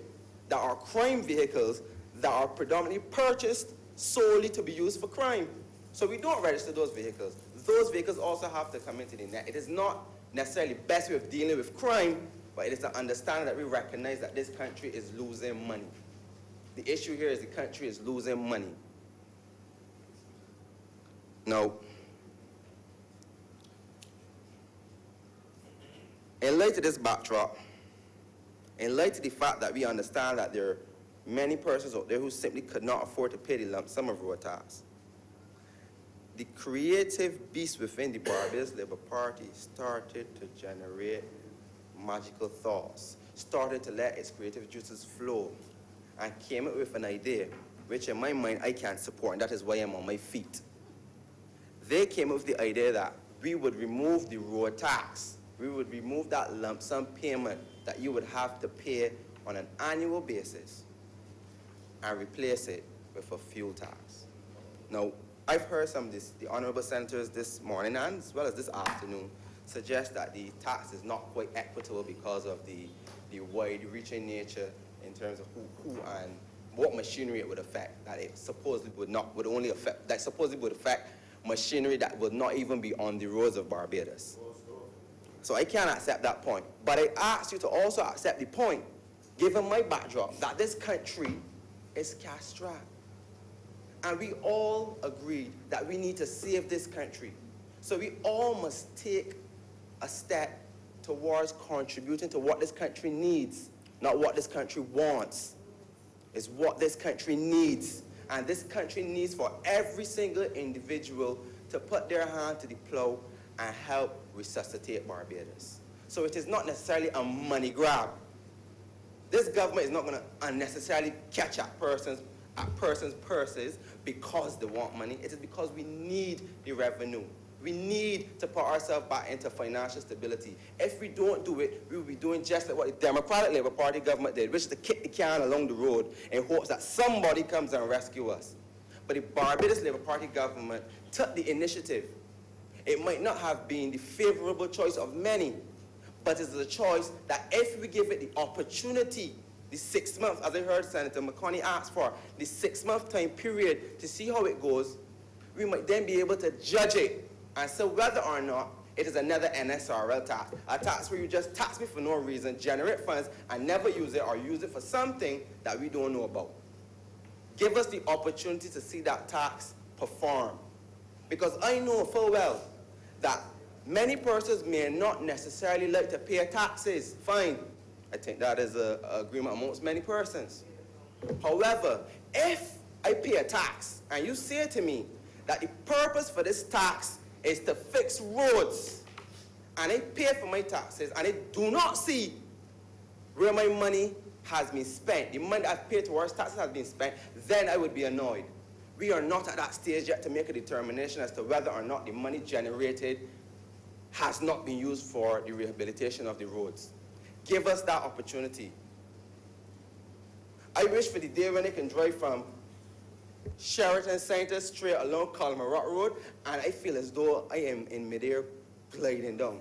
that are crime vehicles that are predominantly purchased solely to be used for crime. So we don't register those vehicles. Those vehicles also have to come into the net. It is not necessarily the best way of dealing with crime, but it is to understand that we recognize that this country is losing money. The issue here is the country is losing money. Now, in light of this backdrop, in light of the fact that we understand that many persons out there who simply could not afford to pay the lump sum of road tax. The creative beast within the Barbados Labour Party started to generate magical thoughts, started to let its creative juices flow, and came up with an idea, which in my mind I can't support, and that is why I'm on my feet. They came up with the idea that we would remove the road tax. We would remove that lump sum payment that you would have to pay on an annual basis and replace it with a fuel tax. Now, I've heard some of the honourable senators this morning and as well as this afternoon suggest that the tax is not quite equitable because of the wide-reaching nature in terms of who and what machinery it would affect, that it supposedly would only affect, that supposedly would affect machinery that would not even be on the roads of Barbados. So I can't accept that point. But I ask you to also accept the point, given my backdrop, that this country is cash-strapped. And we all agreed that we need to save this country. So we all must take a step towards contributing to what this country needs, not what this country wants. It's what this country needs. And this country needs for every single individual to put their hand to the plow and help resuscitate Barbados. So it is not necessarily a money grab. This government is not going to unnecessarily catch at persons' purses because they want money. It is because we need the revenue. We need to put ourselves back into financial stability. If we don't do it, we will be doing just like what the Democratic Labour Party government did, which is to kick the can along the road in hopes that somebody comes and rescue us. But the Barbados Labour Party government took the initiative. It might not have been the favorable choice of many, but it's a choice that if we give it the opportunity, the 6 months, as I heard Senator McConney ask for, the 6-month time period to see how it goes, we might then be able to judge it and say whether or not it is another NSRL tax, a tax where you just tax me for no reason, generate funds, and never use it or use it for something that we don't know about. Give us the opportunity to see that tax perform. Because I know full well that many persons may not necessarily like to pay taxes. Fine. I think that is an agreement amongst many persons. However, if I pay a tax and you say to me that the purpose for this tax is to fix roads, and I pay for my taxes and I do not see where my money has been spent, the money I've paid towards taxes has been spent, then I would be annoyed. We are not at that stage yet to make a determination as to whether or not the money generated has not been used for the rehabilitation of the roads. Give us that opportunity. I wish for the day when I can drive from Sheraton Center straight along Colmarock Road, and I feel as though I am in midair gliding down.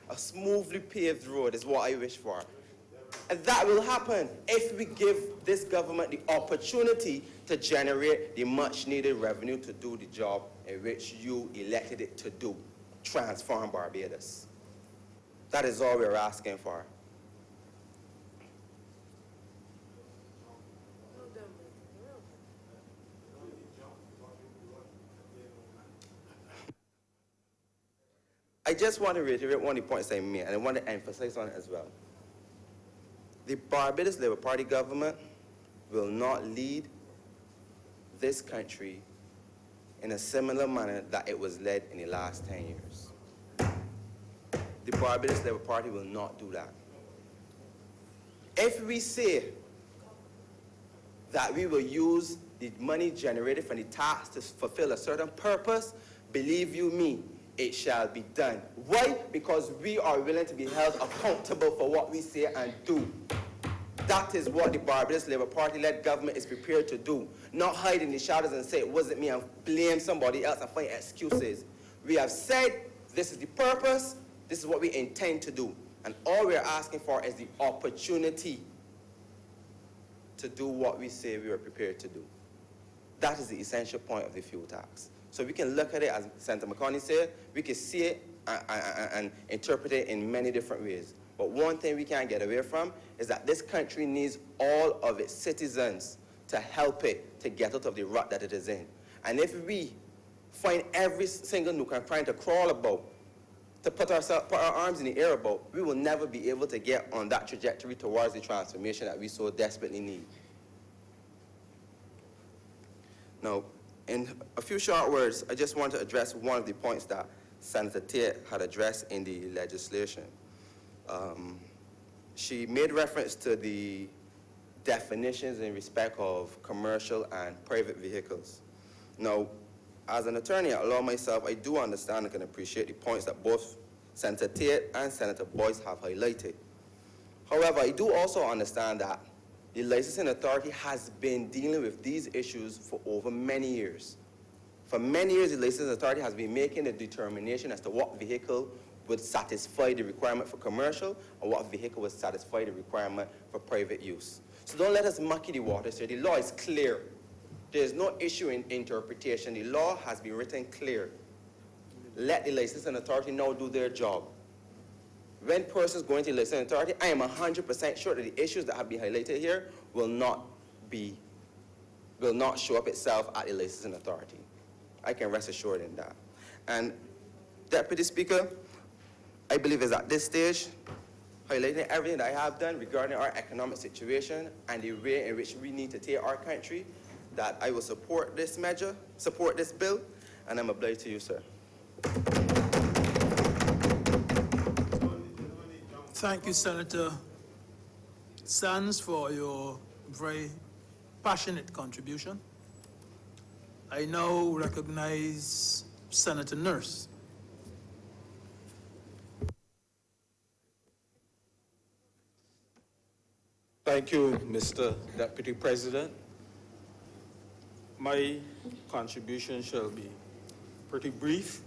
A smoothly paved road is what I wish for. And that will happen if we give this government the opportunity to generate the much-needed revenue to do the job in which you elected it to do, transform Barbados. That is all we're asking for. I just want to reiterate one of the points I made, and I want to emphasize on it as well. The Barbados Labour Party government will not lead this country in a similar manner that it was led in the last 10 years. The Barbados Labour Party will not do that. If we say that we will use the money generated from the tax to fulfill a certain purpose, believe you me, it shall be done. Why? Because we are willing to be held accountable for what we say and do. That is what the Barbados Labour Party-led government is prepared to do. Not hide in the shadows and say it wasn't me and blame somebody else and find excuses. We have said this is the purpose, this is what we intend to do. And all we're asking for is the opportunity to do what we say we are prepared to do. That is the essential point of the fuel tax. So we can look at it, as Senator McConney said, we can see it and interpret it in many different ways. But one thing we can't get away from is that this country needs all of its citizens to help it to get out of the rut that it is in. And if we find every single nook and cranny to crawl about, to put our arms in the air about, we will never be able to get on that trajectory towards the transformation that we so desperately need. Now, in a few short words, I just want to address one of the points that Senator Tate had addressed in the legislation. She made reference to the definitions in respect of commercial and private vehicles. Now, as an attorney at law myself, I do understand and can appreciate the points that both Senator Tate and Senator Boyce have highlighted. However, I do also understand that the licensing authority has been dealing with these issues for over many years. For many years, the licensing authority has been making a determination as to what vehicle would satisfy the requirement for commercial and what vehicle would satisfy the requirement for private use. So don't let us mucky the waters here. The law is clear. There is no issue in interpretation. The law has been written clear. Let the licensing authority now do their job. When persons go into the licensing authority, I am 100% sure that the issues that have been highlighted here will not show up itself at the licensing authority. I can rest assured in that. And Deputy Speaker, I believe is at this stage, highlighting everything that I have done regarding our economic situation and the way in which we need to take our country, that I will support this measure, support this bill, and I'm obliged to you, sir. Thank you, Senator Sands, for your very passionate contribution. I now recognize Senator Nurse. Thank you, Mr. Deputy President. My contribution shall be pretty brief.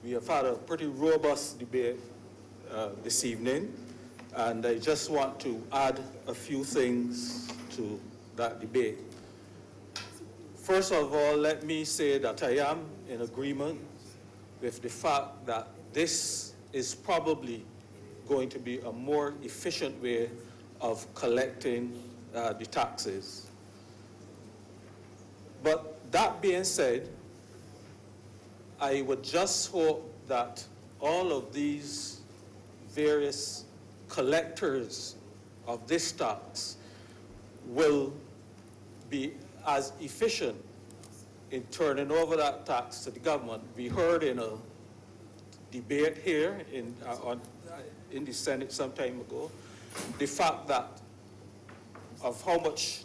We have had a pretty robust debate this evening, and I just want to add a few things to that debate. First of all, let me say that I am in agreement with the fact that this is probably going to be a more efficient way of collecting the taxes. But that being said, I would just hope that all of these various collectors of this tax will be as efficient in turning over that tax to the government. We heard in a debate here in the Senate some time ago, the fact that of how much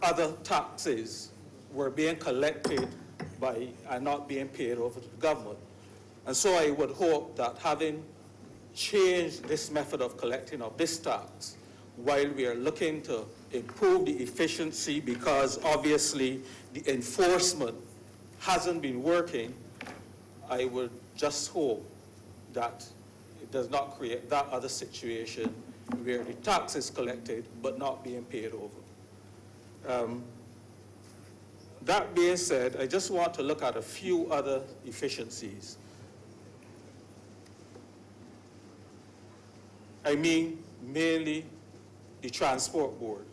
other taxes were being collected by and not being paid over to the government. And so I would hope that having changed this method of collecting of this tax, while we are looking to improve the efficiency because obviously the enforcement hasn't been working, I would just hope that it does not create that other situation where the tax is collected but not being paid over. That being said, I just want to look at a few other efficiencies. I mean, mainly the Transport Board.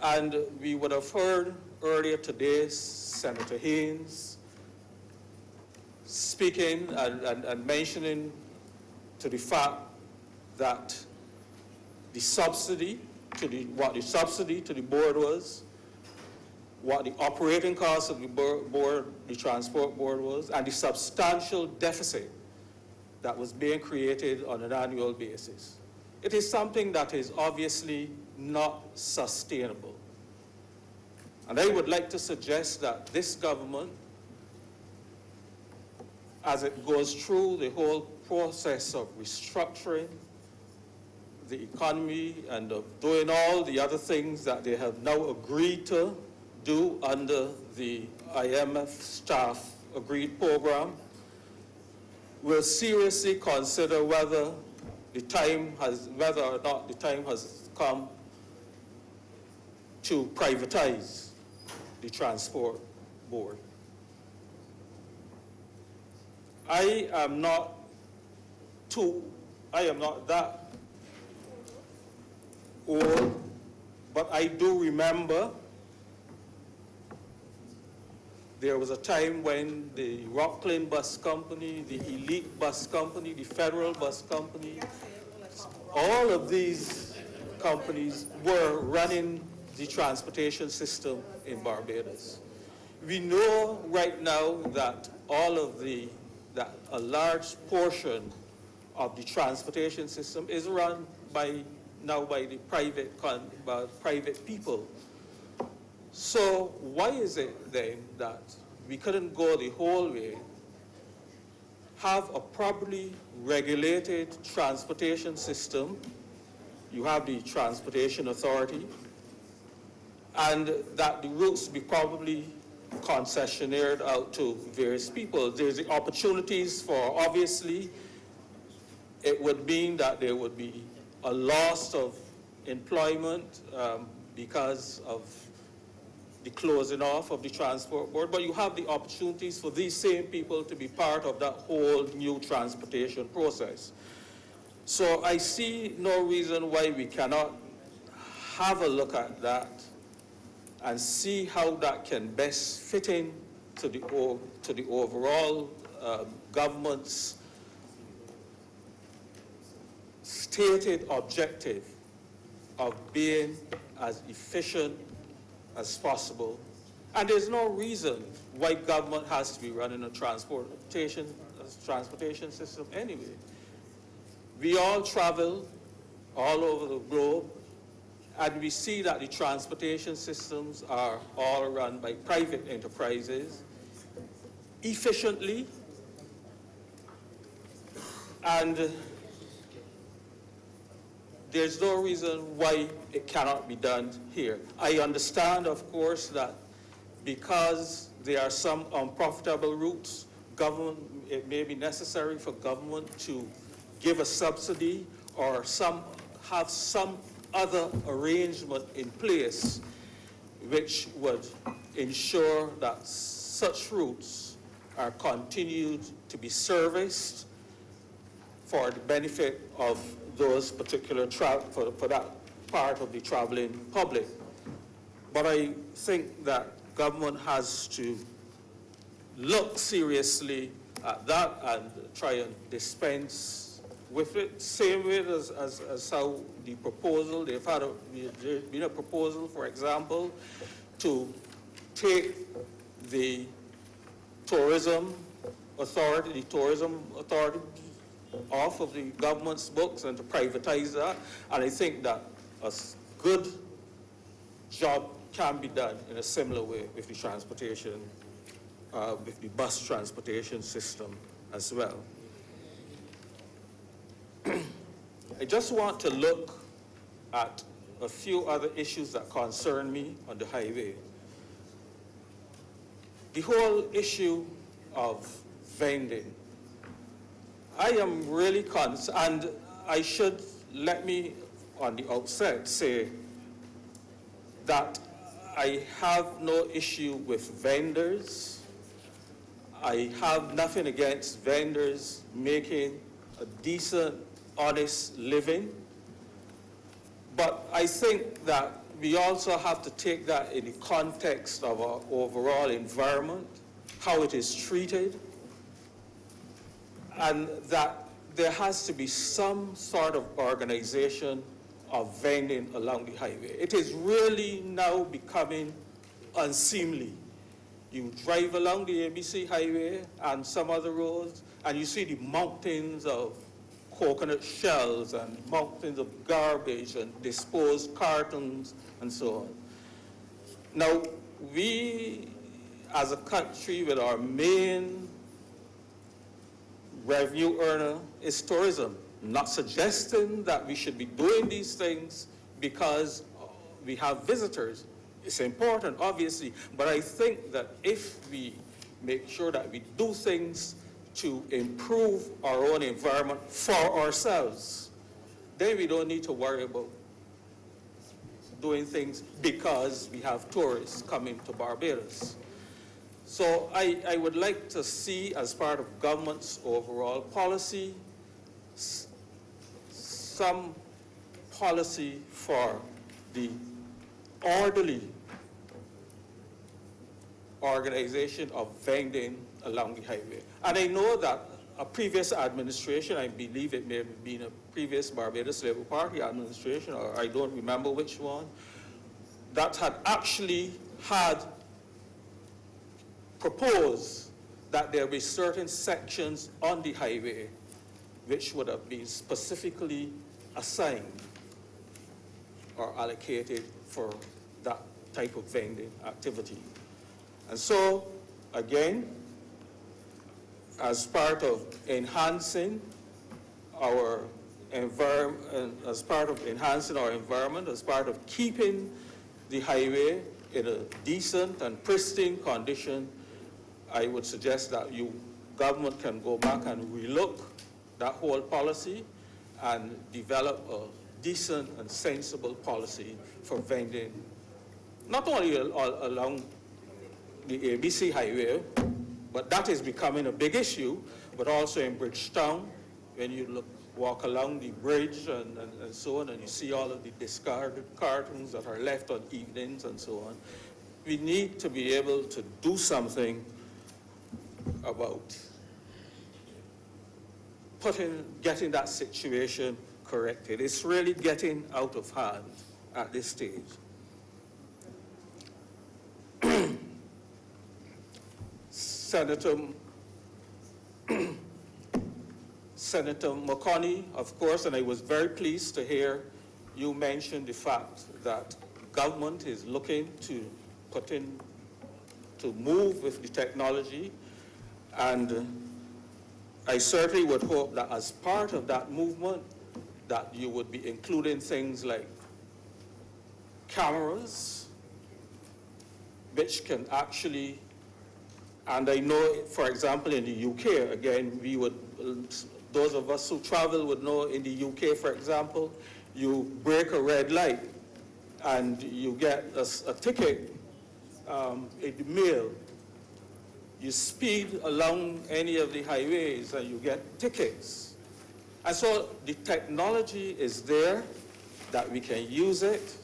And we would have heard earlier today Senator Haynes speaking and mentioning to the fact that the subsidy to what the subsidy to the board was, what the operating cost of the board, the Transport Board was, and the substantial deficit that was being created on an annual basis. It is something that is obviously not sustainable. And I would like to suggest that this government, as it goes through the whole process of restructuring the economy and of doing all the other things that they have now agreed to do under the IMF staff agreed program, will seriously consider whether or not the time has come to privatize the Transport Board. I am not that old, but I do remember there was a time when the Rockland Bus Company, the Elite Bus Company, the Federal Bus Company, all of these companies were running the transportation system in Barbados. We know right now that that a large portion of the transportation system is run by the private people. So why is it then that we couldn't go the whole way, have a properly regulated transportation system? You have the Transportation Authority, and that the routes be probably concessionaire out to various people. There's the opportunities for, obviously, it would mean that there would be a loss of employment because of the closing off of the transport board, but you have the opportunities for these same people to be part of that whole new transportation process. So I see no reason why we cannot have a look at that and see how that can best fit in to the overall government's stated objective of being as efficient as possible. And there's no reason why government has to be running a transportation system anyway. We all travel all over the globe, and we see that the transportation systems are all run by private enterprises efficiently, and there's no reason why it cannot be done here. I understand, of course, that because there are some unprofitable routes, it may be necessary for government to give a subsidy or have some other arrangement in place which would ensure that such routes are continued to be serviced for the benefit of those particular for that part of the traveling public. But I think that government has to look seriously at that and try and dispense with it. Same way as how the proposal, there's been a proposal, for example, to take the tourism authority off of the government's books and to privatize that. And I think that a good job can be done in a similar way with the transportation, with the bus transportation system as well. I just want to look at a few other issues that concern me on the highway. The whole issue of vending. I am really concerned, and I should let me on the outset say that I have no issue with vendors. I have nothing against vendors making a decent, honest living. But I think that we also have to take that in the context of our overall environment, how it is treated, and that there has to be some sort of organization of vending along the highway. It is really now becoming unseemly. You drive along the ABC highway and some other roads, and you see the mountains of coconut shells and mountains of garbage and disposed cartons and so on. Now, we as a country with our main revenue earner is tourism. Not suggesting that we should be doing these things because we have visitors. It's important, obviously, but I think that if we make sure that we do things to improve our own environment for ourselves, then we don't need to worry about doing things because we have tourists coming to Barbados. So I would like to see, as part of government's overall policy, some policy for the orderly organization of vending along the highway. And I know that a previous administration, I believe it may have been a previous Barbados Labour Party administration, or I don't remember which one, that had actually had proposed that there be certain sections on the highway which would have been specifically assigned or allocated for that type of vending activity. And so, again, as part of enhancing our environment, as part of keeping the highway in a decent and pristine condition, I would suggest that government can go back and relook that whole policy and develop a decent and sensible policy for vending, not only along the ABC highway, but that is becoming a big issue, but also in Bridgetown, when you walk along the bridge and so on, and you see all of the discarded cartons that are left on evenings and so on. We need to be able to do something about getting that situation corrected. It's really getting out of hand at this stage. Senator McConney, of course, and I was very pleased to hear you mention the fact that government is looking to move with the technology, and I certainly would hope that as part of that movement, that you would be including things like cameras, which can actually, and I know, for example, in the UK, again, those of us who travel would know in the UK, for example, you break a red light and you get a ticket in the mail. You speed along any of the highways and you get tickets. And so the technology is there that we can use it.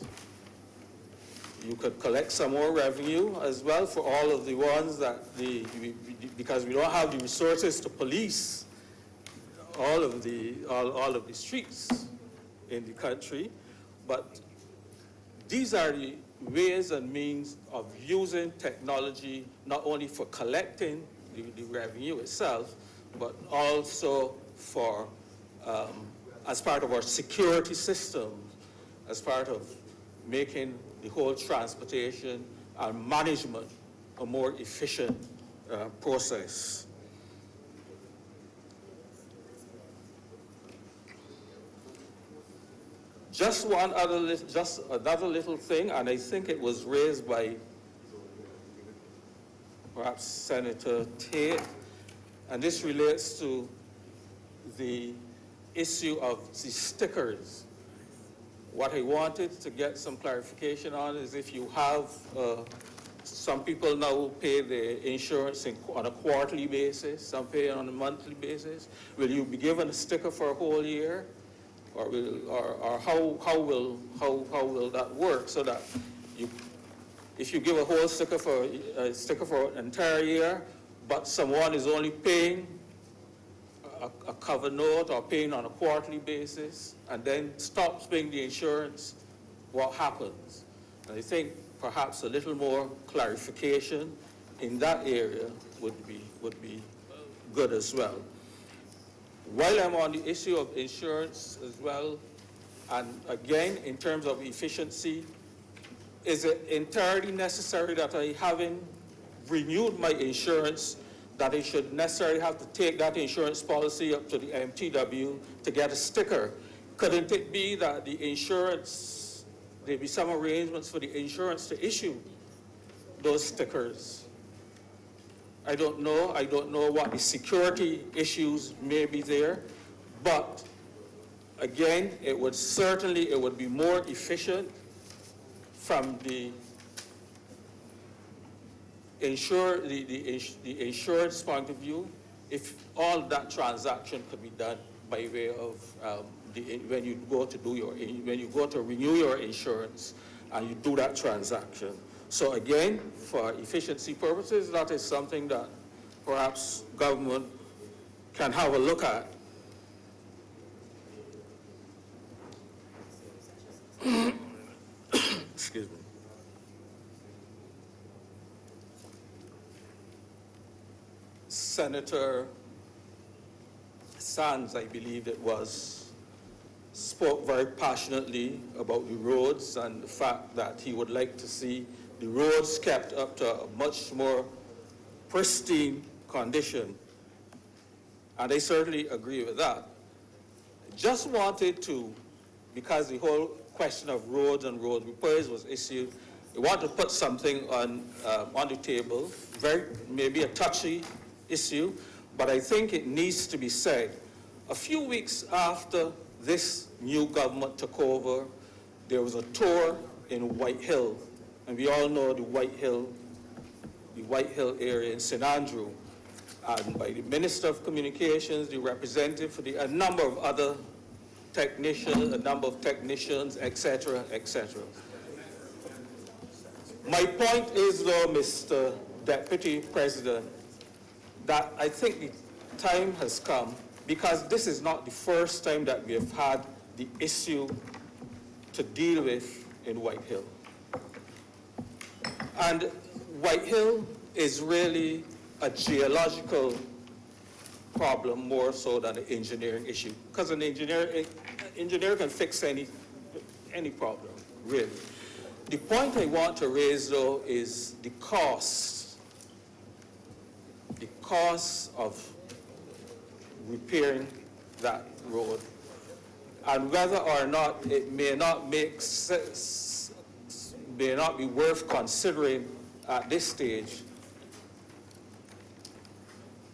You could collect some more revenue as well for all of the ones that because we don't have the resources to police all of the streets in the country. But these are the ways and means of using technology, not only for collecting the revenue itself, but also for, as part of our security system, as part of making the whole transportation and management a more efficient process. Just another little thing, and I think it was raised by perhaps Senator Tate, and this relates to the issue of the stickers. What I wanted to get some clarification on is if you have, some people now pay the insurance on a quarterly basis, some pay on a monthly basis. Will you be given a sticker for a whole year? Or how will that work, so that if you give a whole sticker for an entire year, but someone is only paying a cover note or paying on a quarterly basis and then stops paying the insurance, what happens? And I think perhaps a little more clarification in that area would be good as well. While I'm on the issue of insurance as well, and again, in terms of efficiency, is it entirely necessary that I, having renewed my insurance, that I should necessarily have to take that insurance policy up to the MTW to get a sticker? Couldn't it be that the insurance, there'd be some arrangements for the insurance to issue those stickers? I don't know what the security issues may be there, but again, it would be more efficient from the insurance point of view if all that transaction could be done by way of when you go to renew your insurance and you do that transaction. So again, for efficiency purposes, that is something that perhaps government can have a look at. Excuse me. Senator Sands, I believe it was, spoke very passionately about the roads and the fact that he would like to see the roads kept up to a much more pristine condition. And I certainly agree with that. Just wanted to, because the whole question of roads and road repairs was issued, I want to put something on the table, maybe a touchy issue, but I think it needs to be said. A few weeks after this new government took over, there was a tour in White Hill, and we all know the White Hill area in St. Andrew, and by the Minister of Communications, the representative for a number of other technicians, etc., etc. My point is, though, Mr. Deputy President, that I think the time has come, because this is not the first time that we have had the issue to deal with in White Hill. And White Hill is really a geological problem more so than an engineering issue, because an engineer can fix any problem, really. The point I want to raise, though, is the cost of repairing that road, and whether or not it may not make sense, may not be worth considering at this stage,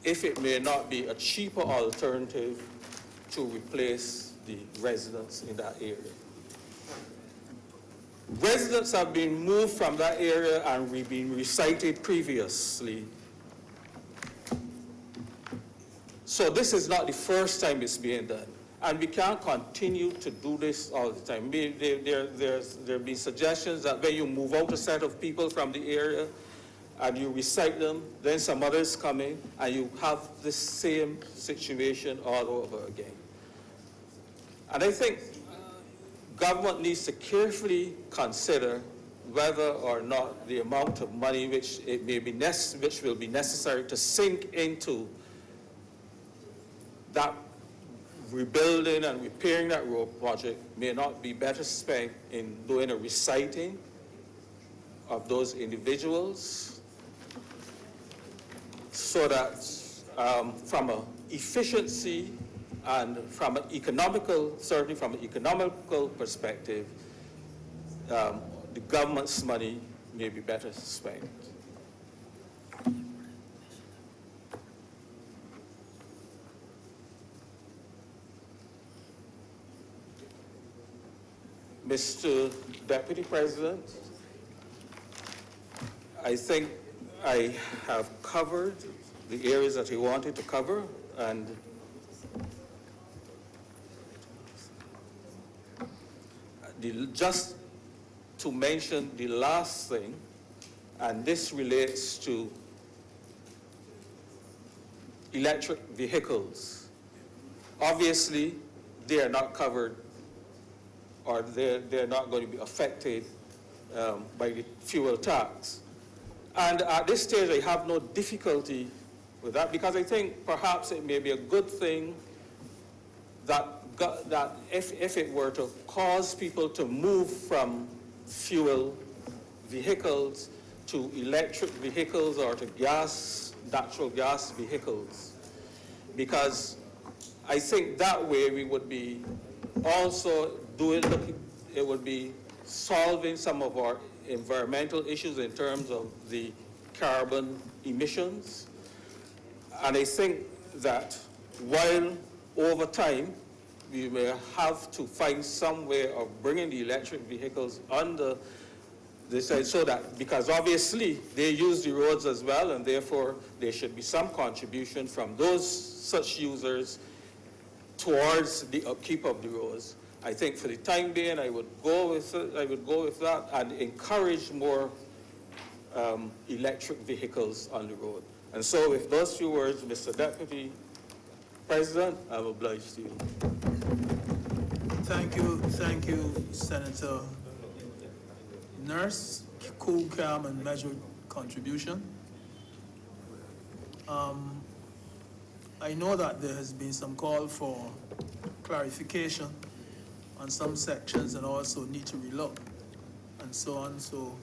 if it may not be a cheaper alternative to replace the residents in that area. Residents have been moved from that area and we've been recited previously. So this is not the first time it's being done. And we can't continue to do this all the time. There have been suggestions that when you move out a set of people from the area and you recite them, then some others come in and you have the same situation all over again. And I think government needs to carefully consider whether or not the amount of money which will be necessary to sink into that rebuilding and repairing that road project may not be better spent in doing a reciting of those individuals, so that from an efficiency and from an economical, certainly from an economical perspective, the government's money may be better spent. Mr. Deputy President, I think I have covered the areas that he wanted to cover, and just to mention the last thing, and this relates to electric vehicles. Obviously, they are not covered, or they're not going to be affected by the fuel tax. And at this stage, I have no difficulty with that, because I think perhaps it may be a good thing that if it were to cause people to move from fuel vehicles to electric vehicles or to natural gas vehicles, because I think that way we would be also it would be solving some of our environmental issues in terms of the carbon emissions. And I think that while over time we may have to find some way of bringing the electric vehicles under this, so that, because obviously they use the roads as well, and therefore there should be some contribution from those such users towards the upkeep of the roads. I think for the time being, I would go with that and encourage more electric vehicles on the road. And so with those few words, Mr. Deputy President, I'm obliged to you. Thank you, Senator Nurse. Cool, calm, and measured contribution. I know that there has been some call for clarification on some sections and also need to relook and so on. So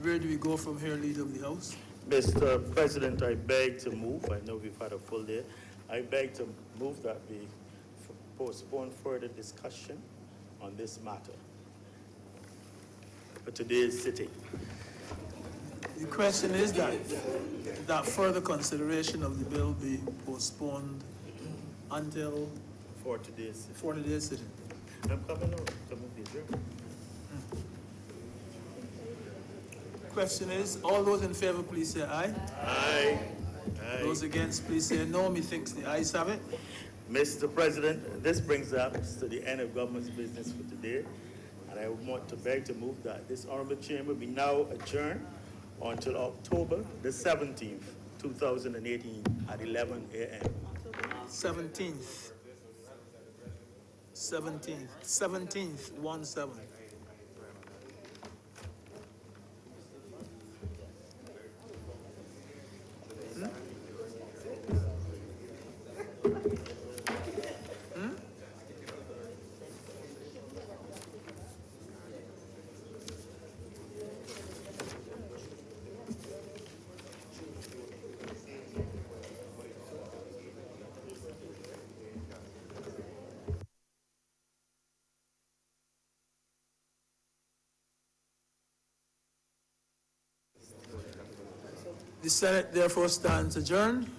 where do we go from here, Leader of the House? Mr. President, I beg to move, I know we've had a full day, I beg to move that we postpone further discussion on this matter for today's sitting. The question is that further consideration of the bill be postponed until For today's sitting. for today's sitting. I'm coming over, please. Question is, all those in favor, please say aye. Aye. Those against, please say no. Methinks the ayes have it. Mr. President, this brings us to the end of government's business for today, and I want to beg to move that this honorable chamber be now adjourned until October the 17th, 2018 at 11 a.m. 17th, 1/7. The Senate therefore stands adjourned.